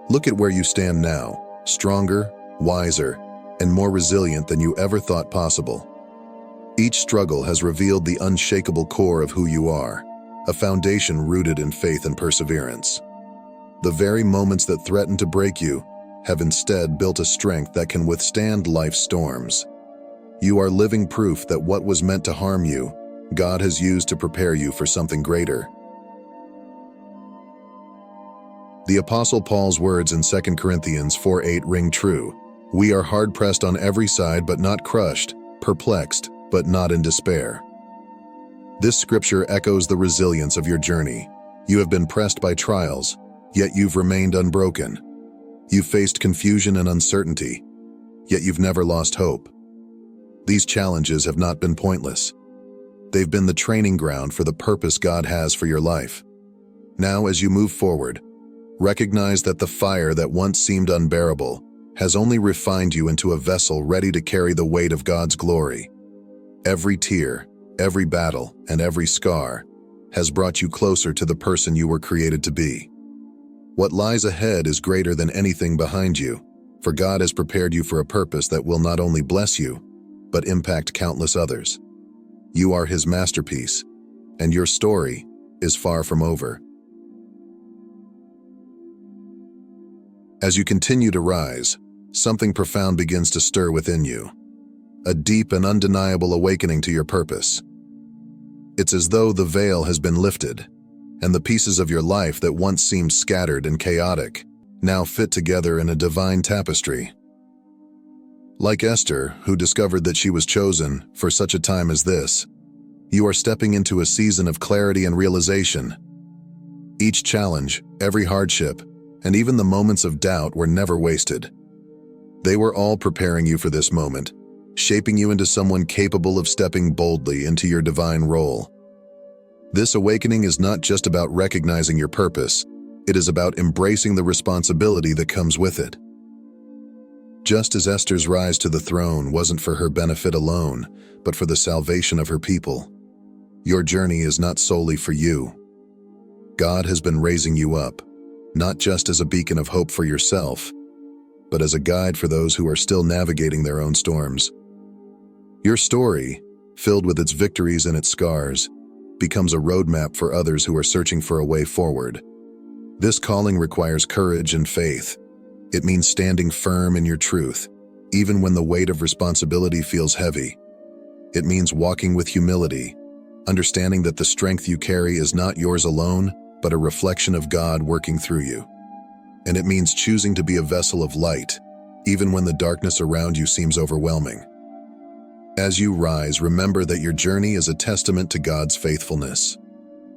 Look at where you stand now, stronger, wiser, and more resilient than you ever thought possible. Each struggle has revealed the unshakable core of who you are, a foundation rooted in faith and perseverance. The very moments that threaten to break you have instead built a strength that can withstand life's storms. You are living proof that what was meant to harm you, God has used to prepare you for something greater. The Apostle Paul's words in 2 Corinthians 4:8 ring true. We are hard-pressed on every side but not crushed, perplexed but not in despair. This scripture echoes the resilience of your journey. You have been pressed by trials, yet you've remained unbroken. You've faced confusion and uncertainty, yet you've never lost hope. These challenges have not been pointless. They've been the training ground for the purpose God has for your life. Now, as you move forward, recognize that the fire that once seemed unbearable has only refined you into a vessel ready to carry the weight of God's glory. Every tear, every battle, and every scar has brought you closer to the person you were created to be. What lies ahead is greater than anything behind you, for God has prepared you for a purpose that will not only bless you, but impact countless others. You are His masterpiece, and your story is far from over. As you continue to rise, something profound begins to stir within you, a deep and undeniable awakening to your purpose. It's as though the veil has been lifted, and the pieces of your life that once seemed scattered and chaotic now fit together in a divine tapestry. Like Esther, who discovered that she was chosen for such a time as this, you are stepping into a season of clarity and realization. Each challenge, every hardship, and even the moments of doubt were never wasted. They were all preparing you for this moment, shaping you into someone capable of stepping boldly into your divine role. This awakening is not just about recognizing your purpose, it is about embracing the responsibility that comes with it. Just as Esther's rise to the throne wasn't for her benefit alone, but for the salvation of her people, your journey is not solely for you. God has been raising you up, not just as a beacon of hope for yourself, but as a guide for those who are still navigating their own storms. Your story, filled with its victories and its scars, becomes a roadmap for others who are searching for a way forward. This calling requires courage and faith. It means standing firm in your truth, even when the weight of responsibility feels heavy. It means walking with humility, understanding that the strength you carry is not yours alone, but a reflection of God working through you. And it means choosing to be a vessel of light, even when the darkness around you seems overwhelming. As you rise, remember that your journey is a testament to God's faithfulness.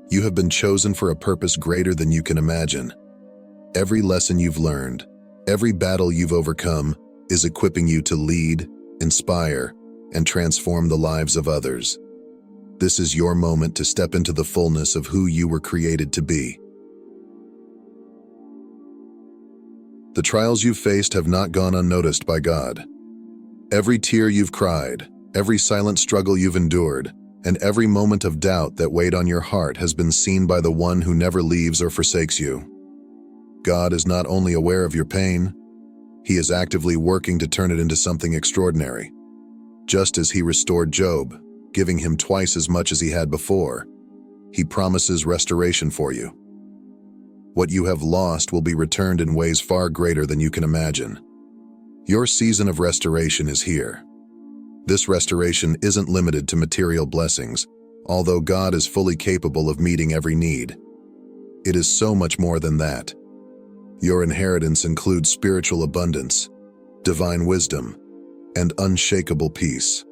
You have been chosen for a purpose greater than you can imagine. Every lesson you've learned, every battle you've overcome, is equipping you to lead, inspire, and transform the lives of others. This is your moment to step into the fullness of who you were created to be. The trials you've faced have not gone unnoticed by God. Every tear you've cried, every silent struggle you've endured, and every moment of doubt that weighed on your heart has been seen by the one who never leaves or forsakes you. God is not only aware of your pain, He is actively working to turn it into something extraordinary. Just as He restored Job, giving him twice as much as he had before, He promises restoration for you. What you have lost will be returned in ways far greater than you can imagine. Your season of restoration is here. This restoration isn't limited to material blessings, although God is fully capable of meeting every need. It is so much more than that. Your inheritance includes spiritual abundance, divine wisdom, and unshakable peace.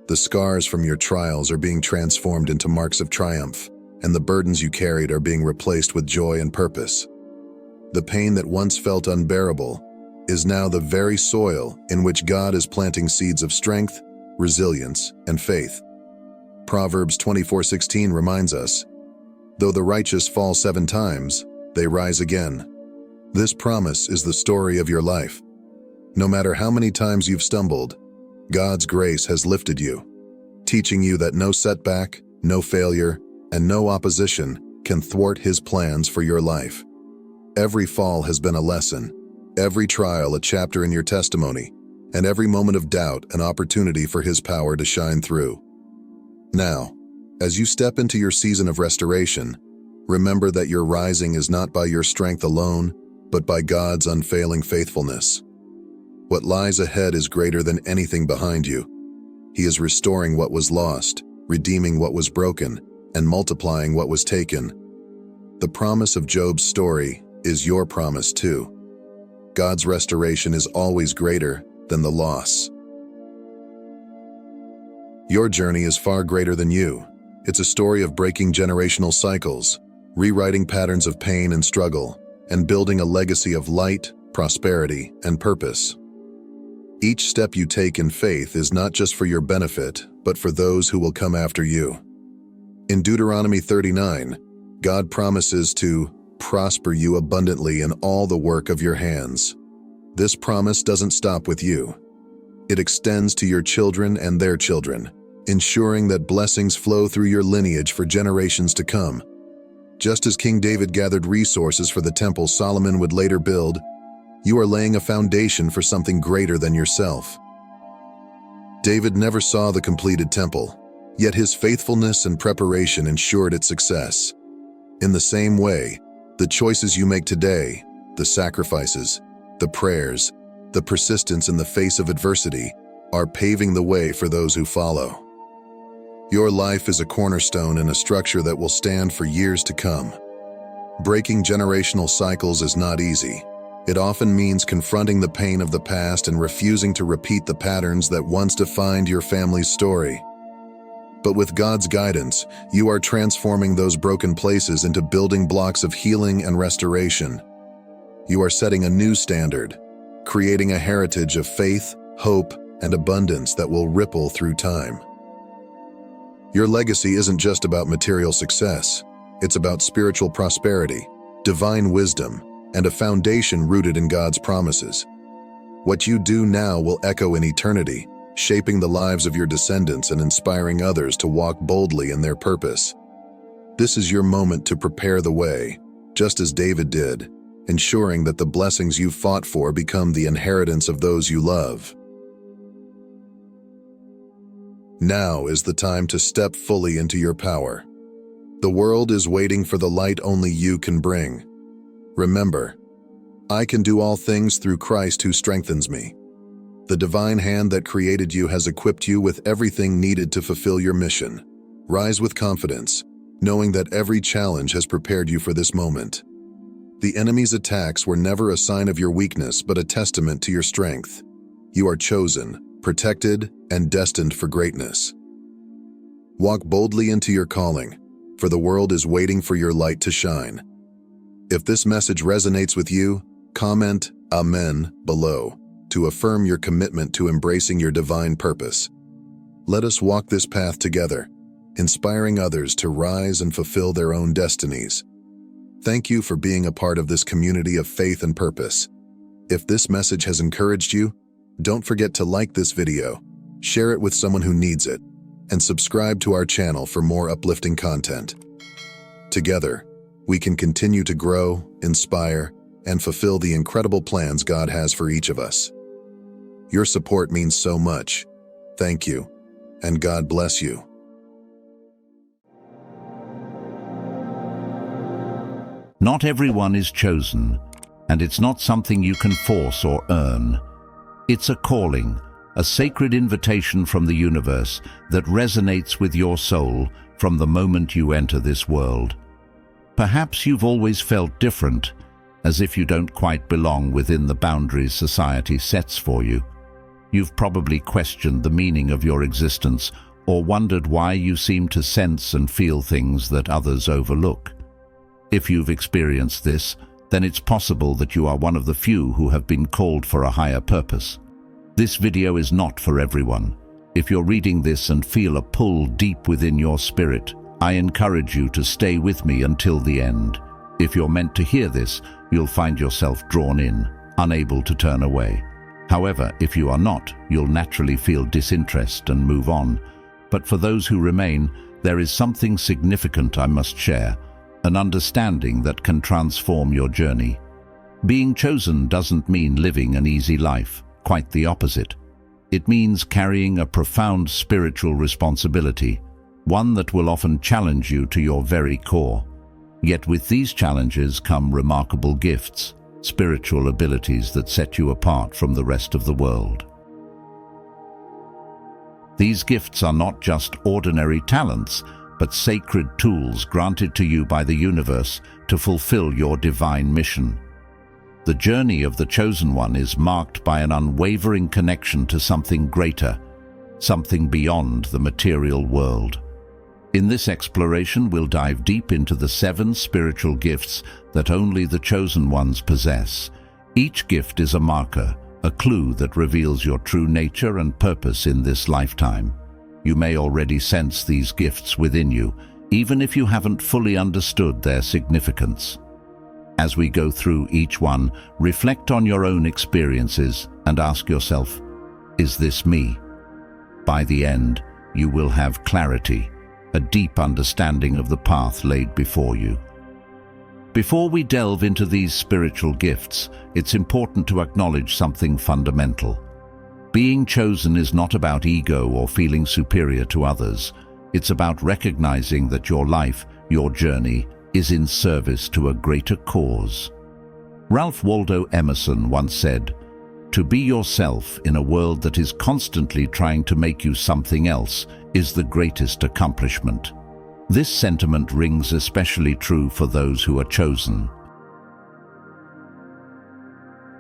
The scars from your trials are being transformed into marks of triumph, and the burdens you carried are being replaced with joy and purpose. The pain that once felt unbearable is now the very soil in which God is planting seeds of strength, resilience, and faith. Proverbs 24:16 reminds us, "Though the righteous fall 7 times, they rise again." This promise is the story of your life. No matter how many times you've stumbled, God's grace has lifted you, teaching you that no setback, no failure, and no opposition can thwart His plans for your life. Every fall has been a lesson, every trial a chapter in your testimony, and every moment of doubt an opportunity for His power to shine through. Now, as you step into your season of restoration, remember that your rising is not by your strength alone, but by God's unfailing faithfulness. What lies ahead is greater than anything behind you. He is restoring what was lost, redeeming what was broken, and multiplying what was taken. The promise of Job's story is your promise too. God's restoration is always greater than the loss. Your journey is far greater than you. It's a story of breaking generational cycles, rewriting patterns of pain and struggle, and building a legacy of light, prosperity, and purpose. Each step you take in faith is not just for your benefit, but for those who will come after you. In Deuteronomy 39, God promises to prosper you abundantly in all the work of your hands. This promise doesn't stop with you. It extends to your children and their children, ensuring that blessings flow through your lineage for generations to come. Just as King David gathered resources for the temple Solomon would later build, you are laying a foundation for something greater than yourself. David never saw the completed temple, yet his faithfulness and preparation ensured its success. In the same way, the choices you make today, the sacrifices, the prayers, the persistence in the face of adversity, are paving the way for those who follow. Your life is a cornerstone in a structure that will stand for years to come. Breaking generational cycles is not easy. It often means confronting the pain of the past and refusing to repeat the patterns that once defined your family's story. But with God's guidance, you are transforming those broken places into building blocks of healing and restoration. You are setting a new standard, creating a heritage of faith, hope, and abundance that will ripple through time. Your legacy isn't just about material success. It's about spiritual prosperity, divine wisdom, and a foundation rooted in God's promises. What you do now will echo in eternity, shaping the lives of your descendants and inspiring others to walk boldly in their purpose. This is your moment to prepare the way, just as David did, ensuring that the blessings you've fought for become the inheritance of those you love. Now is the time to step fully into your power. The world is waiting for the light only you can bring. Remember, I can do all things through Christ who strengthens me. The divine hand that created you has equipped you with everything needed to fulfill your mission. Rise with confidence, knowing that every challenge has prepared you for this moment. The enemy's attacks were never a sign of your weakness, but a testament to your strength. You are chosen, protected, and destined for greatness. Walk boldly into your calling, for the world is waiting for your light to shine. If this message resonates with you, comment Amen below to affirm your commitment to embracing your divine purpose. Let us walk this path together, inspiring others to rise and fulfill their own destinies. Thank you for being a part of this community of faith and purpose. If this message has encouraged you, don't forget to like this video, share it with someone who needs it, and subscribe to our channel for more uplifting content. Together, we can continue to grow, inspire, and fulfill the incredible plans God has for each of us. Your support means so much. Thank you, and God bless you.
Not everyone is chosen, and it's not something you can force or earn. It's a calling, a sacred invitation from the universe that resonates with your soul from the moment you enter this world. Perhaps you've always felt different, as if you don't quite belong within the boundaries society sets for you. You've probably questioned the meaning of your existence or wondered why you seem to sense and feel things that others overlook. If you've experienced this, then it's possible that you are one of the few who have been called for a higher purpose. This video is not for everyone. If you're reading this and feel a pull deep within your spirit, I encourage you to stay with me until the end. If you're meant to hear this, you'll find yourself drawn in, unable to turn away. However, if you are not, you'll naturally feel disinterest and move on. But for those who remain, there is something significant I must share, an understanding that can transform your journey. Being chosen doesn't mean living an easy life, quite the opposite. It means carrying a profound spiritual responsibility, one that will often challenge you to your very core. Yet with these challenges come remarkable gifts, spiritual abilities that set you apart from the rest of the world. These gifts are not just ordinary talents, but sacred tools granted to you by the universe to fulfill your divine mission. The journey of the chosen one is marked by an unwavering connection to something greater, something beyond the material world. In this exploration, we'll dive deep into the 7 spiritual gifts that only the chosen ones possess. Each gift is a marker, a clue that reveals your true nature and purpose in this lifetime. You may already sense these gifts within you, even if you haven't fully understood their significance. As we go through each one, reflect on your own experiences and ask yourself, is this me? By the end, you will have clarity, a deep understanding of the path laid before you. Before we delve into these spiritual gifts, it's important to acknowledge something fundamental. Being chosen is not about ego or feeling superior to others. It's about recognizing that your life, your journey, is in service to a greater cause. Ralph Waldo Emerson once said, "To be yourself in a world that is constantly trying to make you something else is the greatest accomplishment." This sentiment rings especially true for those who are chosen.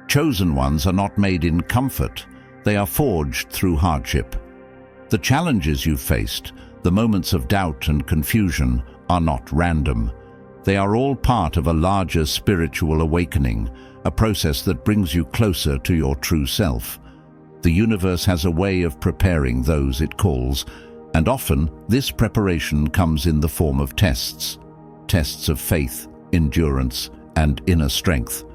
Chosen ones are not made in comfort. They are forged through hardship. The challenges you've faced, the moments of doubt and confusion, are not random. They are all part of a larger spiritual awakening, a process that brings you closer to your true self. The universe has a way of preparing those it calls, and often this preparation comes in the form of tests of faith, endurance, and inner strength.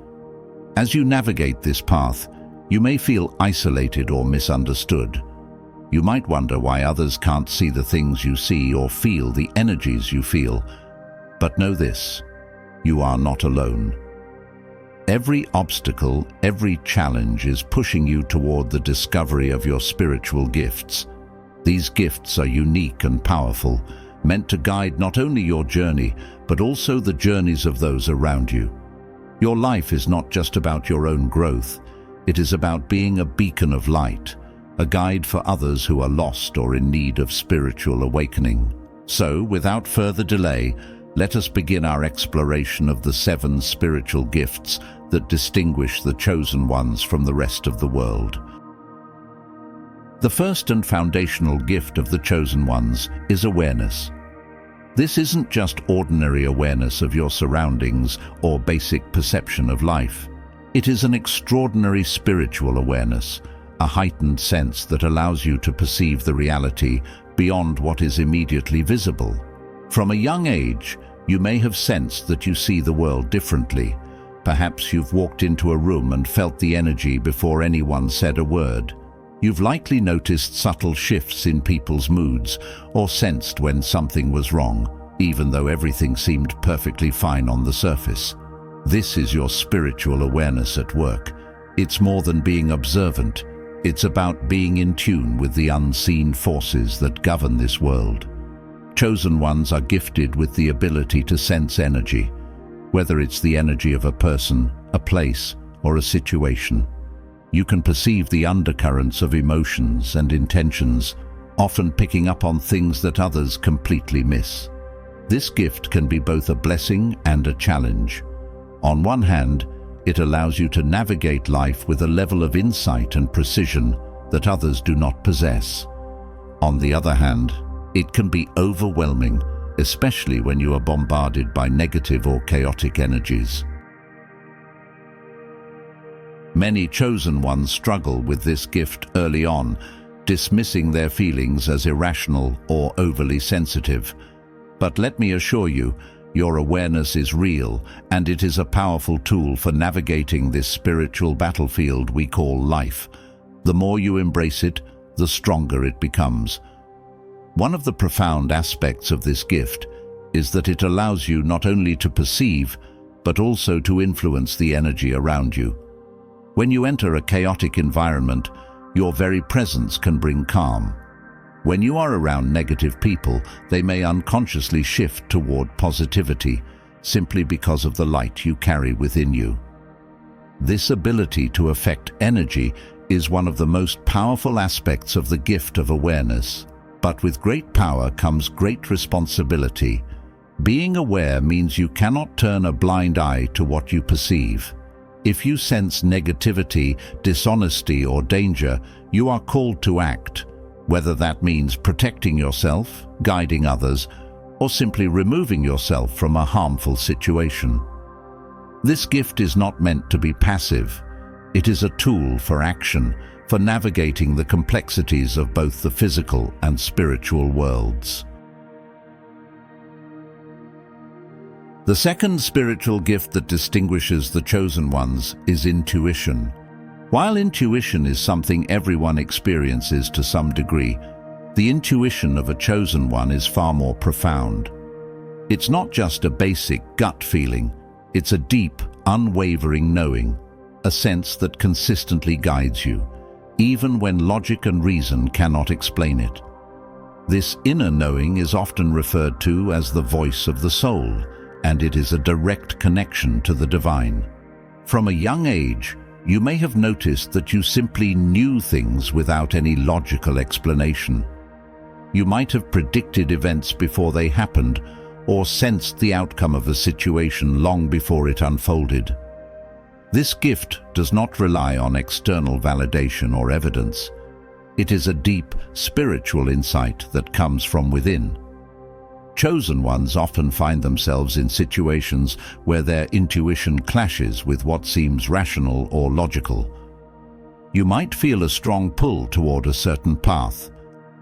As you navigate this path, you may feel isolated or misunderstood. You might wonder why others can't see the things you see or feel the energies you feel. But know this, you are not alone. Every obstacle, every challenge is pushing you toward the discovery of your spiritual gifts. These gifts are unique and powerful, meant to guide not only your journey, but also the journeys of those around you. Your life is not just about your own growth. It is about being a beacon of light, a guide for others who are lost or in need of spiritual awakening. So, without further delay, let us begin our exploration of the 7 spiritual gifts that distinguish the chosen ones from the rest of the world. The first and foundational gift of the chosen ones is awareness. This isn't just ordinary awareness of your surroundings or basic perception of life. It is an extraordinary spiritual awareness, a heightened sense that allows you to perceive the reality beyond what is immediately visible. From a young age, you may have sensed that you see the world differently. Perhaps you've walked into a room and felt the energy before anyone said a word. You've likely noticed subtle shifts in people's moods or sensed when something was wrong, even though everything seemed perfectly fine on the surface. This is your spiritual awareness at work. It's more than being observant. It's about being in tune with the unseen forces that govern this world. Chosen ones are gifted with the ability to sense energy, whether it's the energy of a person, a place, or a situation. You can perceive the undercurrents of emotions and intentions, often picking up on things that others completely miss. This gift can be both a blessing and a challenge. On one hand, it allows you to navigate life with a level of insight and precision that others do not possess. On the other hand, it can be overwhelming, especially when you are bombarded by negative or chaotic energies. Many chosen ones struggle with this gift early on, dismissing their feelings as irrational or overly sensitive. But let me assure you, your awareness is real, and it is a powerful tool for navigating this spiritual battlefield we call life. The more you embrace it, the stronger it becomes. One of the profound aspects of this gift is that it allows you not only to perceive, but also to influence the energy around you. When you enter a chaotic environment, your very presence can bring calm. When you are around negative people, they may unconsciously shift toward positivity, simply because of the light you carry within you. This ability to affect energy is one of the most powerful aspects of the gift of awareness. But with great power comes great responsibility. Being aware means you cannot turn a blind eye to what you perceive. If you sense negativity, dishonesty, or danger, you are called to act, whether that means protecting yourself, guiding others, or simply removing yourself from a harmful situation. This gift is not meant to be passive. It is a tool for action, for navigating the complexities of both the physical and spiritual worlds. The second spiritual gift that distinguishes the chosen ones is intuition. While intuition is something everyone experiences to some degree, The intuition of a chosen one is far more profound. It's not just a basic gut feeling, it's a deep, unwavering knowing, a sense that consistently guides you, even when logic and reason cannot explain it. This inner knowing is often referred to as the voice of the soul, and it is a direct connection to the divine. From a young age, you may have noticed that you simply knew things without any logical explanation. You might have predicted events before they happened, or sensed the outcome of a situation long before it unfolded. This gift does not rely on external validation or evidence. It is a deep, spiritual insight that comes from within. Chosen ones often find themselves in situations where their intuition clashes with what seems rational or logical. You might feel a strong pull toward a certain path,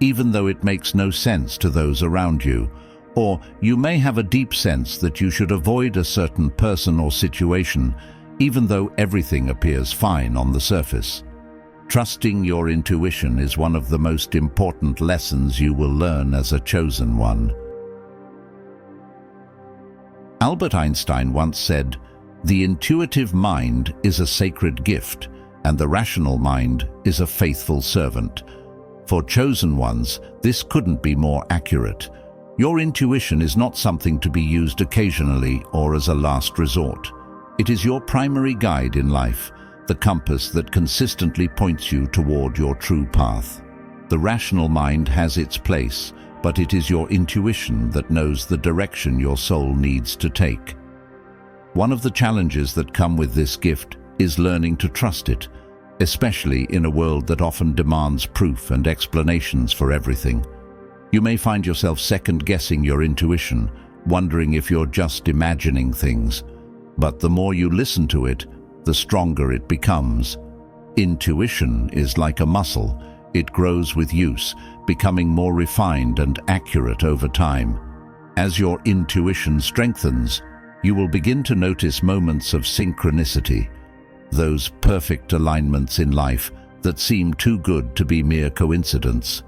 even though it makes no sense to those around you, or you may have a deep sense that you should avoid a certain person or situation, even though everything appears fine on the surface. Trusting your intuition is one of the most important lessons you will learn as a chosen one. Albert Einstein once said, "The intuitive mind is a sacred gift, and the rational mind is a faithful servant." For chosen ones, this couldn't be more accurate. Your intuition is not something to be used occasionally or as a last resort. It is your primary guide in life, the compass that consistently points you toward your true path. The rational mind has its place, but it is your intuition that knows the direction your soul needs to take. One of the challenges that come with this gift is learning to trust it, especially in a world that often demands proof and explanations for everything. You may find yourself second-guessing your intuition, wondering if you're just imagining things. But the more you listen to it, the stronger it becomes. Intuition is like a muscle. It grows with use, becoming more refined and accurate over time. As your intuition strengthens, you will begin to notice moments of synchronicity, those perfect alignments in life that seem too good to be mere coincidence.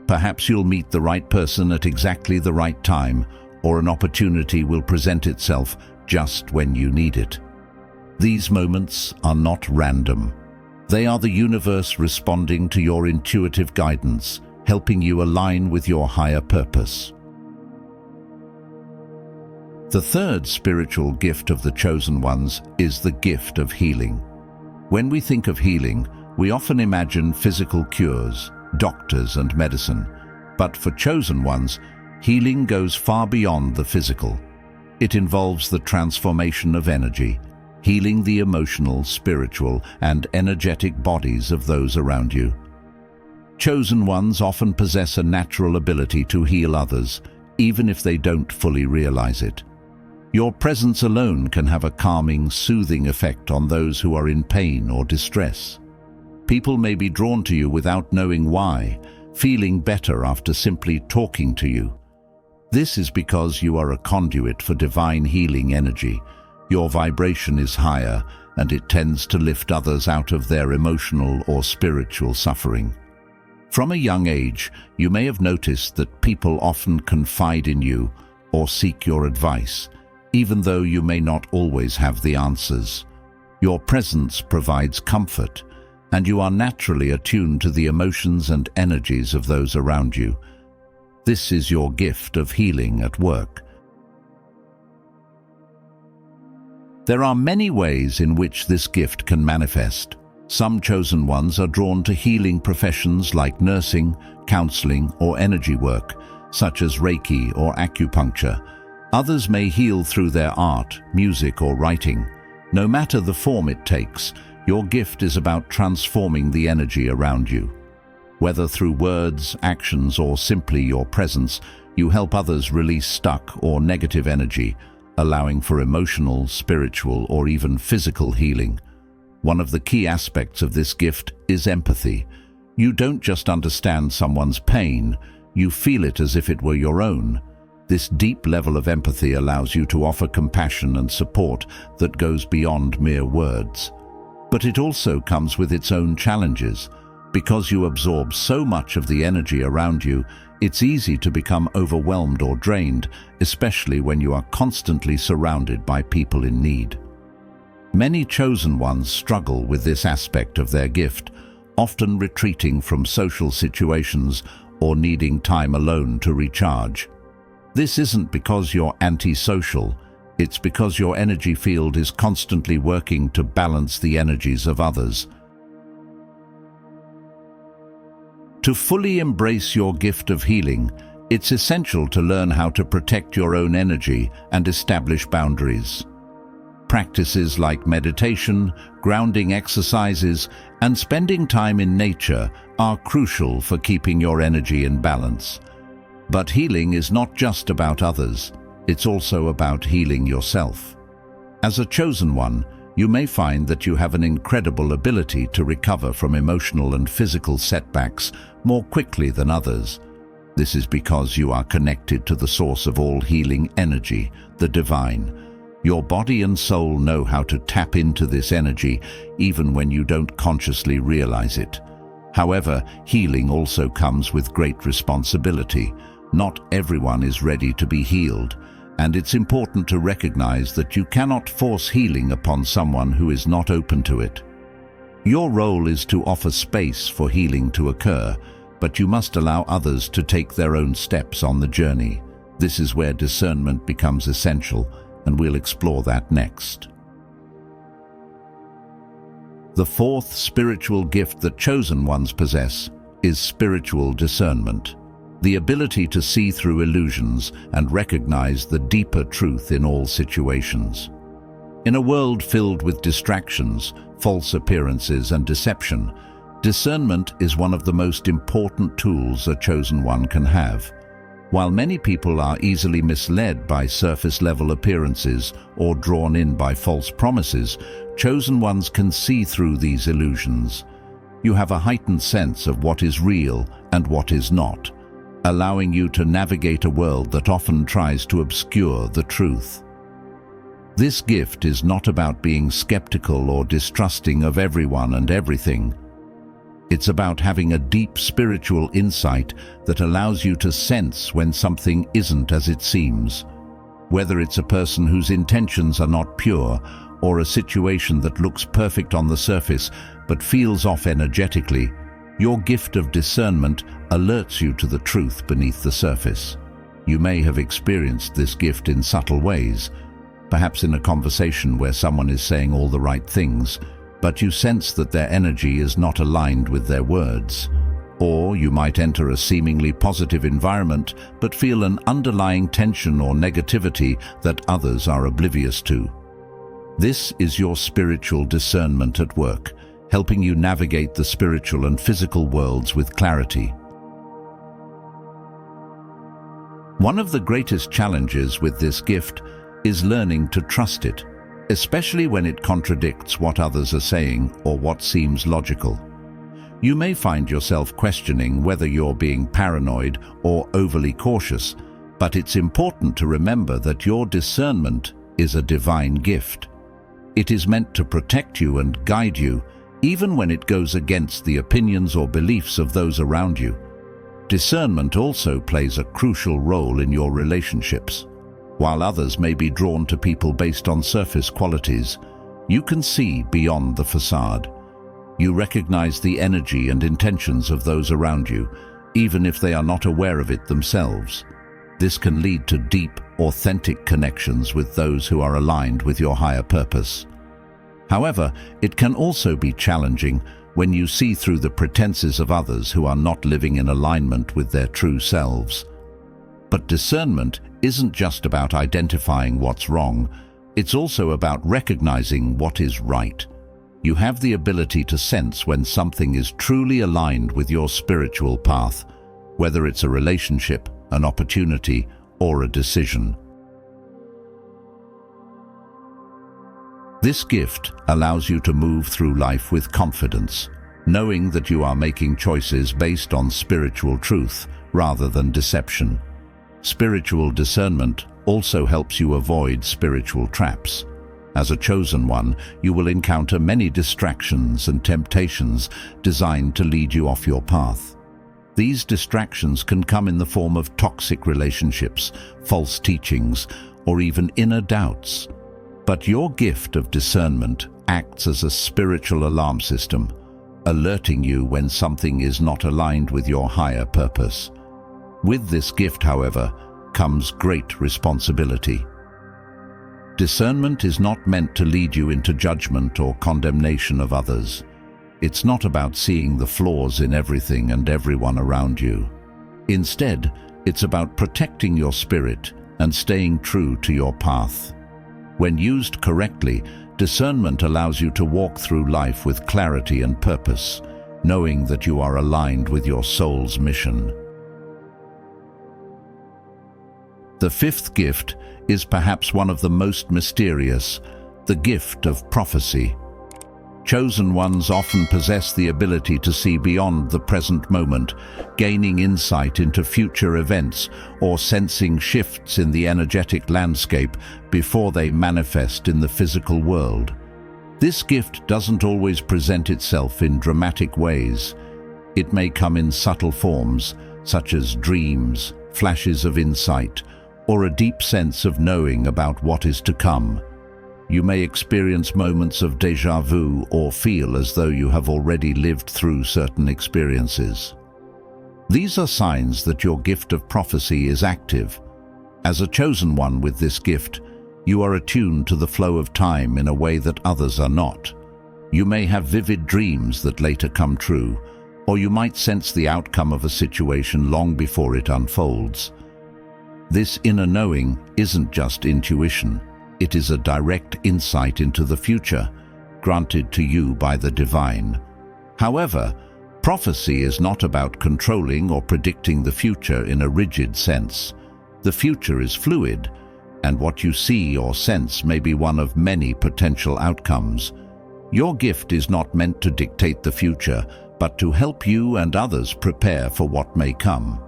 Perhaps you'll meet the right person at exactly the right time, or an opportunity will present itself just when you need it. These moments are not random. They are the universe responding to your intuitive guidance, helping you align with your higher purpose. The third spiritual gift of the chosen ones is the gift of healing. When we think of healing, we often imagine physical cures, doctors and medicine. But for chosen ones, healing goes far beyond the physical. It involves the transformation of energy, healing the emotional, spiritual, and energetic bodies of those around you. Chosen ones often possess a natural ability to heal others, even if they don't fully realize it. Your presence alone can have a calming, soothing effect on those who are in pain or distress. People may be drawn to you without knowing why, feeling better after simply talking to you. This is because you are a conduit for divine healing energy. Your vibration is higher, and it tends to lift others out of their emotional or spiritual suffering. From a young age, you may have noticed that people often confide in you or seek your advice, even though you may not always have the answers. Your presence provides comfort, and you are naturally attuned to the emotions and energies of those around you. This is your gift of healing at work. There are many ways in which this gift can manifest. Some chosen ones are drawn to healing professions like nursing, counseling, or energy work, such as Reiki or acupuncture. Others may heal through their art, music, or writing. No matter the form it takes, your gift is about transforming the energy around you. Whether through words, actions, or simply your presence, you help others release stuck or negative energy, allowing for emotional, spiritual, or even physical healing. One of the key aspects of this gift is empathy. You don't just understand someone's pain, you feel it as if it were your own. This deep level of empathy allows you to offer compassion and support that goes beyond mere words. But it also comes with its own challenges. Because you absorb so much of the energy around you, it's easy to become overwhelmed or drained, especially when you are constantly surrounded by people in need. Many chosen ones struggle with this aspect of their gift, often retreating from social situations or needing time alone to recharge. This isn't because you're antisocial, it's because your energy field is constantly working to balance the energies of others. To fully embrace your gift of healing, it's essential to learn how to protect your own energy and establish boundaries. Practices like meditation, grounding exercises, and spending time in nature are crucial for keeping your energy in balance. But healing is not just about others, it's also about healing yourself. As a chosen one, you may find that you have an incredible ability to recover from emotional and physical setbacks more quickly than others. This is because you are connected to the source of all healing energy, the divine. Your body and soul know how to tap into this energy even when you don't consciously realize it. However, healing also comes with great responsibility. Not everyone is ready to be healed, and it's important to recognize that you cannot force healing upon someone who is not open to it. Your role is to offer space for healing to occur, but you must allow others to take their own steps on the journey. This is where discernment becomes essential, and we'll explore that next. The fourth spiritual gift that chosen ones possess is spiritual discernment, the ability to see through illusions and recognize the deeper truth in all situations. In a world filled with distractions, false appearances, and deception, discernment is one of the most important tools a chosen one can have. While many people are easily misled by surface-level appearances or drawn in by false promises, chosen ones can see through these illusions. You have a heightened sense of what is real and what is not, allowing you to navigate a world that often tries to obscure the truth. This gift is not about being skeptical or distrusting of everyone and everything. It's about having a deep spiritual insight that allows you to sense when something isn't as it seems. Whether it's a person whose intentions are not pure, or a situation that looks perfect on the surface but feels off energetically, your gift of discernment alerts you to the truth beneath the surface. You may have experienced this gift in subtle ways, perhaps in a conversation where someone is saying all the right things, but you sense that their energy is not aligned with their words. Or you might enter a seemingly positive environment but feel an underlying tension or negativity that others are oblivious to. This is your spiritual discernment at work, helping you navigate the spiritual and physical worlds with clarity. One of the greatest challenges with this gift is learning to trust it, especially when it contradicts what others are saying or what seems logical. You may find yourself questioning whether you're being paranoid or overly cautious, but it's important to remember that your discernment is a divine gift. It is meant to protect you and guide you, even when it goes against the opinions or beliefs of those around you. Discernment also plays a crucial role in your relationships. While others may be drawn to people based on surface qualities, you can see beyond the facade. You recognize the energy and intentions of those around you, even if they are not aware of it themselves. This can lead to deep, authentic connections with those who are aligned with your higher purpose. However, it can also be challenging when you see through the pretenses of others who are not living in alignment with their true selves. But discernment isn't just about identifying what's wrong, it's also about recognizing what is right. You have the ability to sense when something is truly aligned with your spiritual path, whether it's a relationship, an opportunity, or a decision. This gift allows you to move through life with confidence, knowing that you are making choices based on spiritual truth rather than deception. Spiritual discernment also helps you avoid spiritual traps. As a chosen one, you will encounter many distractions and temptations designed to lead you off your path. These distractions can come in the form of toxic relationships, false teachings, or even inner doubts. But your gift of discernment acts as a spiritual alarm system, alerting you when something is not aligned with your higher purpose. With this gift, however, comes great responsibility. Discernment is not meant to lead you into judgment or condemnation of others. It's not about seeing the flaws in everything and everyone around you. Instead, it's about protecting your spirit and staying true to your path. When used correctly, discernment allows you to walk through life with clarity and purpose, knowing that you are aligned with your soul's mission. The fifth gift is perhaps one of the most mysterious, the gift of prophecy. Chosen ones often possess the ability to see beyond the present moment, gaining insight into future events or sensing shifts in the energetic landscape before they manifest in the physical world. This gift doesn't always present itself in dramatic ways. It may come in subtle forms, such as dreams, flashes of insight, or a deep sense of knowing about what is to come. You may experience moments of déjà vu or feel as though you have already lived through certain experiences. These are signs that your gift of prophecy is active. As a chosen one with this gift, you are attuned to the flow of time in a way that others are not. You may have vivid dreams that later come true, or you might sense the outcome of a situation long before it unfolds. This inner knowing isn't just intuition. It is a direct insight into the future, granted to you by the divine. However, prophecy is not about controlling or predicting the future in a rigid sense. The future is fluid, and what you see or sense may be one of many potential outcomes. Your gift is not meant to dictate the future, but to help you and others prepare for what may come.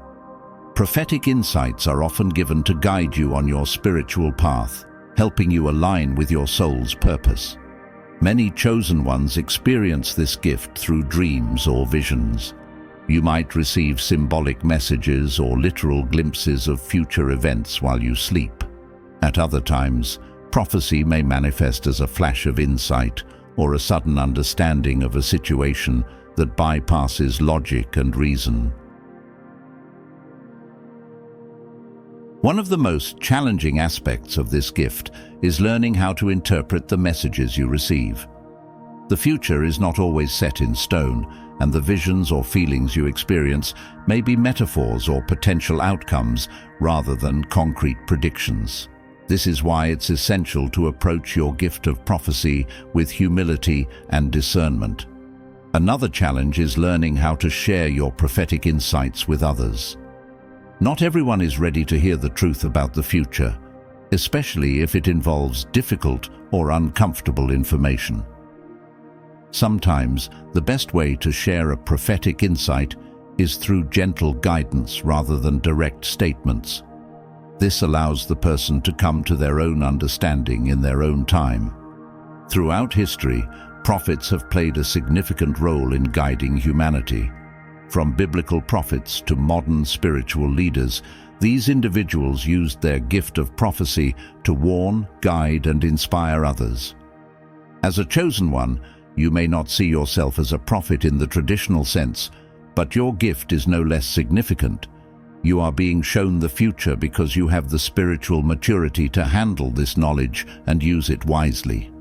Prophetic insights are often given to guide you on your spiritual path, helping you align with your soul's purpose. Many chosen ones experience this gift through dreams or visions. You might receive symbolic messages or literal glimpses of future events while you sleep. At other times, prophecy may manifest as a flash of insight or a sudden understanding of a situation that bypasses logic and reason. One of the most challenging aspects of this gift is learning how to interpret the messages you receive. The future is not always set in stone, and the visions or feelings you experience may be metaphors or potential outcomes rather than concrete predictions. This is why it's essential to approach your gift of prophecy with humility and discernment. Another challenge is learning how to share your prophetic insights with others. Not everyone is ready to hear the truth about the future, especially if it involves difficult or uncomfortable information. Sometimes, the best way to share a prophetic insight is through gentle guidance rather than direct statements. This allows the person to come to their own understanding in their own time. Throughout history, prophets have played a significant role in guiding humanity. From biblical prophets to modern spiritual leaders, these individuals used their gift of prophecy to warn, guide, and inspire others. As a chosen one, you may not see yourself as a prophet in the traditional sense, but your gift is no less significant. You are being shown the future because you have the spiritual maturity to handle this knowledge and use it wisely.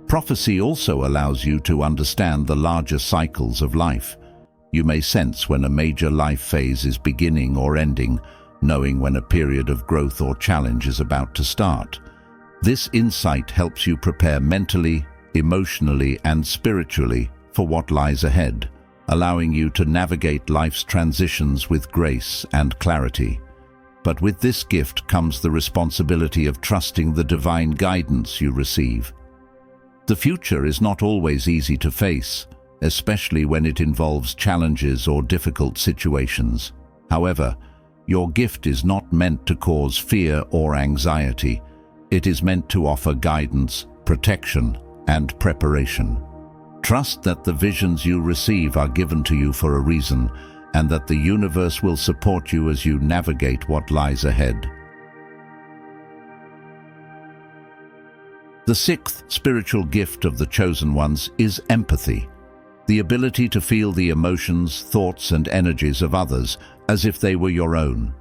Prophecy also allows you to understand the larger cycles of life. You may sense when a major life phase is beginning or ending, knowing when a period of growth or challenge is about to start. This insight helps you prepare mentally, emotionally, and spiritually for what lies ahead, allowing you to navigate life's transitions with grace and clarity. But with this gift comes the responsibility of trusting the divine guidance you receive. The future is not always easy to face, especially when it involves challenges or difficult situations. However, your gift is not meant to cause fear or anxiety. It is meant to offer guidance, protection, and preparation. Trust that the visions you receive are given to you for a reason, and that the universe will support you as you navigate what lies ahead. The sixth spiritual gift of the chosen ones is empathy, the ability to feel the emotions, thoughts, and energies of others as if they were your own.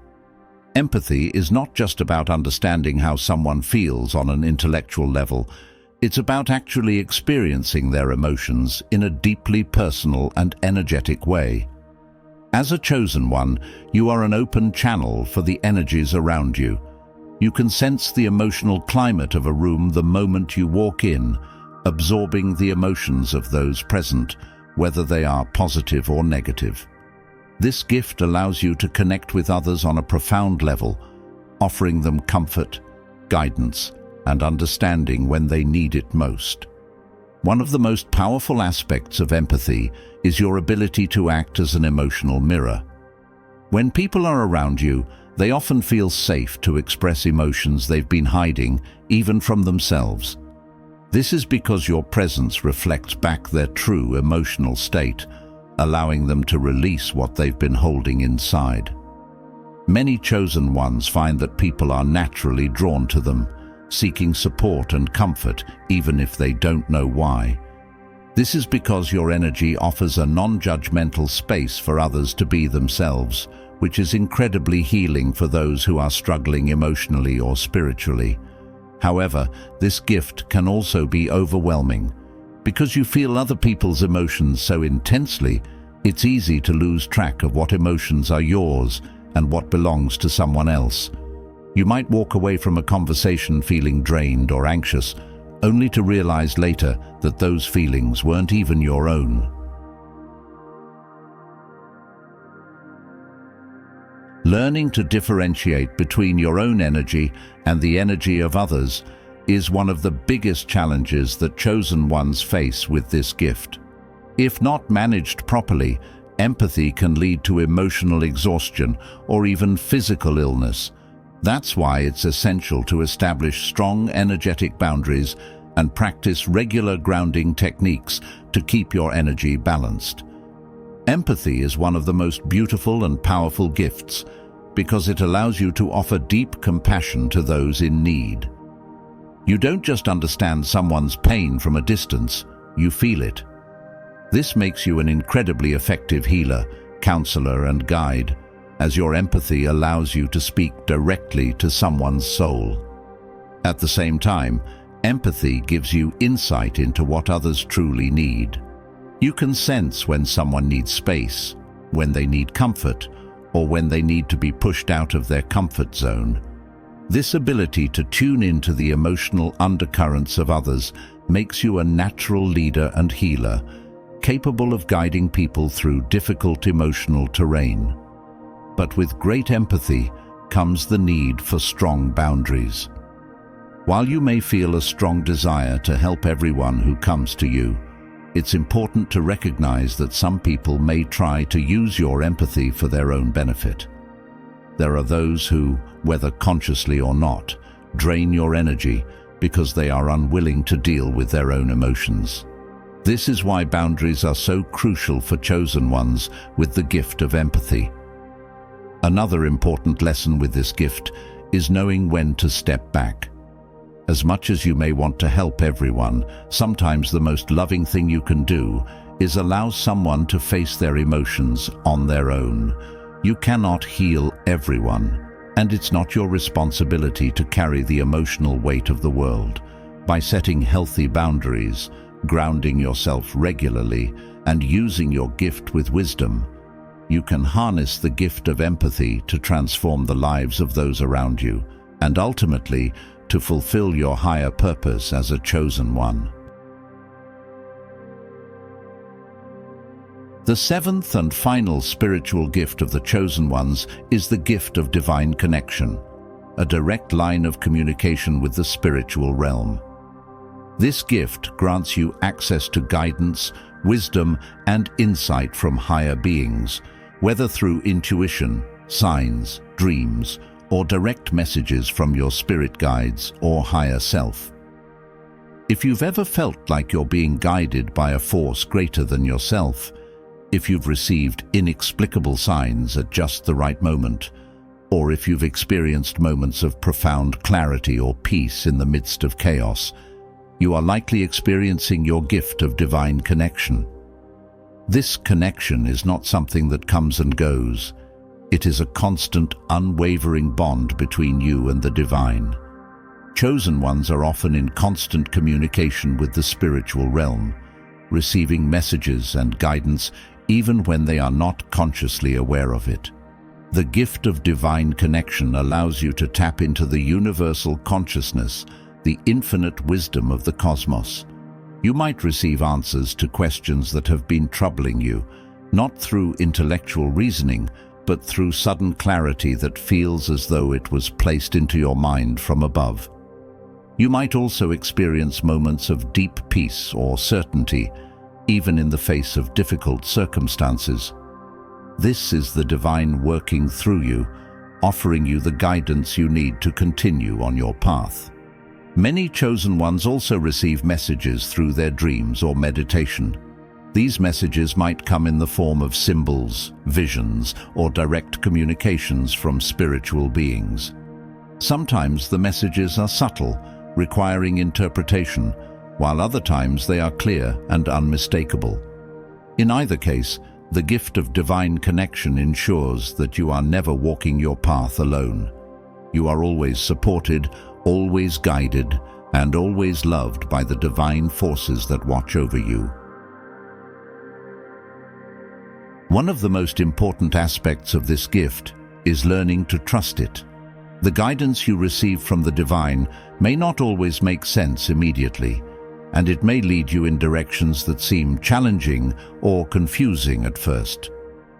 Empathy is not just about understanding how someone feels on an intellectual level. It's about actually experiencing their emotions in a deeply personal and energetic way. As a chosen one, you are an open channel for the energies around you. You can sense the emotional climate of a room the moment you walk in, absorbing the emotions of those present, whether they are positive or negative. This gift allows you to connect with others on a profound level, offering them comfort, guidance, and understanding when they need it most. One of the most powerful aspects of empathy is your ability to act as an emotional mirror. When people are around you, they often feel safe to express emotions they've been hiding, even from themselves. This is because your presence reflects back their true emotional state, allowing them to release what they've been holding inside. Many chosen ones find that people are naturally drawn to them, seeking support and comfort even if they don't know why. This is because your energy offers a non-judgmental space for others to be themselves, which is incredibly healing for those who are struggling emotionally or spiritually. However, this gift can also be overwhelming. Because you feel other people's emotions so intensely, it's easy to lose track of what emotions are yours and what belongs to someone else. You might walk away from a conversation feeling drained or anxious, only to realize later that those feelings weren't even your own. Learning to differentiate between your own energy and the energy of others is one of the biggest challenges that chosen ones face with this gift. If not managed properly, empathy can lead to emotional exhaustion or even physical illness. That's why it's essential to establish strong energetic boundaries and practice regular grounding techniques to keep your energy balanced. Empathy is one of the most beautiful and powerful gifts because it allows you to offer deep compassion to those in need. You don't just understand someone's pain from a distance, you feel it. This makes you an incredibly effective healer, counselor, and guide, as your empathy allows you to speak directly to someone's soul. At the same time, empathy gives you insight into what others truly need. You can sense when someone needs space, when they need comfort, or when they need to be pushed out of their comfort zone. This ability to tune into the emotional undercurrents of others makes you a natural leader and healer, capable of guiding people through difficult emotional terrain. But with great empathy comes the need for strong boundaries. While you may feel a strong desire to help everyone who comes to you, it's important to recognize that some people may try to use your empathy for their own benefit. There are those who, whether consciously or not, drain your energy because they are unwilling to deal with their own emotions. This is why boundaries are so crucial for chosen ones with the gift of empathy. Another important lesson with this gift is knowing when to step back. As much as you may want to help everyone, sometimes the most loving thing you can do is allow someone to face their emotions on their own. You cannot heal everyone, and it's not your responsibility to carry the emotional weight of the world. By setting healthy boundaries, grounding yourself regularly, and using your gift with wisdom, you can harness the gift of empathy to transform the lives of those around you, and ultimately, to fulfill your higher purpose as a chosen one. The seventh and final spiritual gift of the chosen ones is the gift of divine connection, a direct line of communication with the spiritual realm. This gift grants you access to guidance, wisdom, and insight from higher beings, whether through intuition, signs, dreams, or direct messages from your spirit guides or higher self. If you've ever felt like you're being guided by a force greater than yourself, if you've received inexplicable signs at just the right moment, or if you've experienced moments of profound clarity or peace in the midst of chaos, you are likely experiencing your gift of divine connection. This connection is not something that comes and goes. It is a constant, unwavering bond between you and the divine. Chosen ones are often in constant communication with the spiritual realm, receiving messages and guidance even when they are not consciously aware of it. The gift of divine connection allows you to tap into the universal consciousness, the infinite wisdom of the cosmos. You might receive answers to questions that have been troubling you, not through intellectual reasoning, but through sudden clarity that feels as though it was placed into your mind from above. You might also experience moments of deep peace or certainty, even in the face of difficult circumstances. This is the divine working through you, offering you the guidance you need to continue on your path. Many chosen ones also receive messages through their dreams or meditation. These messages might come in the form of symbols, visions, or direct communications from spiritual beings. Sometimes the messages are subtle, requiring interpretation, while other times they are clear and unmistakable. In either case, the gift of divine connection ensures that you are never walking your path alone. You are always supported, always guided, and always loved by the divine forces that watch over you. One of the most important aspects of this gift is learning to trust it. The guidance you receive from the divine may not always make sense immediately, and it may lead you in directions that seem challenging or confusing at first.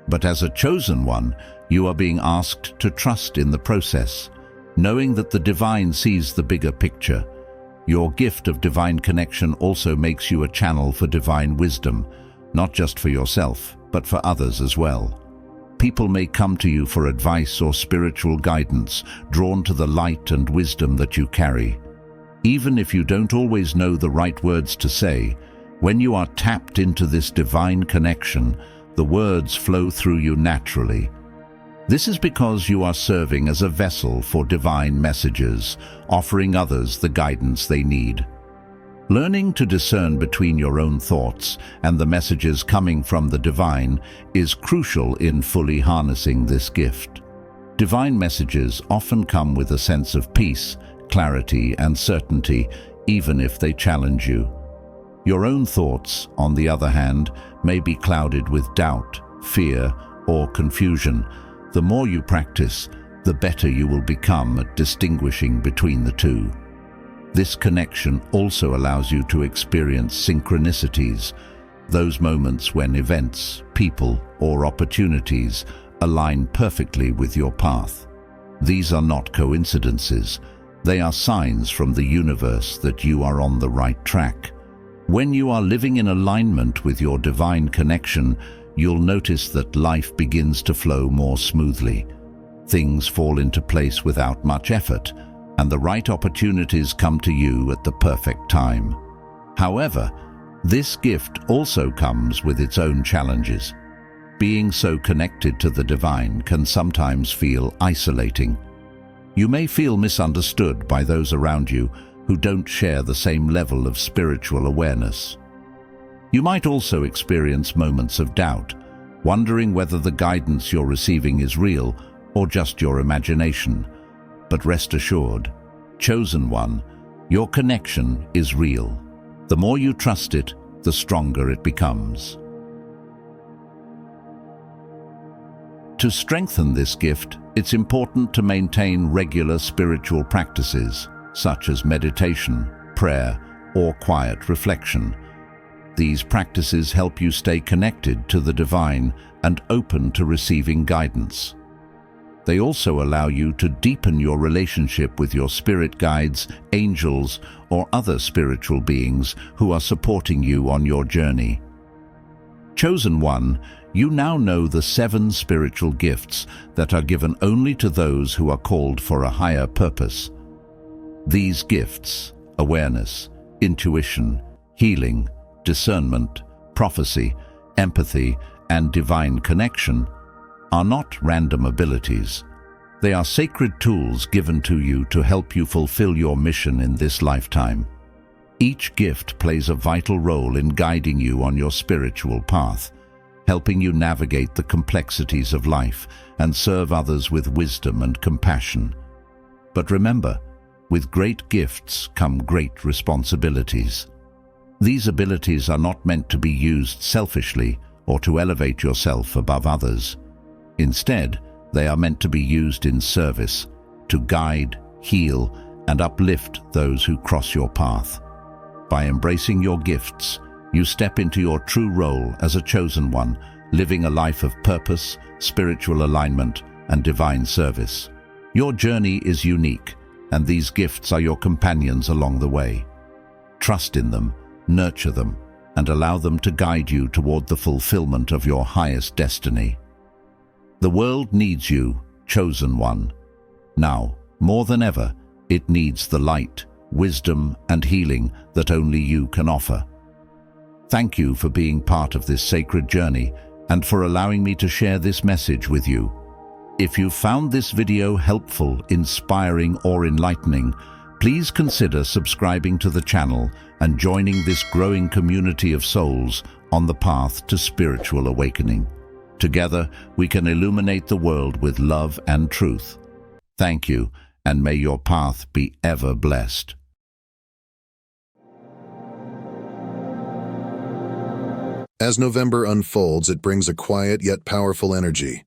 But as a chosen one, you are being asked to trust in the process, knowing that the divine sees the bigger picture. Your gift of divine connection also makes you a channel for divine wisdom, not just for yourself, but for others as well. People may come to you for advice or spiritual guidance, drawn to the light and wisdom that you carry. Even if you don't always know the right words to say, when you are tapped into this divine connection, the words flow through you naturally. This is because you are serving as a vessel for divine messages, offering others the guidance they need. Learning to discern between your own thoughts and the messages coming from the divine is crucial in fully harnessing this gift. Divine messages often come with a sense of peace, clarity, and certainty, even if they challenge you. Your own thoughts, on the other hand, may be clouded with doubt, fear, or confusion. The more you practice, the better you will become at distinguishing between the two. This connection also allows you to experience synchronicities, those moments when events, people, or opportunities align perfectly with your path. These are not coincidences. They are signs from the universe that you are on the right track. When you are living in alignment with your divine connection, you'll notice that life begins to flow more smoothly. Things fall into place without much effort, and the right opportunities come to you at the perfect time. However, this gift also comes with its own challenges. Being so connected to the divine can sometimes feel isolating. You may feel misunderstood by those around you who don't share the same level of spiritual awareness. You might also experience moments of doubt, wondering whether the guidance you're receiving is real or just your imagination. But rest assured, chosen one, your connection is real. The more you trust it, the stronger it becomes. To strengthen this gift, it's important to maintain regular spiritual practices, such as meditation, prayer, or quiet reflection. These practices help you stay connected to the divine and open to receiving guidance. They also allow you to deepen your relationship with your spirit guides, angels, or other spiritual beings who are supporting you on your journey. Chosen one, you now know the 7 spiritual gifts that are given only to those who are called for a higher purpose. These gifts, awareness, intuition, healing, discernment, prophecy, empathy, and divine connection are not random abilities. They are sacred tools given to you to help you fulfill your mission in this lifetime. Each gift plays a vital role in guiding you on your spiritual path, helping you navigate the complexities of life and serve others with wisdom and compassion. But remember, with great gifts come great responsibilities. These abilities are not meant to be used selfishly or to elevate yourself above others. Instead, they are meant to be used in service, to guide, heal, and uplift those who cross your path. By embracing your gifts, you step into your true role as a chosen one, living a life of purpose, spiritual alignment, and divine service. Your journey is unique, and these gifts are your companions along the way. Trust in them, nurture them, and allow them to guide you toward the fulfillment of your highest destiny. The world needs you, chosen one. Now, more than ever, it needs the light, wisdom, and healing that only you can offer. Thank you for being part of this sacred journey and for allowing me to share this message with you. If you found this video helpful, inspiring, or enlightening, please consider subscribing to the channel and joining this growing community of souls on the path to spiritual awakening. Together, we can illuminate the world with love and truth. Thank you, and may your path be ever blessed.
As November unfolds, it brings a quiet yet powerful energy,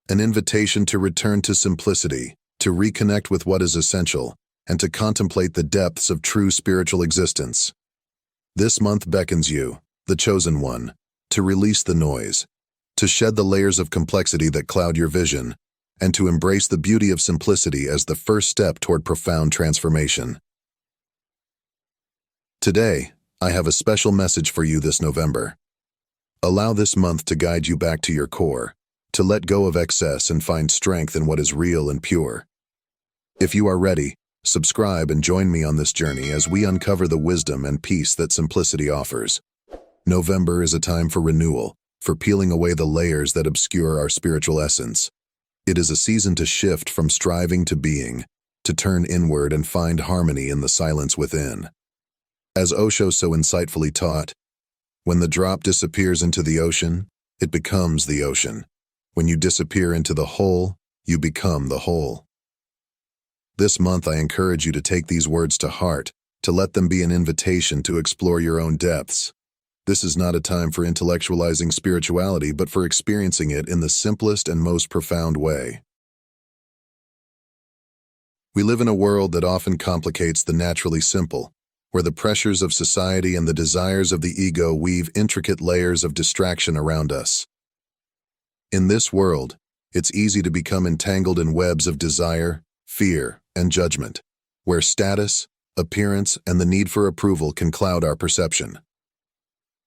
an invitation to return to simplicity, to reconnect with what is essential, and to contemplate the depths of true spiritual existence. This month beckons you, the chosen one, to release the noise, to shed the layers of complexity that cloud your vision, and to embrace the beauty of simplicity as the first step toward profound transformation. Today, I have a special message for you this November. Allow this month to guide you back to your core, to let go of excess and find strength in what is real and pure. If you are ready, subscribe and join me on this journey as we uncover the wisdom and peace that simplicity offers. November is a time for renewal, for peeling away the layers that obscure our spiritual essence. It is a season to shift from striving to being, to turn inward and find harmony in the silence within. As Osho so insightfully taught, when the drop disappears into the ocean, it becomes the ocean. When you disappear into the whole, you become the whole. This month I encourage you to take these words to heart, to let them be an invitation to explore your own depths. This is not a time for intellectualizing spirituality, but for experiencing it in the simplest and most profound way. We live in a world that often complicates the naturally simple, where the pressures of society and the desires of the ego weave intricate layers of distraction around us. In this world, it's easy to become entangled in webs of desire, fear, and judgment, where status, appearance, and the need for approval can cloud our perception.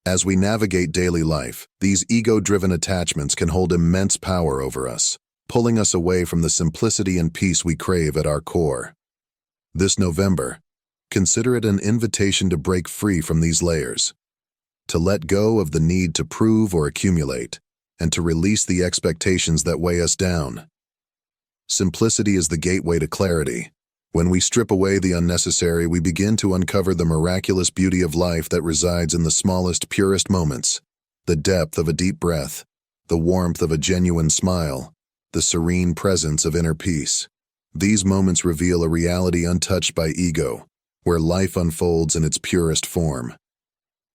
As we navigate daily life, these ego-driven attachments can hold immense power over us, pulling us away from the simplicity and peace we crave at our core. This November, consider it an invitation to break free from these layers, to let go of the need to prove or accumulate, and to release the expectations that weigh us down. Simplicity is the gateway to clarity. When we strip away the unnecessary, we begin to uncover the miraculous beauty of life that resides in the smallest, purest moments, the depth of a deep breath, the warmth of a genuine smile, the serene presence of inner peace. These moments reveal a reality untouched by ego, where life unfolds in its purest form.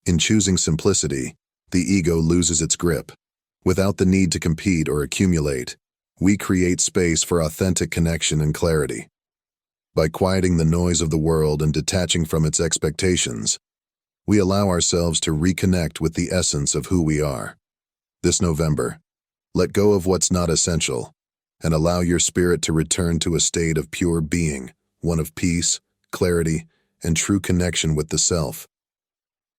In choosing simplicity, the ego loses its grip. Without the need to compete or accumulate, we create space for authentic connection and clarity. By quieting the noise of the world and detaching from its expectations, we allow ourselves to reconnect with the essence of who we are. This November, let go of what's not essential and allow your spirit to return to a state of pure being, one of peace, clarity, and true connection with the self.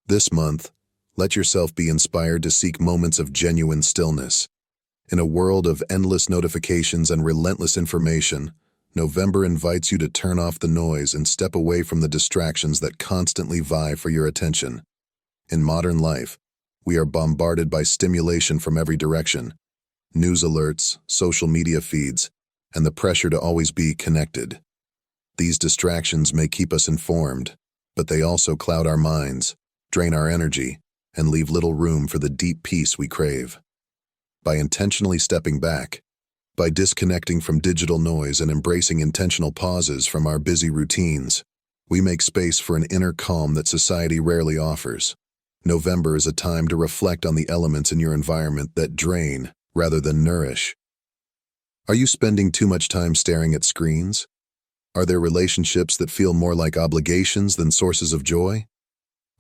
This month, let yourself be inspired to seek moments of genuine stillness. In a world of endless notifications and relentless information, November invites you to turn off the noise and step away from the distractions that constantly vie for your attention. In modern life, we are bombarded by stimulation from every direction: news alerts, social media feeds, and the pressure to always be connected. These distractions may keep us informed, but they also cloud our minds, drain our energy, and leave little room for the deep peace we crave. By intentionally stepping back, by disconnecting from digital noise and embracing intentional pauses from our busy routines, we make space for an inner calm that society rarely offers. November is a time to reflect on the elements in your environment that drain rather than nourish. Are you spending too much time staring at screens? Are there relationships that feel more like obligations than sources of joy?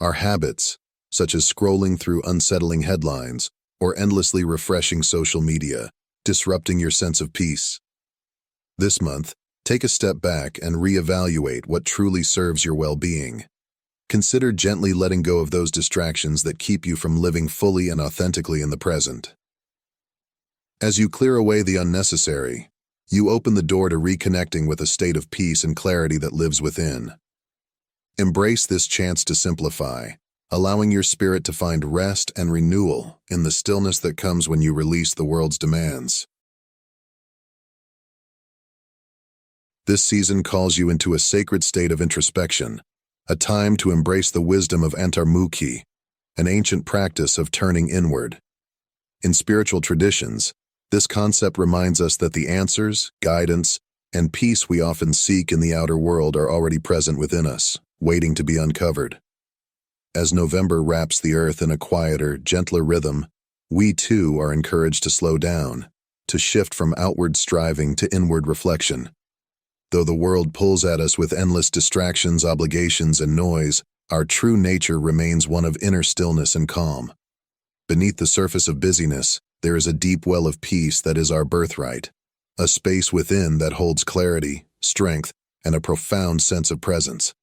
Are habits, such as scrolling through unsettling headlines or endlessly refreshing social media, disrupting your sense of peace? This month, take a step back and reevaluate what truly serves your well-being. Consider gently letting go of those distractions that keep you from living fully and authentically in the present. As you clear away the unnecessary, you open the door to reconnecting with a state of peace and clarity that lives within. Embrace this chance to simplify, allowing your spirit to find rest and renewal in the stillness that comes when you release the world's demands. This season calls you into a sacred state of introspection, a time to embrace the wisdom of antarmukhi, an ancient practice of turning inward. In spiritual traditions, this concept reminds us that the answers, guidance, and peace we often seek in the outer world are already present within us, waiting to be uncovered. As November wraps the earth in a quieter, gentler rhythm, we too are encouraged to slow down, to shift from outward striving to inward reflection. Though the world pulls at us with endless distractions, obligations, and noise, our true nature remains one of inner stillness and calm. Beneath the surface of busyness, there is a deep well of peace that is our birthright, a space within that holds clarity, strength, and a profound sense of presence.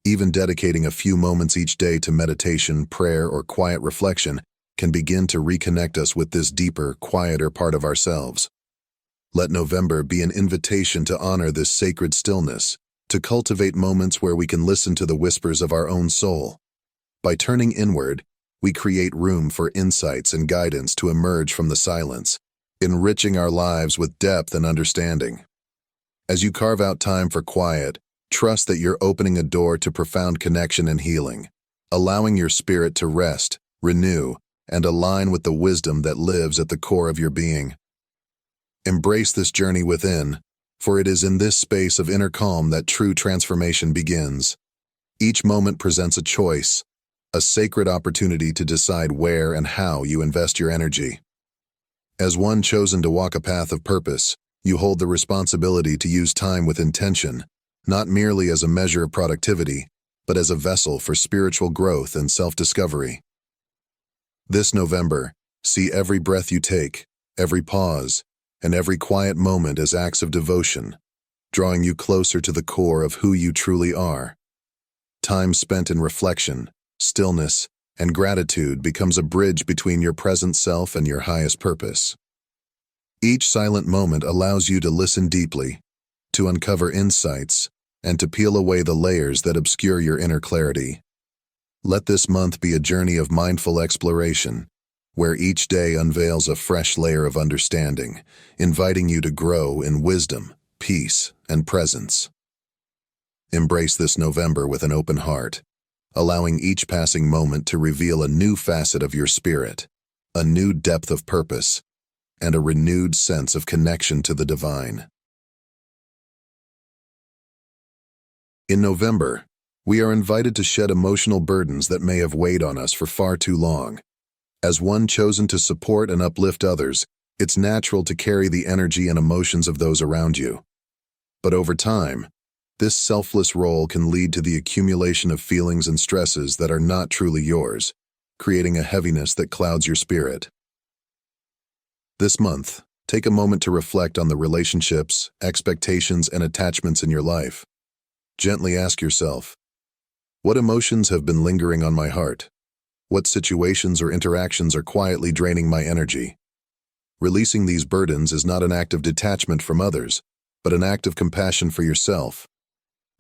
Even dedicating a few moments each day to meditation, prayer, or quiet reflection can begin to reconnect us with this deeper, quieter part of ourselves. Let November be an invitation to honor this sacred stillness, to cultivate moments where we can listen to the whispers of our own soul. By turning inward, we create room for insights and guidance to emerge from the silence, enriching our lives with depth and understanding. As you carve out time for quiet, trust that you're opening a door to profound connection and healing, allowing your spirit to rest, renew, and align with the wisdom that lives at the core of your being. Embrace this journey within, for it is in this space of inner calm that true transformation begins. Each moment presents a choice, a sacred opportunity to decide where and how you invest your energy. As one chosen to walk a path of purpose, you hold the responsibility to use time with intention, not merely as a measure of productivity, but as a vessel for spiritual growth and self-discovery. This November, see every breath you take, every pause, and every quiet moment as acts of devotion, drawing you closer to the core of who you truly are. Time spent in reflection, stillness, and gratitude becomes a bridge between your present self and your highest purpose. Each silent moment allows you to listen deeply, to uncover insights, and to peel away the layers that obscure your inner clarity. Let this month be a journey of mindful exploration, where each day unveils a fresh layer of understanding, inviting you to grow in wisdom, peace, and presence. Embrace this November with an open heart, allowing each passing moment to reveal a new facet of your spirit, a new depth of purpose, and a renewed sense of connection to the divine. In November, we are invited to shed emotional burdens that may have weighed on us for far too long. As one chosen to support and uplift others, it's natural to carry the energy and emotions of those around you. But over time, this selfless role can lead to the accumulation of feelings and stresses that are not truly yours, creating a heaviness that clouds your spirit. This month, take a moment to reflect on the relationships, expectations, and attachments in your life. Gently ask yourself, what emotions have been lingering on my heart? What situations or interactions are quietly draining my energy? Releasing these burdens is not an act of detachment from others, but an act of compassion for yourself,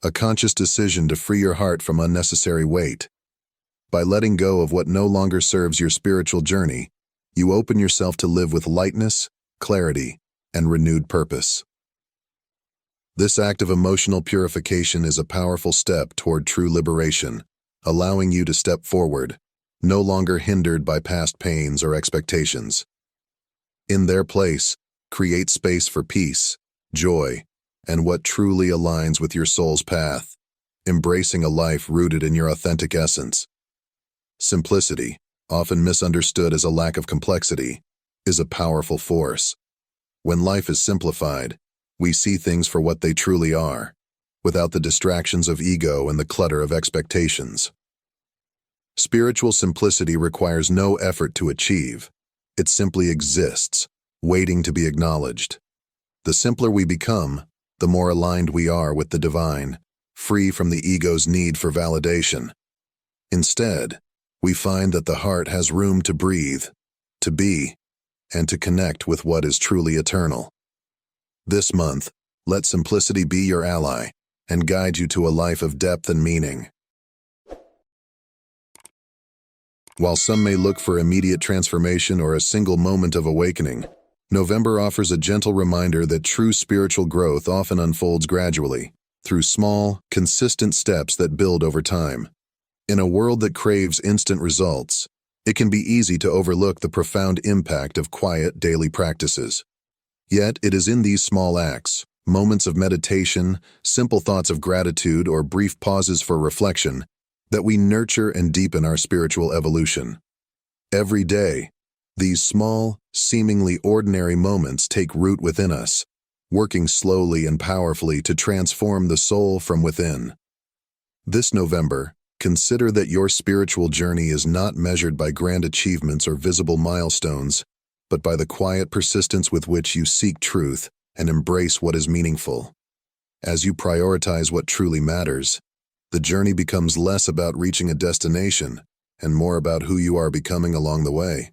a conscious decision to free your heart from unnecessary weight. By letting go of what no longer serves your spiritual journey, you open yourself to live with lightness, clarity, and renewed purpose. This act of emotional purification is a powerful step toward true liberation, allowing you to step forward, no longer hindered by past pains or expectations. In their place, create space for peace, joy, and what truly aligns with your soul's path, embracing a life rooted in your authentic essence. Simplicity, often misunderstood as a lack of complexity, is a powerful force. When life is simplified, we see things for what they truly are, without the distractions of ego and the clutter of expectations. Spiritual simplicity requires no effort to achieve. It simply exists, waiting to be acknowledged. The simpler we become, the more aligned we are with the divine, free from the ego's need for validation. Instead, we find that the heart has room to breathe, to be, and to connect with what is truly eternal. This month, let simplicity be your ally and guide you to a life of depth and meaning. While some may look for immediate transformation or a single moment of awakening, November offers a gentle reminder that true spiritual growth often unfolds gradually, through small, consistent steps that build over time. In a world that craves instant results, it can be easy to overlook the profound impact of quiet daily practices. Yet it is in these small acts, moments of meditation, simple thoughts of gratitude, or brief pauses for reflection, that we nurture and deepen our spiritual evolution. Every day, these small, seemingly ordinary moments take root within us, working slowly and powerfully to transform the soul from within. This November, consider that your spiritual journey is not measured by grand achievements or visible milestones, but by the quiet persistence with which you seek truth and embrace what is meaningful. As you prioritize what truly matters, the journey becomes less about reaching a destination and more about who you are becoming along the way.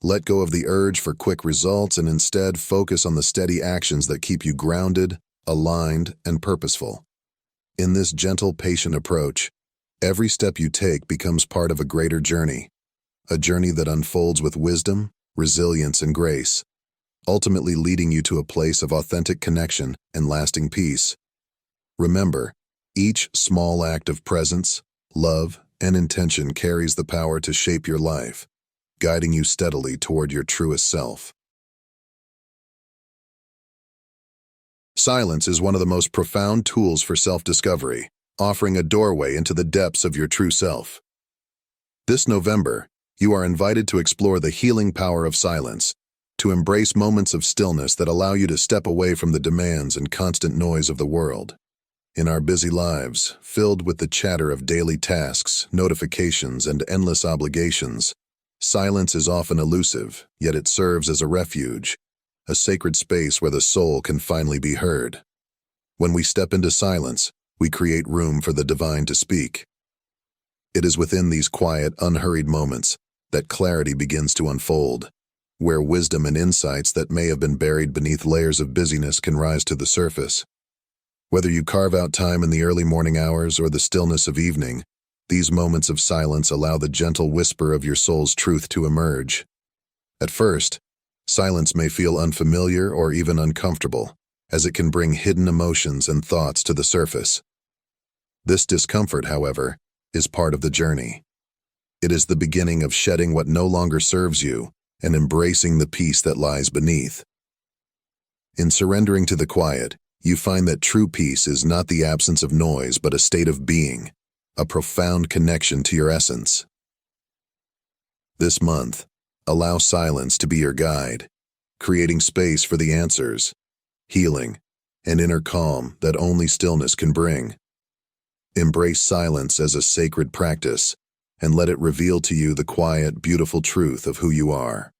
Let go of the urge for quick results and instead focus on the steady actions that keep you grounded, aligned, and purposeful. In this gentle, patient approach, every step you take becomes part of a greater journey, a journey that unfolds with wisdom, resilience, and grace, ultimately leading you to a place of authentic connection and lasting peace. Remember, each small act of presence, love, and intention carries the power to shape your life, guiding you steadily toward your truest self. Silence is one of the most profound tools for self-discovery, offering a doorway into the depths of your true self. This November, you are invited to explore the healing power of silence, to embrace moments of stillness that allow you to step away from the demands and constant noise of the world. In our busy lives, filled with the chatter of daily tasks, notifications, and endless obligations, silence is often elusive, yet it serves as a refuge, a sacred space where the soul can finally be heard. When we step into silence, we create room for the divine to speak. It is within these quiet, unhurried moments that clarity begins to unfold, where wisdom and insights that may have been buried beneath layers of busyness can rise to the surface. Whether you carve out time in the early morning hours or the stillness of evening, these moments of silence allow the gentle whisper of your soul's truth to emerge. At first, silence may feel unfamiliar or even uncomfortable, as it can bring hidden emotions and thoughts to the surface. This discomfort, however, is part of the journey. It is the beginning of shedding what no longer serves you and embracing the peace that lies beneath. In surrendering to the quiet, you find that true peace is not the absence of noise but a state of being, a profound connection to your essence. This month, allow silence to be your guide, creating space for the answers, healing, and inner calm that only stillness can bring. Embrace silence as a sacred practice, and let it reveal to you the quiet, beautiful truth of who you are.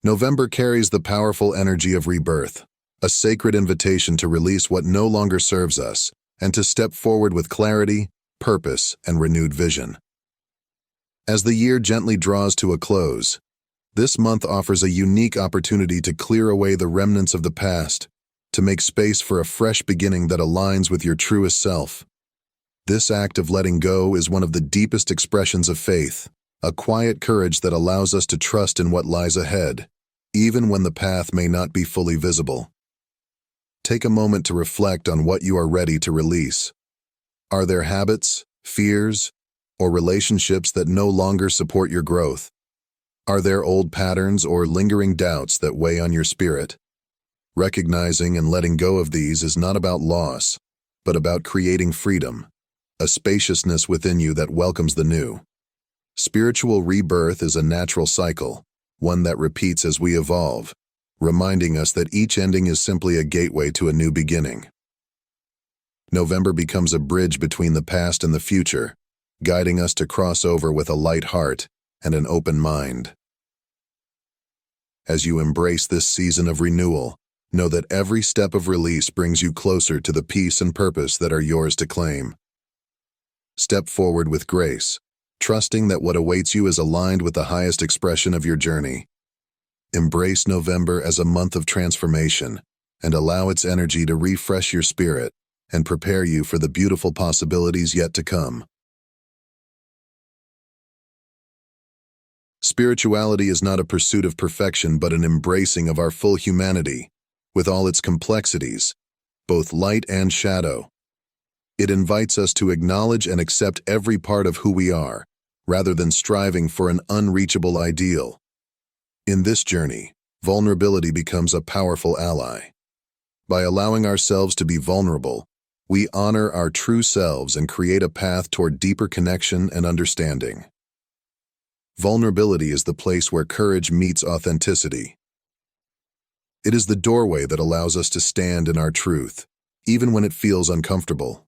November carries the powerful energy of rebirth, a sacred invitation to release what no longer serves us and to step forward with clarity, purpose, and renewed vision. As the year gently draws to a close, This month offers a unique opportunity to clear away the remnants of the past, to make space for a fresh beginning that aligns with your truest self. This act of letting go is one of the deepest expressions of faith, a quiet courage that allows us to trust in what lies ahead, even when the path may not be fully visible. Take a moment to reflect on what you are ready to release. Are there habits, fears, or relationships that no longer support your growth? Are there old patterns or lingering doubts that weigh on your spirit? Recognizing and letting go of these is not about loss, but about creating freedom, a spaciousness within you that welcomes the new. Spiritual rebirth is a natural cycle, one that repeats as we evolve, reminding us that each ending is simply a gateway to a new beginning. November becomes a bridge between the past and the future, guiding us to cross over with a light heart and an open mind. As you embrace this season of renewal, know that every step of release brings you closer to the peace and purpose that are yours to claim. Step forward with grace, trusting that what awaits you is aligned with the highest expression of your journey. Embrace November as a month of transformation and allow its energy to refresh your spirit and prepare you for the beautiful possibilities yet to come. Spirituality is not a pursuit of perfection but an embracing of our full humanity, with all its complexities, both light and shadow. It invites us to acknowledge and accept every part of who we are, rather than striving for an unreachable ideal. In this journey, vulnerability becomes a powerful ally. By allowing ourselves to be vulnerable, we honor our true selves and create a path toward deeper connection and understanding. Vulnerability is the place where courage meets authenticity. It is the doorway that allows us to stand in our truth, even when it feels uncomfortable.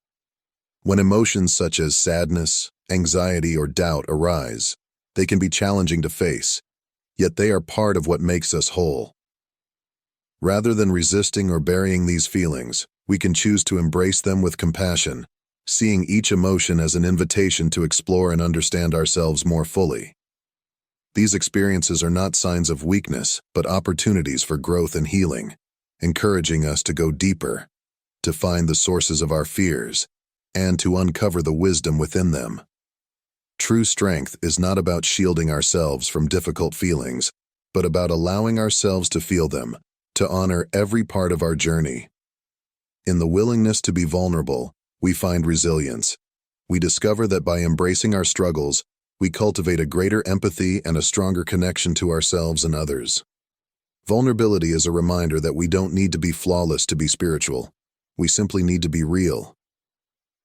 When emotions such as sadness, anxiety, or doubt arise, they can be challenging to face, yet they are part of what makes us whole. Rather than resisting or burying these feelings, we can choose to embrace them with compassion, seeing each emotion as an invitation to explore and understand ourselves more fully. These experiences are not signs of weakness, but opportunities for growth and healing, encouraging us to go deeper, to find the sources of our fears, and to uncover the wisdom within them. True strength is not about shielding ourselves from difficult feelings, but about allowing ourselves to feel them, to honor every part of our journey. In the willingness to be vulnerable, we find resilience. We discover that by embracing our struggles, we cultivate a greater empathy and a stronger connection to ourselves and others. Vulnerability is a reminder that we don't need to be flawless to be spiritual. We simply need to be real.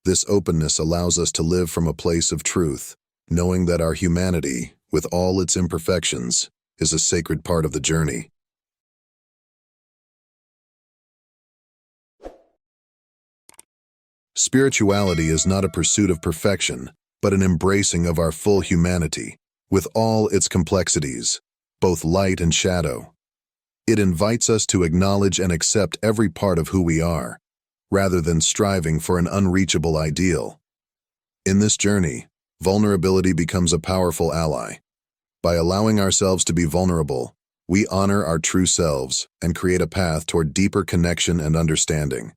This openness allows us to live from a place of truth, knowing that our humanity, with all its imperfections, is a sacred part of the journey. Spirituality is not a pursuit of perfection, but an embracing of our full humanity, with all its complexities, both light and shadow. It invites us to acknowledge and accept every part of who we are, rather than striving for an unreachable ideal. In this journey, vulnerability becomes a powerful ally. By allowing ourselves to be vulnerable, we honor our true selves and create a path toward deeper connection and understanding.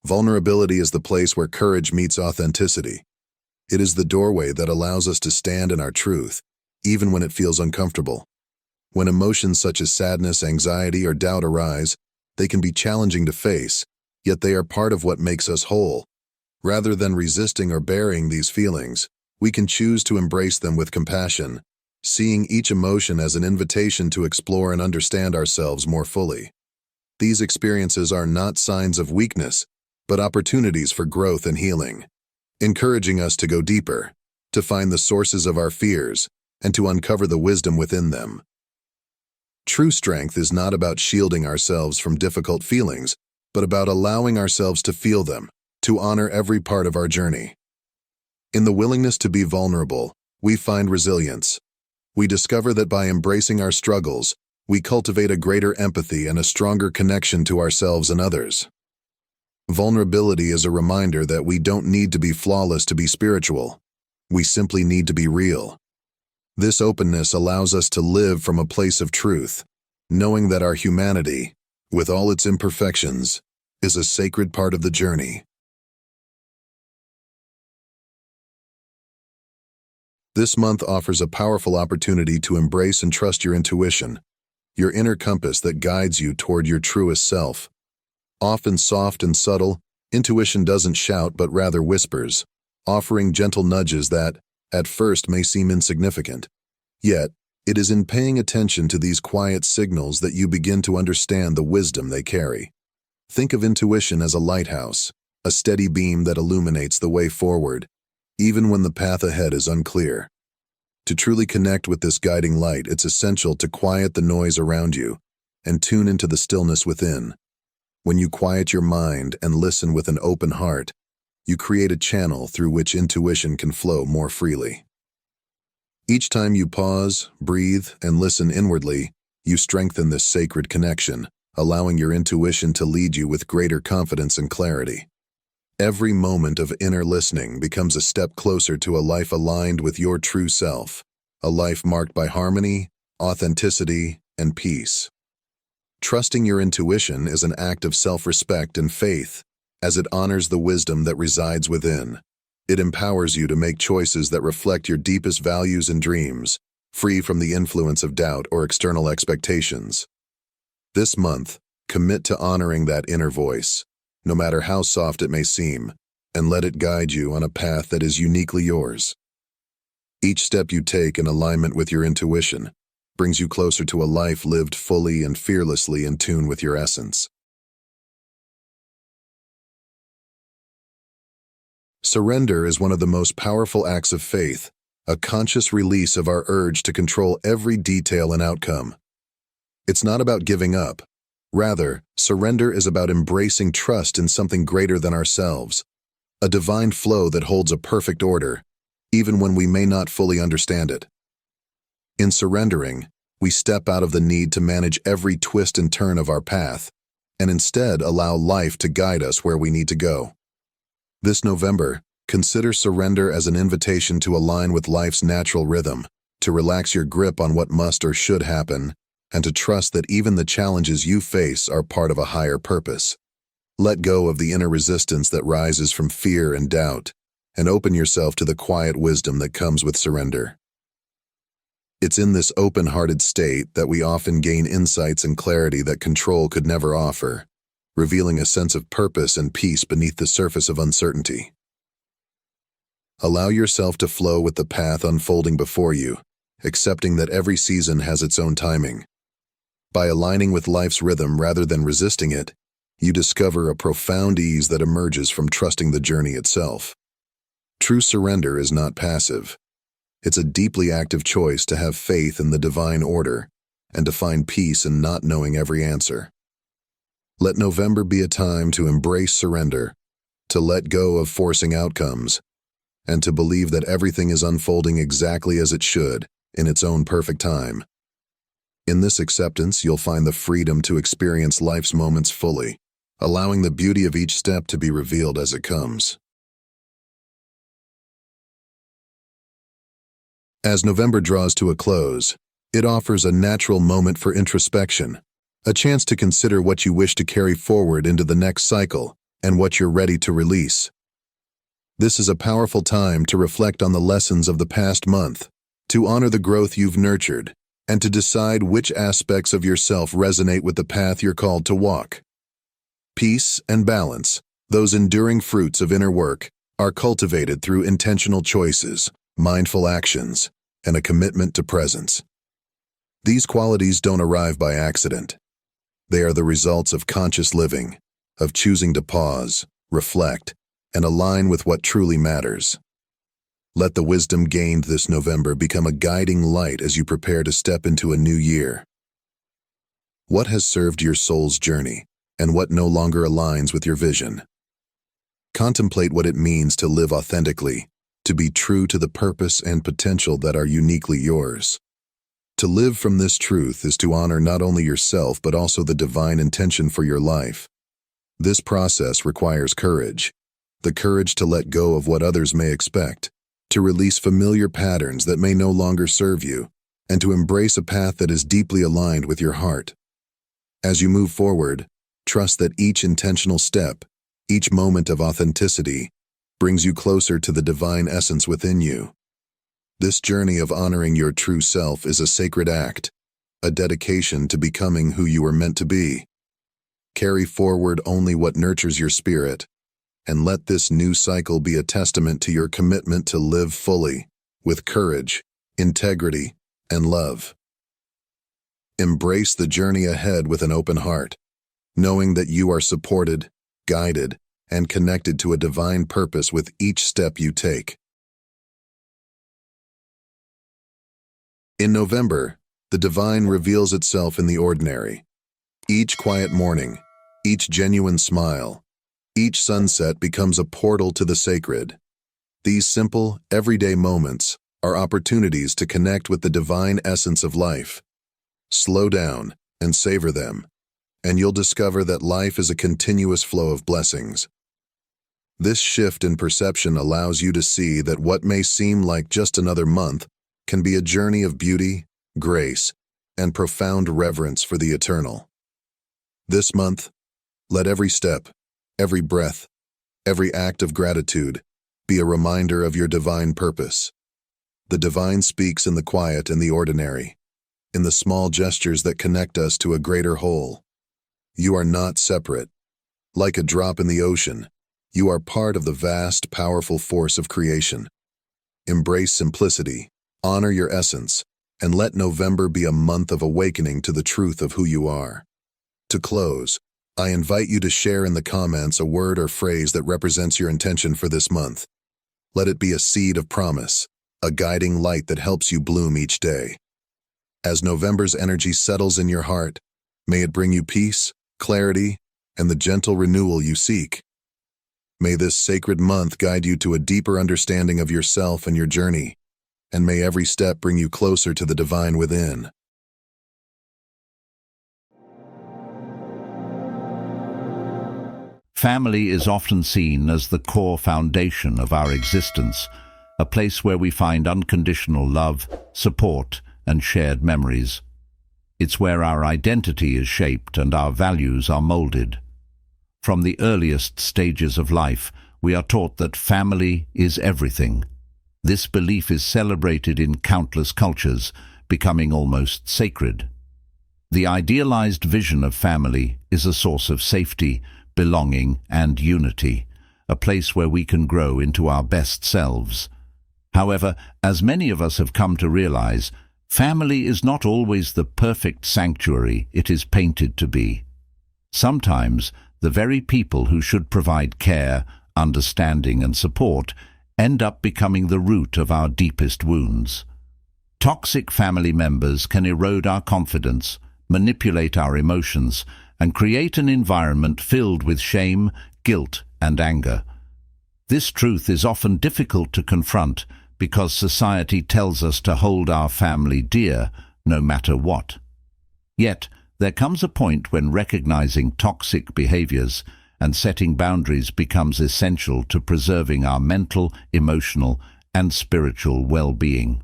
Vulnerability is the place where courage meets authenticity. It is the doorway that allows us to stand in our truth, even when it feels uncomfortable. When emotions such as sadness, anxiety, or doubt arise, they can be challenging to face, yet they are part of what makes us whole. Rather than resisting or burying these feelings, we can choose to embrace them with compassion, seeing each emotion as an invitation to explore and understand ourselves more fully. These experiences are not signs of weakness, but opportunities for growth and healing, encouraging us to go deeper, to find the sources of our fears, and to uncover the wisdom within them. True strength is not about shielding ourselves from difficult feelings, but about allowing ourselves to feel them, to honor every part of our journey. In the willingness to be vulnerable, we find resilience. We discover that by embracing our struggles, we cultivate a greater empathy and a stronger connection to ourselves and others. Vulnerability is a reminder that we don't need to be flawless to be spiritual. We simply need to be real. This openness allows us to live from a place of truth, knowing that our humanity, with all its imperfections, is a sacred part of the journey. This month offers a powerful opportunity to embrace and trust your intuition, your inner compass that guides you toward your truest self. Often soft and subtle, intuition doesn't shout but rather whispers, offering gentle nudges that, at first, may seem insignificant. Yet, it is in paying attention to these quiet signals that you begin to understand the wisdom they carry. Think of intuition as a lighthouse, a steady beam that illuminates the way forward, even when the path ahead is unclear. To truly connect with this guiding light, it's essential to quiet the noise around you and tune into the stillness within. When you quiet your mind and listen with an open heart, you create a channel through which intuition can flow more freely. Each time you pause, breathe, and listen inwardly, you strengthen this sacred connection, allowing your intuition to lead you with greater confidence and clarity. Every moment of inner listening becomes a step closer to a life aligned with your true self, a life marked by harmony, authenticity, and peace. Trusting your intuition is an act of self-respect and faith, as it honors the wisdom that resides within. It empowers you to make choices that reflect your deepest values and dreams, free from the influence of doubt or external expectations. This month, commit to honoring that inner voice, no matter how soft it may seem, and let it guide you on a path that is uniquely yours. Each step you take in alignment with your intuition brings you closer to a life lived fully and fearlessly in tune with your essence. Surrender is one of the most powerful acts of faith, a conscious release of our urge to control every detail and outcome. It's not about giving up. Rather, surrender is about embracing trust in something greater than ourselves, a divine flow that holds a perfect order, even when we may not fully understand it. In surrendering, we step out of the need to manage every twist and turn of our path, and instead allow life to guide us where we need to go. This November, consider surrender as an invitation to align with life's natural rhythm, to relax your grip on what must or should happen, and to trust that even the challenges you face are part of a higher purpose. Let go of the inner resistance that rises from fear and doubt, and open yourself to the quiet wisdom that comes with surrender. It's in this open-hearted state that we often gain insights and clarity that control could never offer, revealing a sense of purpose and peace beneath the surface of uncertainty. Allow yourself to flow with the path unfolding before you, accepting that every season has its own timing. By aligning with life's rhythm rather than resisting it, you discover a profound ease that emerges from trusting the journey itself. True surrender is not passive. It's a deeply active choice to have faith in the divine order and to find peace in not knowing every answer. Let November be a time to embrace surrender, to let go of forcing outcomes, and to believe that everything is unfolding exactly as it should, in its own perfect time. In this acceptance, you'll find the freedom to experience life's moments fully, allowing the beauty of each step to be revealed as it comes. As November draws to a close, it offers a natural moment for introspection, a chance to consider what you wish to carry forward into the next cycle and what you're ready to release. This is a powerful time to reflect on the lessons of the past month, to honor the growth you've nurtured, and to decide which aspects of yourself resonate with the path you're called to walk. Peace and balance, those enduring fruits of inner work, are cultivated through intentional choices, mindful actions, and a commitment to presence. These qualities don't arrive by accident. They are the results of conscious living, of choosing to pause, reflect, and align with what truly matters. Let the wisdom gained this November become a guiding light as you prepare to step into a new year. What has served your soul's journey, and what no longer aligns with your vision? Contemplate what it means to live authentically, to be true to the purpose and potential that are uniquely yours. To live from this truth is to honor not only yourself but also the divine intention for your life. This process requires courage, the courage to let go of what others may expect, to release familiar patterns that may no longer serve you, and to embrace a path that is deeply aligned with your heart. As you move forward, trust that each intentional step, each moment of authenticity, brings you closer to the divine essence within you. This journey of honoring your true self is a sacred act, a dedication to becoming who you are meant to be. Carry forward only what nurtures your spirit, and let this new cycle be a testament to your commitment to live fully, with courage, integrity, and love. Embrace the journey ahead with an open heart, knowing that you are supported, guided, and connected to a divine purpose with each step you take. In November, the divine reveals itself in the ordinary. Each quiet morning, each genuine smile, each sunset becomes a portal to the sacred. These simple, everyday moments are opportunities to connect with the divine essence of life. Slow down and savor them, and you'll discover that life is a continuous flow of blessings. This shift in perception allows you to see that what may seem like just another month can be a journey of beauty, grace, and profound reverence for the eternal. This month, let every step, every breath, every act of gratitude be a reminder of your divine purpose. The divine speaks in the quiet and the ordinary, in the small gestures that connect us to a greater whole. You are not separate. Like a drop in the ocean, you are part of the vast, powerful force of creation. Embrace simplicity, honor your essence, and let November be a month of awakening to the truth of who you are. To close, I invite you to share in the comments a word or phrase that represents your intention for this month. Let it be a seed of promise, a guiding light that helps you bloom each day. As November's energy settles in your heart, may it bring you peace, clarity, and the gentle renewal you seek. May this sacred month guide you to a deeper understanding of yourself and your journey, and may every step bring you closer to the divine within.
Family is often seen as the core foundation of our existence, a place where we find unconditional love, support, and shared memories. It's where our identity is shaped and our values are molded. From the earliest stages of life, we are taught that family is everything. This belief is celebrated in countless cultures, becoming almost sacred. The idealized vision of family is a source of safety, belonging, and unity, a place where we can grow into our best selves. However, as many of us have come to realize, family is not always the perfect sanctuary it is painted to be. Sometimes, the very people who should provide care, understanding, and support end up becoming the root of our deepest wounds. Toxic family members can erode our confidence, manipulate our emotions, and create an environment filled with shame, guilt, and anger. This truth is often difficult to confront because society tells us to hold our family dear, no matter what. Yet, there comes a point when recognizing toxic behaviors and setting boundaries becomes essential to preserving our mental, emotional, and spiritual well-being.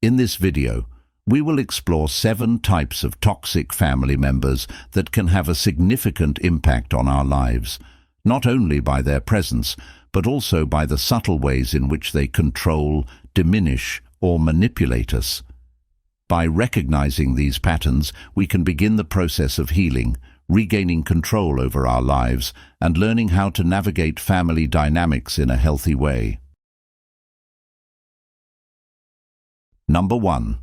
In this video, we will explore 7 types of toxic family members that can have a significant impact on our lives, not only by their presence, but also by the subtle ways in which they control, diminish, or manipulate us. By recognizing these patterns, we can begin the process of healing, regaining control over our lives, and learning how to navigate family dynamics in a healthy way. Number 1.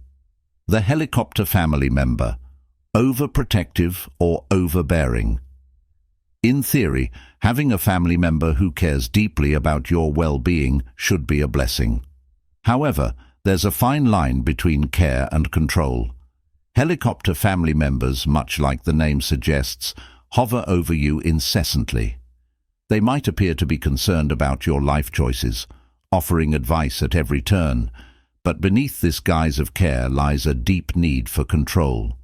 The helicopter family member, overprotective or overbearing. In theory, having a family member who cares deeply about your well-being should be a blessing. However, there's a fine line between care and control. Helicopter family members, much like the name suggests, hover over you incessantly. They might appear to be concerned about your life choices, offering advice at every turn, but beneath this guise of care lies a deep need for control.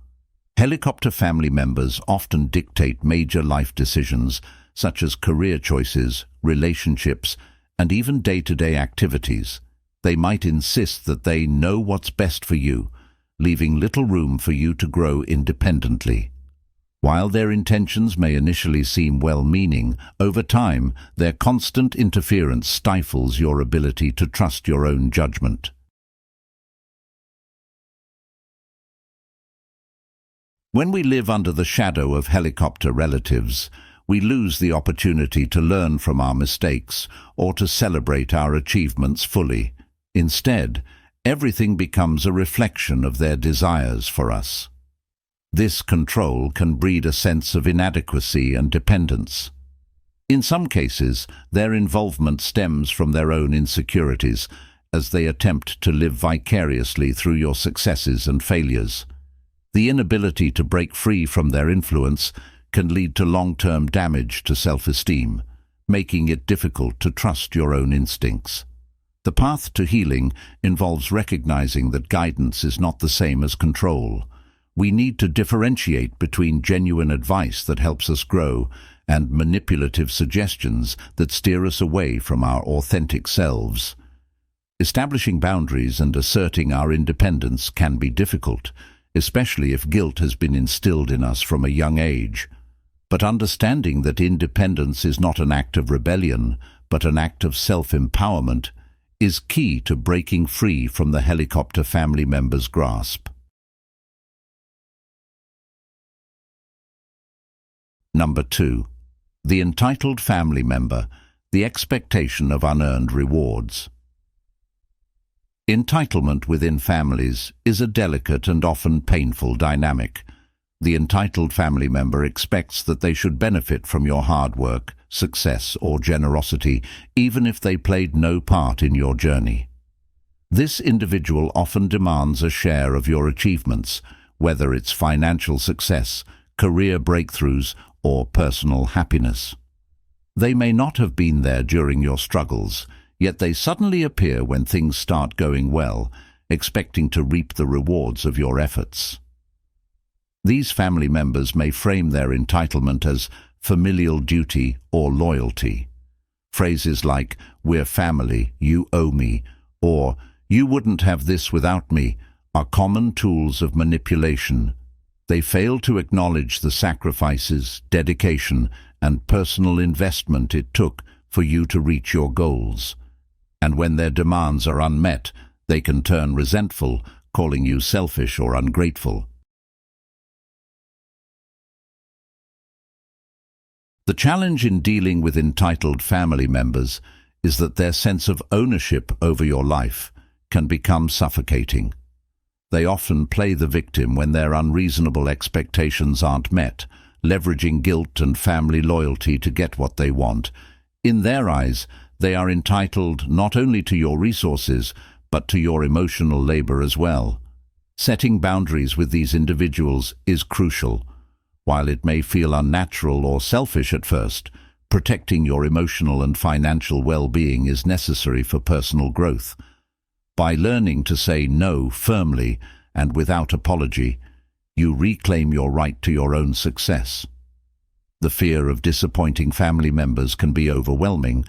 Helicopter family members often dictate major life decisions such as career choices, relationships, and even day-to-day activities. They might insist that they know what's best for you, leaving little room for you to grow independently. While their intentions may initially seem well-meaning, over time, their constant interference stifles your ability to trust your own judgment. When we live under the shadow of helicopter relatives, we lose the opportunity to learn from our mistakes or to celebrate our achievements fully. Instead, everything becomes a reflection of their desires for us. This control can breed a sense of inadequacy and dependence. In some cases, their involvement stems from their own insecurities as they attempt to live vicariously through your successes and failures. The inability to break free from their influence can lead to long-term damage to self-esteem, making it difficult to trust your own instincts. The path to healing involves recognizing that guidance is not the same as control. We need to differentiate between genuine advice that helps us grow and manipulative suggestions that steer us away from our authentic selves. Establishing boundaries and asserting our independence can be difficult, especially if guilt has been instilled in us from a young age. But understanding that independence is not an act of rebellion, but an act of self-empowerment, is key to breaking free from the helicopter family member's grasp. Number 2. The entitled family member, the expectation of unearned rewards. Entitlement within families is a delicate and often painful dynamic. The entitled family member expects that they should benefit from your hard work, success, or generosity, even if they played no part in your journey. This individual often demands a share of your achievements, whether it's financial success, career breakthroughs, or personal happiness. They may not have been there during your struggles, yet they suddenly appear when things start going well, expecting to reap the rewards of your efforts. These family members may frame their entitlement as familial duty or loyalty. Phrases like, "We're family, you owe me," or "You wouldn't have this without me," are common tools of manipulation. They fail to acknowledge the sacrifices, dedication, and personal investment it took for you to reach your goals. And when their demands are unmet, they can turn resentful, calling you selfish or ungrateful. The challenge in dealing with entitled family members is that their sense of ownership over your life can become suffocating. They often play the victim when their unreasonable expectations aren't met, leveraging guilt and family loyalty to get what they want. In their eyes, they are entitled not only to your resources, but to your emotional labor as well. Setting boundaries with these individuals is crucial. While it may feel unnatural or selfish at first, protecting your emotional and financial well-being is necessary for personal growth. By learning to say no firmly and without apology, you reclaim your right to your own success. The fear of disappointing family members can be overwhelming,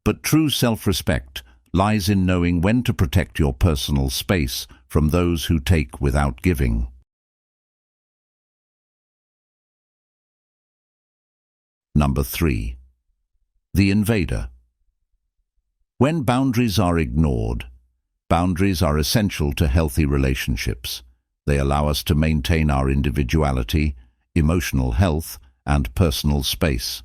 but true self-respect lies in knowing when to protect your personal space from those who take without giving. Number 3. The invader. When boundaries are ignored, boundaries are essential to healthy relationships. They allow us to maintain our individuality, emotional health, and personal space.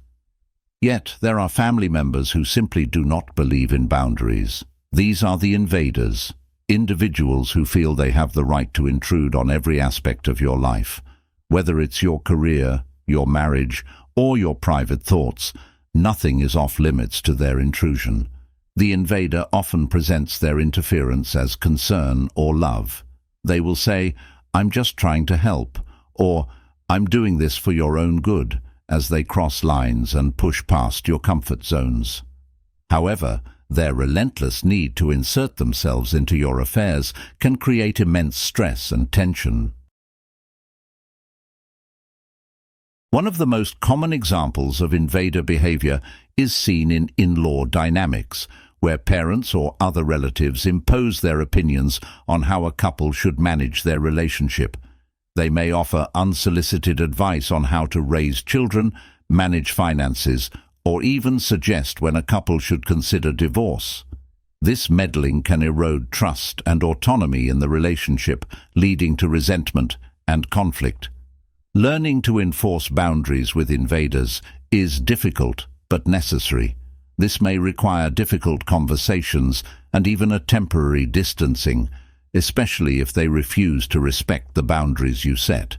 Yet, there are family members who simply do not believe in boundaries. These are the invaders, individuals who feel they have the right to intrude on every aspect of your life. Whether it's your career, your marriage, or your private thoughts, nothing is off limits to their intrusion. The invader often presents their interference as concern or love. They will say, "I'm just trying to help," or "I'm doing this for your own good," as they cross lines and push past your comfort zones. However, their relentless need to insert themselves into your affairs can create immense stress and tension. One of the most common examples of invader behavior is seen in in-law dynamics, where parents or other relatives impose their opinions on how a couple should manage their relationship. They may offer unsolicited advice on how to raise children, manage finances, or even suggest when a couple should consider divorce. This meddling can erode trust and autonomy in the relationship, leading to resentment and conflict. Learning to enforce boundaries with invaders is difficult but necessary. This may require difficult conversations and even a temporary distancing, especially if they refuse to respect the boundaries you set.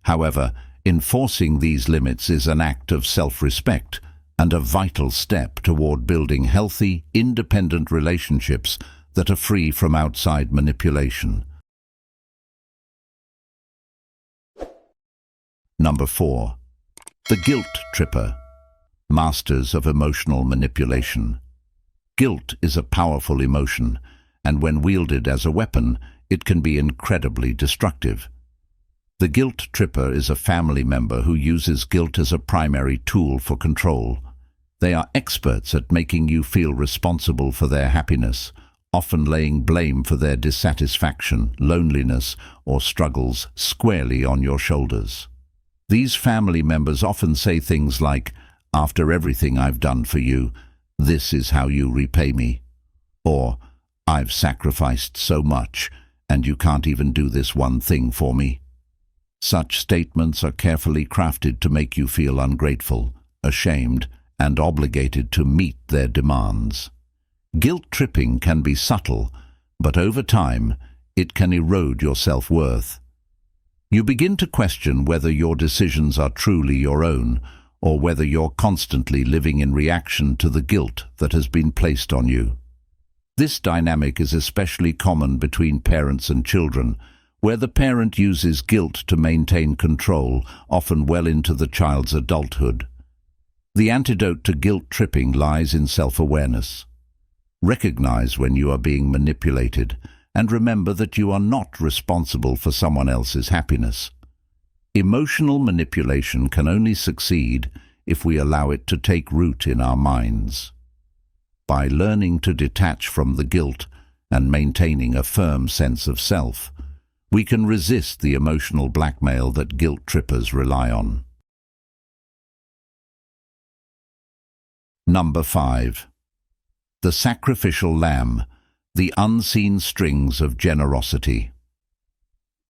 However, enforcing these limits is an act of self-respect and a vital step toward building healthy, independent relationships that are free from outside manipulation. Number 4. The guilt tripper. Masters of emotional manipulation. Guilt is a powerful emotion, and when wielded as a weapon, it can be incredibly destructive. The guilt tripper is a family member who uses guilt as a primary tool for control. They are experts at making you feel responsible for their happiness, often laying blame for their dissatisfaction, loneliness, or struggles squarely on your shoulders. These family members often say things like, "After everything I've done for you, this is how you repay me," or "I've sacrificed so much, and you can't even do this one thing for me." Such statements are carefully crafted to make you feel ungrateful, ashamed, and obligated to meet their demands. Guilt tripping can be subtle, but over time, it can erode your self-worth. You begin to question whether your decisions are truly your own, or whether you're constantly living in reaction to the guilt that has been placed on you. This dynamic is especially common between parents and children, where the parent uses guilt to maintain control, often well into the child's adulthood. The antidote to guilt tripping lies in self-awareness. Recognize when you are being manipulated, and remember that you are not responsible for someone else's happiness. Emotional manipulation can only succeed if we allow it to take root in our minds. By learning to detach from the guilt and maintaining a firm sense of self, we can resist the emotional blackmail that guilt trippers rely on. Number 5. The sacrificial lamb, the unseen strings of generosity.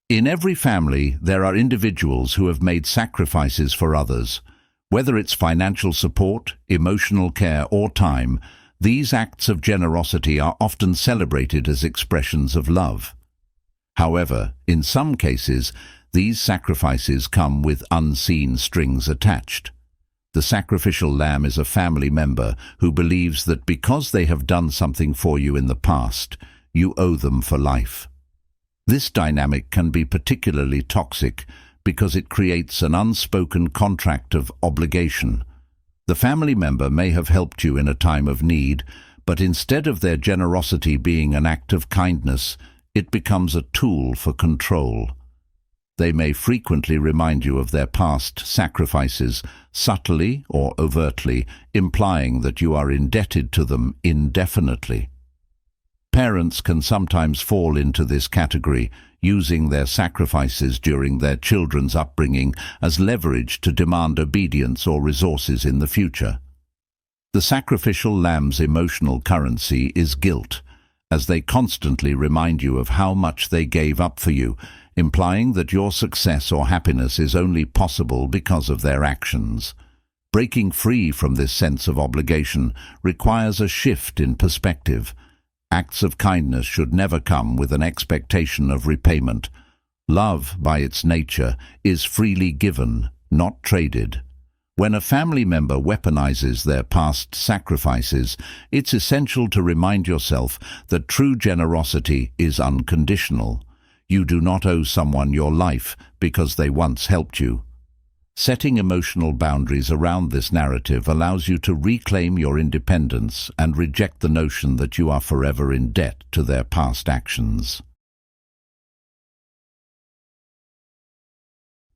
In every family, there are individuals who have made sacrifices for others. Whether it's financial support, emotional care, or time, these acts of generosity are often celebrated as expressions of love. However, in some cases, these sacrifices come with unseen strings attached. The sacrificial lamb is a family member who believes that because they have done something for you in the past, you owe them for life. This dynamic can be particularly toxic because it creates an unspoken contract of obligation. The family member may have helped you in a time of need, but instead of their generosity being an act of kindness, it becomes a tool for control. They may frequently remind you of their past sacrifices, subtly or overtly, implying that you are indebted to them indefinitely. Parents can sometimes fall into this category, using their sacrifices during their children's upbringing as leverage to demand obedience or resources in the future. The sacrificial lamb's emotional currency is guilt, as they constantly remind you of how much they gave up for you, implying that your success or happiness is only possible because of their actions. Breaking free from this sense of obligation requires a shift in perspective. Acts of kindness should never come with an expectation of repayment. Love, by its nature, is freely given, not traded. When a family member weaponizes their past sacrifices, it's essential to remind yourself that true generosity is unconditional. You do not owe someone your life because they once helped you. Setting emotional boundaries around this narrative allows you to reclaim your independence and reject the notion that you are forever in debt to their past actions.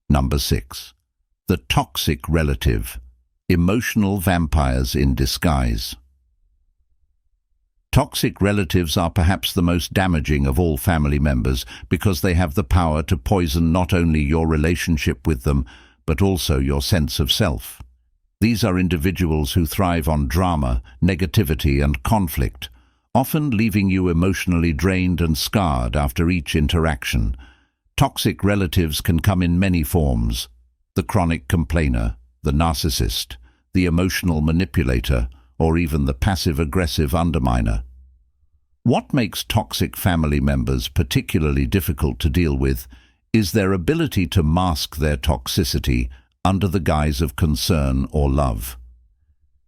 Number 6. The toxic relative, emotional vampires in disguise. Toxic relatives are perhaps the most damaging of all family members because they have the power to poison not only your relationship with them, but also your sense of self. These are individuals who thrive on drama, negativity, and conflict, often leaving you emotionally drained and scarred after each interaction. Toxic relatives can come in many forms: the chronic complainer, the narcissist, the emotional manipulator, or even the passive-aggressive underminer. What makes toxic family members particularly difficult to deal with is their ability to mask their toxicity under the guise of concern or love.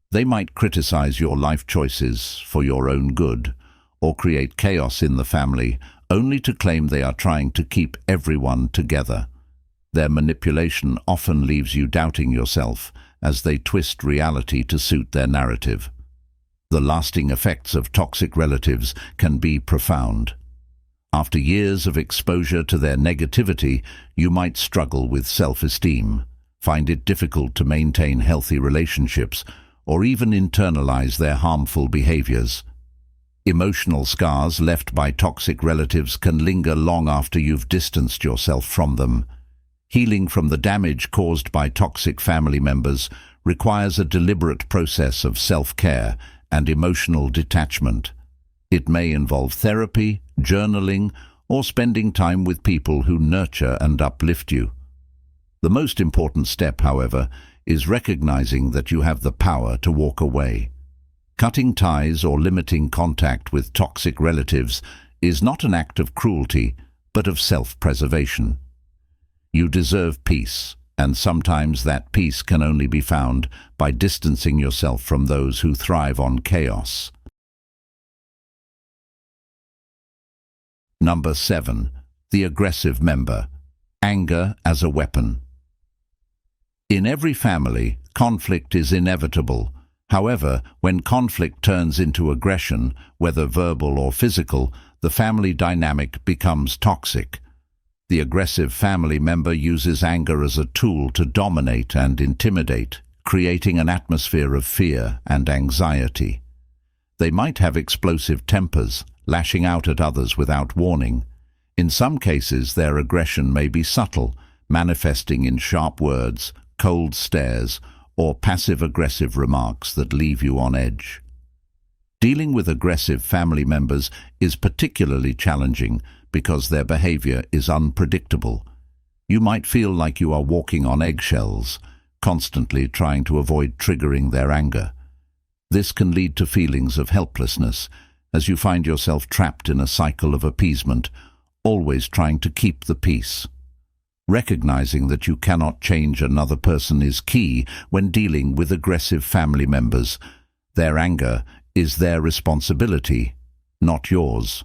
They might criticize your life choices for your own good, or create chaos in the family, only to claim they are trying to keep everyone together. Their manipulation often leaves you doubting yourself as they twist reality to suit their narrative. The lasting effects of toxic relatives can be profound. After years of exposure to their negativity, you might struggle with self-esteem, find it difficult to maintain healthy relationships, or even internalize their harmful behaviors. Emotional scars left by toxic relatives can linger long after you've distanced yourself from them. Healing from the damage caused by toxic family members requires a deliberate process of self-care and emotional detachment. It may involve therapy, journaling, or spending time with people who nurture and uplift you. The most important step, however, is recognizing that you have the power to walk away. Cutting ties or limiting contact with toxic relatives is not an act of cruelty, but of self-preservation. You deserve peace, and sometimes that peace can only be found by distancing yourself from those who thrive on chaos. Number 7. The aggressive member. Anger as a weapon. In every family, conflict is inevitable. However, when conflict turns into aggression, whether verbal or physical, the family dynamic becomes toxic. The aggressive family member uses anger as a tool to dominate and intimidate, creating an atmosphere of fear and anxiety. They might have explosive tempers, lashing out at others without warning. In some cases, their aggression may be subtle, manifesting in sharp words, cold stares, or passive-aggressive remarks that leave you on edge. Dealing with aggressive family members is particularly challenging because their behavior is unpredictable. You might feel like you are walking on eggshells, constantly trying to avoid triggering their anger. This can lead to feelings of helplessness, as you find yourself trapped in a cycle of appeasement, always trying to keep the peace. Recognizing that you cannot change another person is key when dealing with aggressive family members. Their anger is their responsibility, not yours.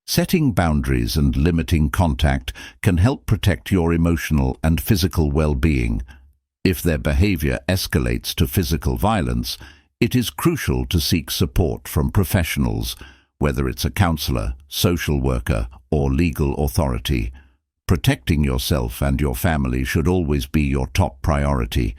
Setting boundaries and limiting contact can help protect your emotional and physical well-being. If their behavior escalates to physical violence, it is crucial to seek support from professionals, whether it's a counselor, social worker, or legal authority. Protecting yourself and your family should always be your top priority.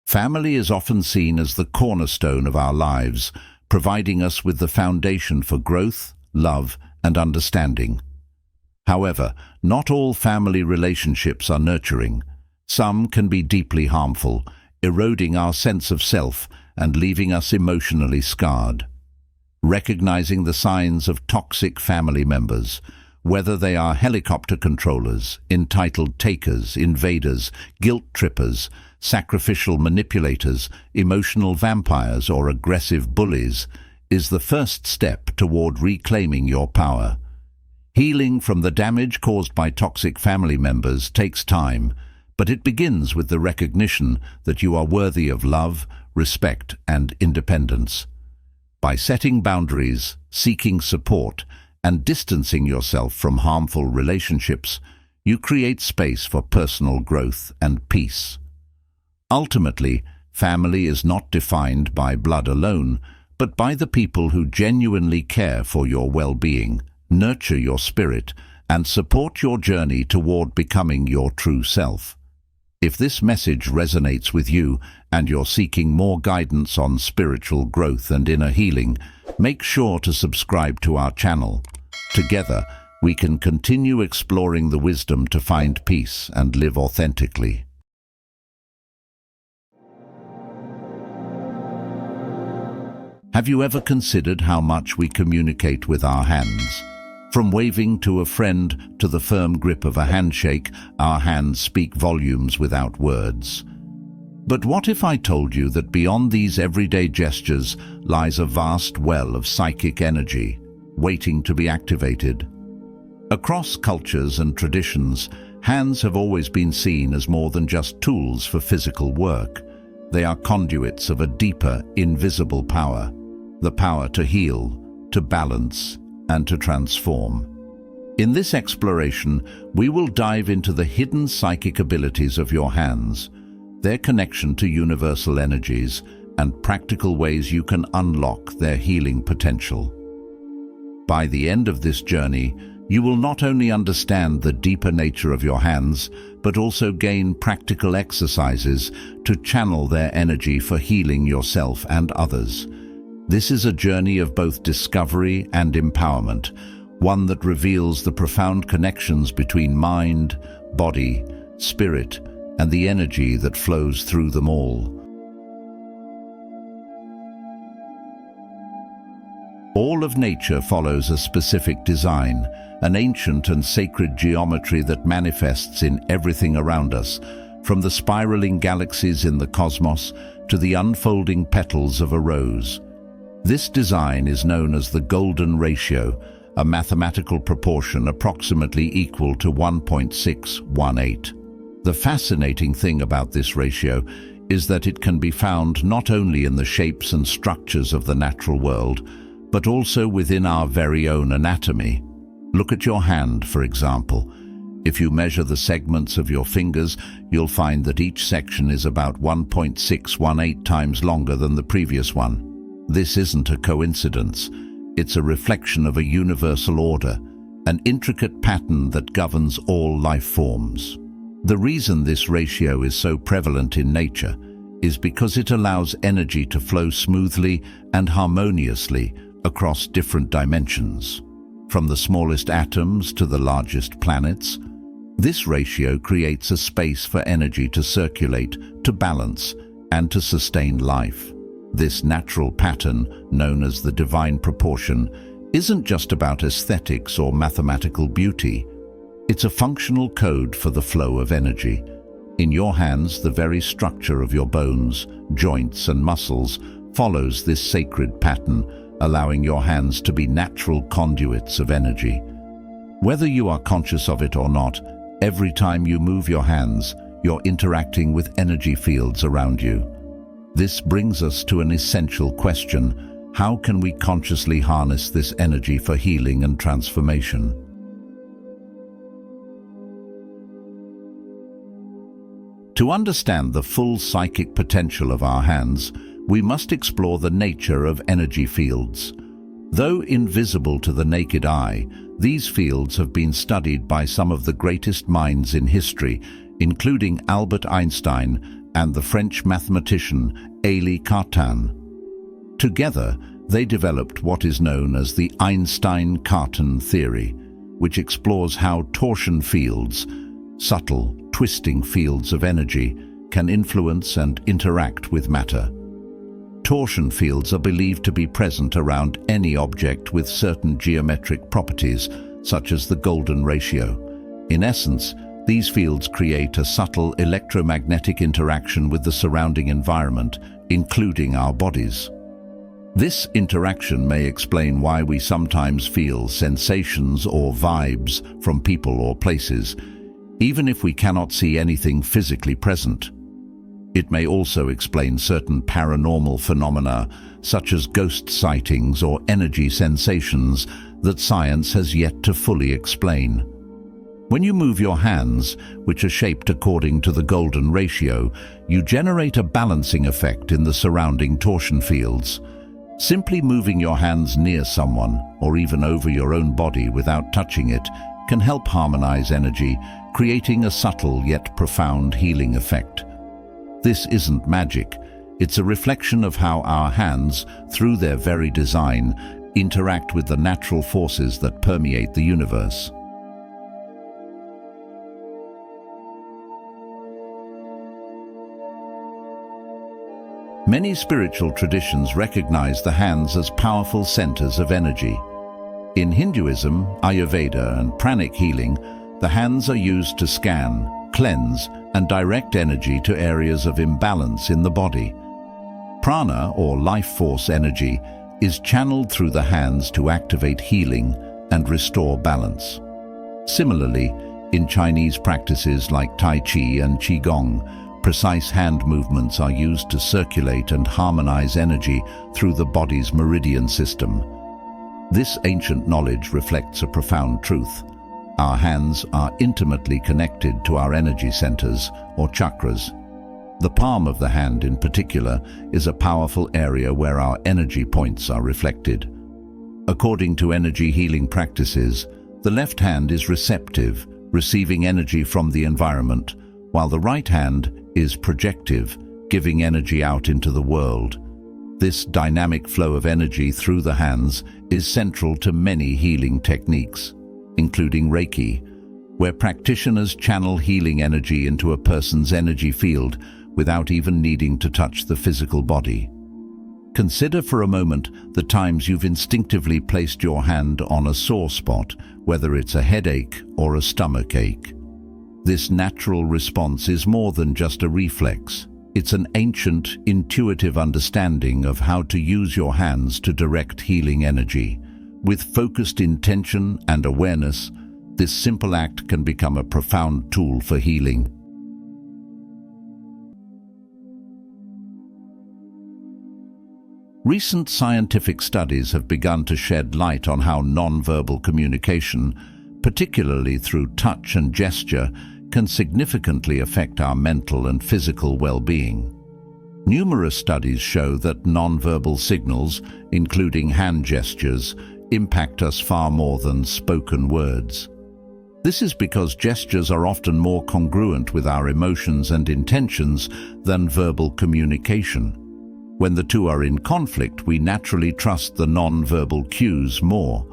Family is often seen as the cornerstone of our lives, providing us with the foundation for growth, love, and understanding. However, not all family relationships are nurturing. Some can be deeply harmful, eroding our sense of self and leaving us emotionally scarred. Recognizing the signs of toxic family members, whether they are helicopter controllers, entitled takers, invaders, guilt trippers, sacrificial manipulators, emotional vampires, or aggressive bullies, is the first step toward reclaiming your power. Healing from the damage caused by toxic family members takes time, but it begins with the recognition that you are worthy of love, respect, and independence. By setting boundaries, seeking support, and distancing yourself from harmful relationships, you create space for personal growth and peace. Ultimately, family is not defined by blood alone, but by the people who genuinely care for your well-being, nurture your spirit, and support your journey toward becoming your true self. If this message resonates with you and you're seeking more guidance on spiritual growth and inner healing, make sure to subscribe to our channel. Together, we can continue exploring the wisdom to find peace and live authentically. Have you ever considered how much we communicate with our hands? From waving to a friend to the firm grip of a handshake, our hands speak volumes without words. But what if I told you that beyond these everyday gestures lies a vast well of psychic energy, waiting to be activated? Across cultures and traditions, hands have always been seen as more than just tools for physical work. They are conduits of a deeper, invisible power, the power to heal, to balance, and to transform. In this exploration, we will dive into the hidden psychic abilities of your hands, their connection to universal energies, and practical ways you can unlock their healing potential. By the end of this journey, you will not only understand the deeper nature of your hands, but also gain practical exercises to channel their energy for healing yourself and others. This is a journey of both discovery and empowerment, one that reveals the profound connections between mind, body, spirit, and the energy that flows through them all. All of nature follows a specific design, an ancient and sacred geometry that manifests in everything around us, from the spiraling galaxies in the cosmos to the unfolding petals of a rose. This design is known as the golden ratio, a mathematical proportion approximately equal to 1.618. The fascinating thing about this ratio is that it can be found not only in the shapes and structures of the natural world, but also within our very own anatomy. Look at your hand, for example. If you measure the segments of your fingers, you'll find that each section is about 1.618 times longer than the previous one. This isn't a coincidence. It's a reflection of a universal order, an intricate pattern that governs all life forms. The reason this ratio is so prevalent in nature is because it allows energy to flow smoothly and harmoniously across different dimensions. From the smallest atoms to the largest planets, this ratio creates a space for energy to circulate, to balance, and to sustain life. This natural pattern, known as the divine proportion, isn't just about aesthetics or mathematical beauty. It's a functional code for the flow of energy. In your hands, the very structure of your bones, joints, and muscles follows this sacred pattern, allowing your hands to be natural conduits of energy. Whether you are conscious of it or not, every time you move your hands, you're interacting with energy fields around you. This brings us to an essential question: how can we consciously harness this energy for healing and transformation? To understand the full psychic potential of our hands, we must explore the nature of energy fields. Though invisible to the naked eye, these fields have been studied by some of the greatest minds in history, including Albert Einstein and the French mathematician Élie Cartan. Together, they developed what is known as the Einstein-Cartan theory, which explores how torsion fields, subtle, twisting fields of energy, can influence and interact with matter. Torsion fields are believed to be present around any object with certain geometric properties, such as the golden ratio. In essence, these fields create a subtle electromagnetic interaction with the surrounding environment, including our bodies. This interaction may explain why we sometimes feel sensations or vibes from people or places, even if we cannot see anything physically present. It may also explain certain paranormal phenomena, such as ghost sightings or energy sensations, that science has yet to fully explain. When you move your hands, which are shaped according to the golden ratio, you generate a balancing effect in the surrounding torsion fields. Simply moving your hands near someone, or even over your own body without touching it, can help harmonize energy, creating a subtle yet profound healing effect. This isn't magic. It's a reflection of how our hands, through their very design, interact with the natural forces that permeate the universe. Many spiritual traditions recognize the hands as powerful centers of energy. In Hinduism, Ayurveda, and pranic healing, the hands are used to scan, cleanse, and direct energy to areas of imbalance in the body. Prana, or life force energy, is channeled through the hands to activate healing and restore balance. Similarly, in Chinese practices like Tai Chi and Qigong, precise hand movements are used to circulate and harmonize energy through the body's meridian system. This ancient knowledge reflects a profound truth. Our hands are intimately connected to our energy centers, or chakras. The palm of the hand in particular is a powerful area where our energy points are reflected. According to energy healing practices, the left hand is receptive, receiving energy from the environment, while the right hand is projective, giving energy out into the world. This dynamic flow of energy through the hands is central to many healing techniques, including Reiki, where practitioners channel healing energy into a person's energy field without even needing to touch the physical body. Consider for a moment the times you've instinctively placed your hand on a sore spot, whether it's a headache or a stomach ache. This natural response is more than just a reflex. It's an ancient, intuitive understanding of how to use your hands to direct healing energy. With focused intention and awareness, this simple act can become a profound tool for healing. Recent scientific studies have begun to shed light on how nonverbal communication, particularly through touch and gesture, can significantly affect our mental and physical well-being. Numerous studies show that nonverbal signals, including hand gestures, impact us far more than spoken words. This is because gestures are often more congruent with our emotions and intentions than verbal communication. When the two are in conflict, we naturally trust the non-verbal cues more.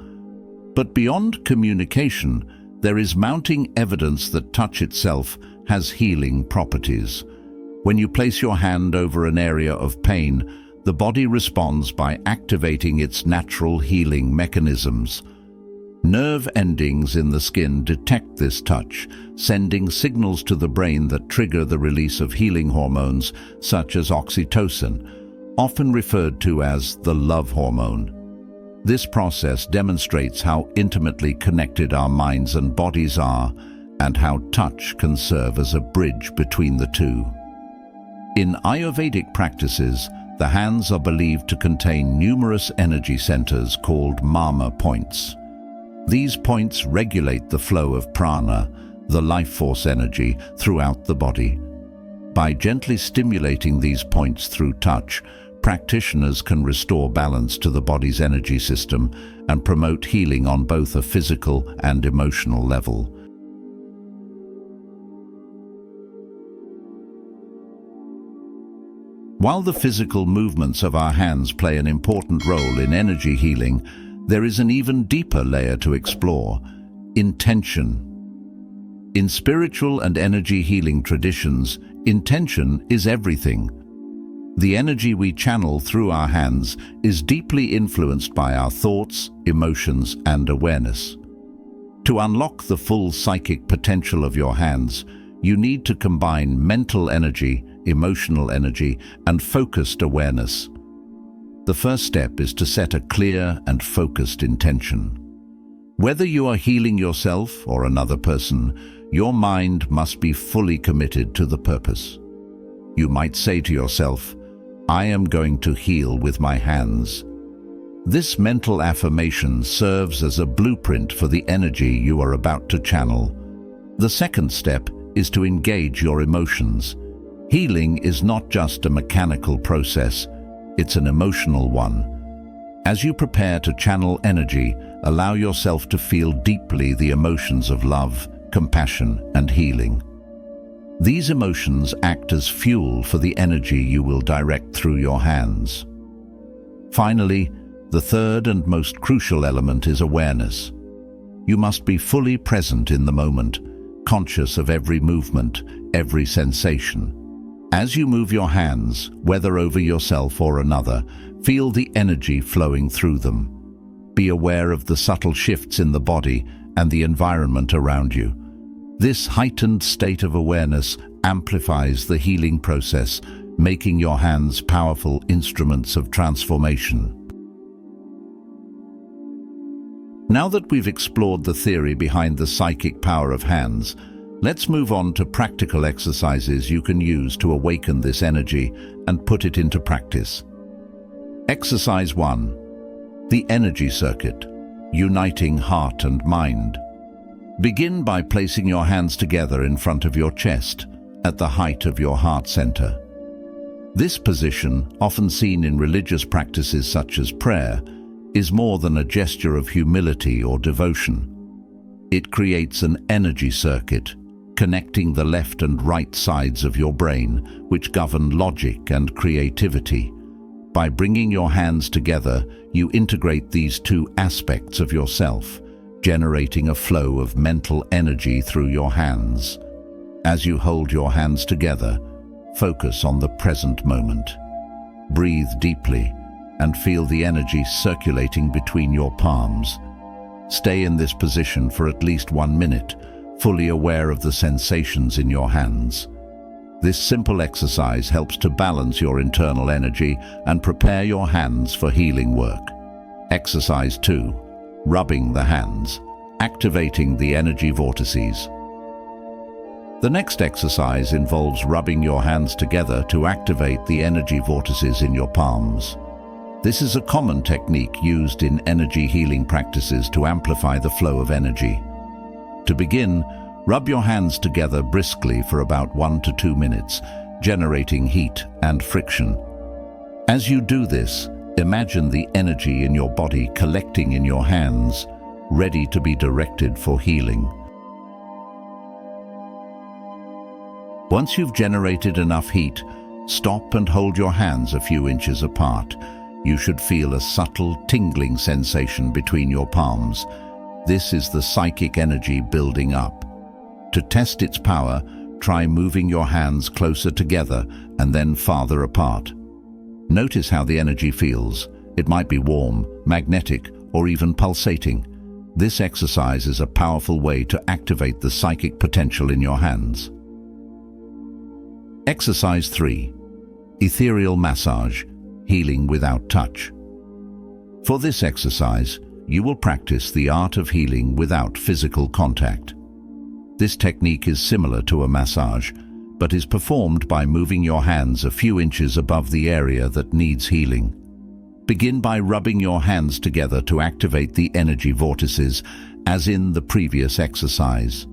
But beyond communication, there is mounting evidence that touch itself has healing properties. When you place your hand over an area of pain, the body responds by activating its natural healing mechanisms. Nerve endings in the skin detect this touch, sending signals to the brain that trigger the release of healing hormones such as oxytocin, often referred to as the love hormone. This process demonstrates how intimately connected our minds and bodies are, and how touch can serve as a bridge between the two. In Ayurvedic practices, the hands are believed to contain numerous energy centers called mama points. These points regulate the flow of prana, the life force energy, throughout the body. By gently stimulating these points through touch, practitioners can restore balance to the body's energy system and promote healing on both a physical and emotional level. While the physical movements of our hands play an important role in energy healing, there is an even deeper layer to explore: intention. In spiritual and energy healing traditions, intention is everything. The energy we channel through our hands is deeply influenced by our thoughts, emotions, and awareness. To unlock the full psychic potential of your hands, you need to combine mental energy, emotional energy, and focused awareness. The first step is to set a clear and focused intention. Whether you are healing yourself or another person, your mind must be fully committed to the purpose. You might say to yourself, "I am going to heal with my hands." This mental affirmation serves as a blueprint for the energy you are about to channel. The second step is to engage your emotions. Healing is not just a mechanical process, it's an emotional one. As you prepare to channel energy, allow yourself to feel deeply the emotions of love, compassion, and healing. These emotions act as fuel for the energy you will direct through your hands. Finally, the third and most crucial element is awareness. You must be fully present in the moment, conscious of every movement, every sensation. As you move your hands, whether over yourself or another, feel the energy flowing through them. Be aware of the subtle shifts in the body and the environment around you. This heightened state of awareness amplifies the healing process, making your hands powerful instruments of transformation. Now that we've explored the theory behind the psychic power of hands, let's move on to practical exercises you can use to awaken this energy and put it into practice. Exercise 1. The energy circuit, uniting heart and mind. Begin by placing your hands together in front of your chest, at the height of your heart center. This position, often seen in religious practices such as prayer, is more than a gesture of humility or devotion. It creates an energy circuit, connecting the left and right sides of your brain, which govern logic and creativity. By bringing your hands together, you integrate these two aspects of yourself, generating a flow of mental energy through your hands. As you hold your hands together, focus on the present moment. Breathe deeply and feel the energy circulating between your palms. Stay in this position for at least 1 minute, fully aware of the sensations in your hands. This simple exercise helps to balance your internal energy and prepare your hands for healing work. Exercise 2. Rubbing the hands, activating the energy vortices. The next exercise involves rubbing your hands together to activate the energy vortices in your palms. This is a common technique used in energy healing practices to amplify the flow of energy. To begin, rub your hands together briskly for about 1 to 2 minutes, generating heat and friction. As you do this, imagine the energy in your body collecting in your hands, ready to be directed for healing. Once you've generated enough heat, stop and hold your hands a few inches apart. You should feel a subtle tingling sensation between your palms. This is the psychic energy building up. To test its power, try moving your hands closer together and then farther apart. Notice how the energy feels. It might be warm, magnetic, or even pulsating. This exercise is a powerful way to activate the psychic potential in your hands. Exercise 3. Ethereal massage, healing without touch. For this exercise, you will practice the art of healing without physical contact. This technique is similar to a massage, but is performed by moving your hands a few inches above the area that needs healing. Begin by rubbing your hands together to activate the energy vortices, as in the previous exercise.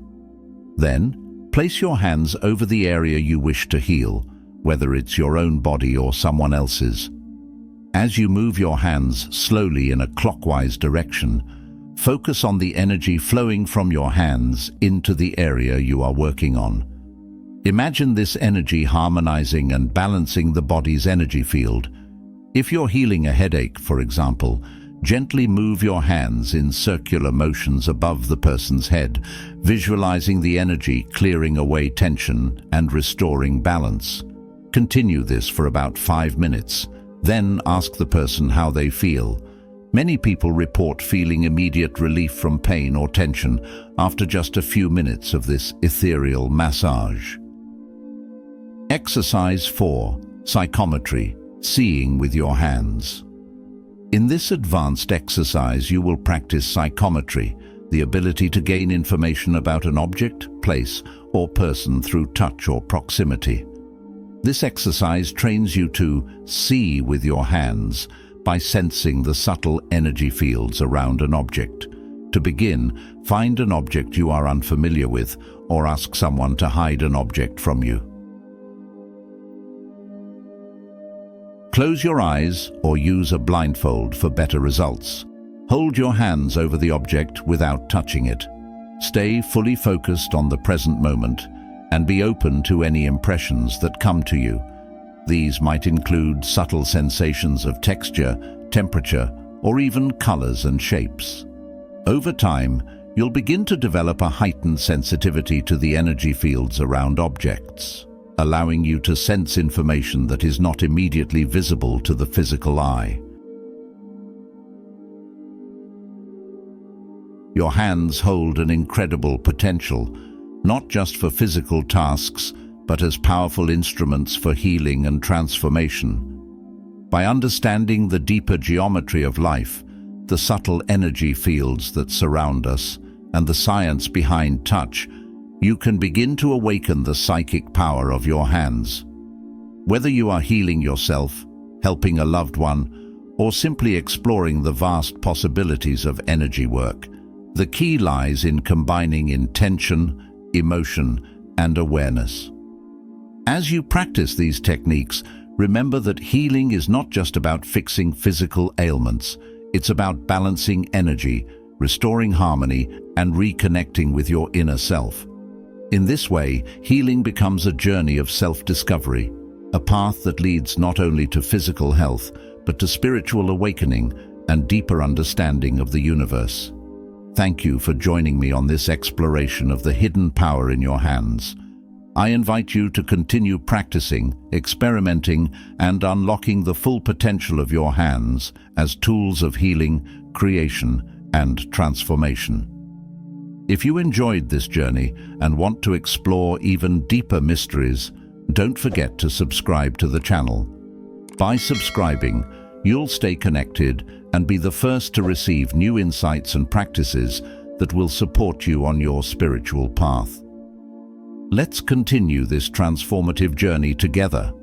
Then, place your hands over the area you wish to heal, whether it's your own body or someone else's. As you move your hands slowly in a clockwise direction, focus on the energy flowing from your hands into the area you are working on. Imagine this energy harmonizing and balancing the body's energy field. If you're healing a headache, for example, gently move your hands in circular motions above the person's head, visualizing the energy clearing away tension and restoring balance. Continue this for about 5 minutes. Then ask the person how they feel. Many people report feeling immediate relief from pain or tension after just a few minutes of this ethereal massage. Exercise 4. Psychometry, seeing with your hands. In this advanced exercise, you will practice psychometry, the ability to gain information about an object, place, or person through touch or proximity. This exercise trains you to see with your hands by sensing the subtle energy fields around an object. To begin, find an object you are unfamiliar with or ask someone to hide an object from you. Close your eyes or use a blindfold for better results. Hold your hands over the object without touching it. Stay fully focused on the present moment and be open to any impressions that come to you. These might include subtle sensations of texture, temperature, or even colors and shapes. Over time, you'll begin to develop a heightened sensitivity to the energy fields around objects, allowing you to sense information that is not immediately visible to the physical eye. Your hands hold an incredible potential, not just for physical tasks, but as powerful instruments for healing and transformation. By understanding the deeper geometry of life, the subtle energy fields that surround us, and the science behind touch, you can begin to awaken the psychic power of your hands. Whether you are healing yourself, helping a loved one, or simply exploring the vast possibilities of energy work, the key lies in combining intention, emotion, and awareness. As you practice these techniques, remember that healing is not just about fixing physical ailments. It's about balancing energy, restoring harmony, and reconnecting with your inner self. In this way, healing becomes a journey of self-discovery, a path that leads not only to physical health, but to spiritual awakening and deeper understanding of the universe. Thank you for joining me on this exploration of the hidden power in your hands. I invite you to continue practicing, experimenting, and unlocking the full potential of your hands as tools of healing, creation, and transformation. If you enjoyed this journey and want to explore even deeper mysteries, don't forget to subscribe to the channel. By subscribing, you'll stay connected and be the first to receive new insights and practices that will support you on your spiritual path. Let's continue this transformative journey together.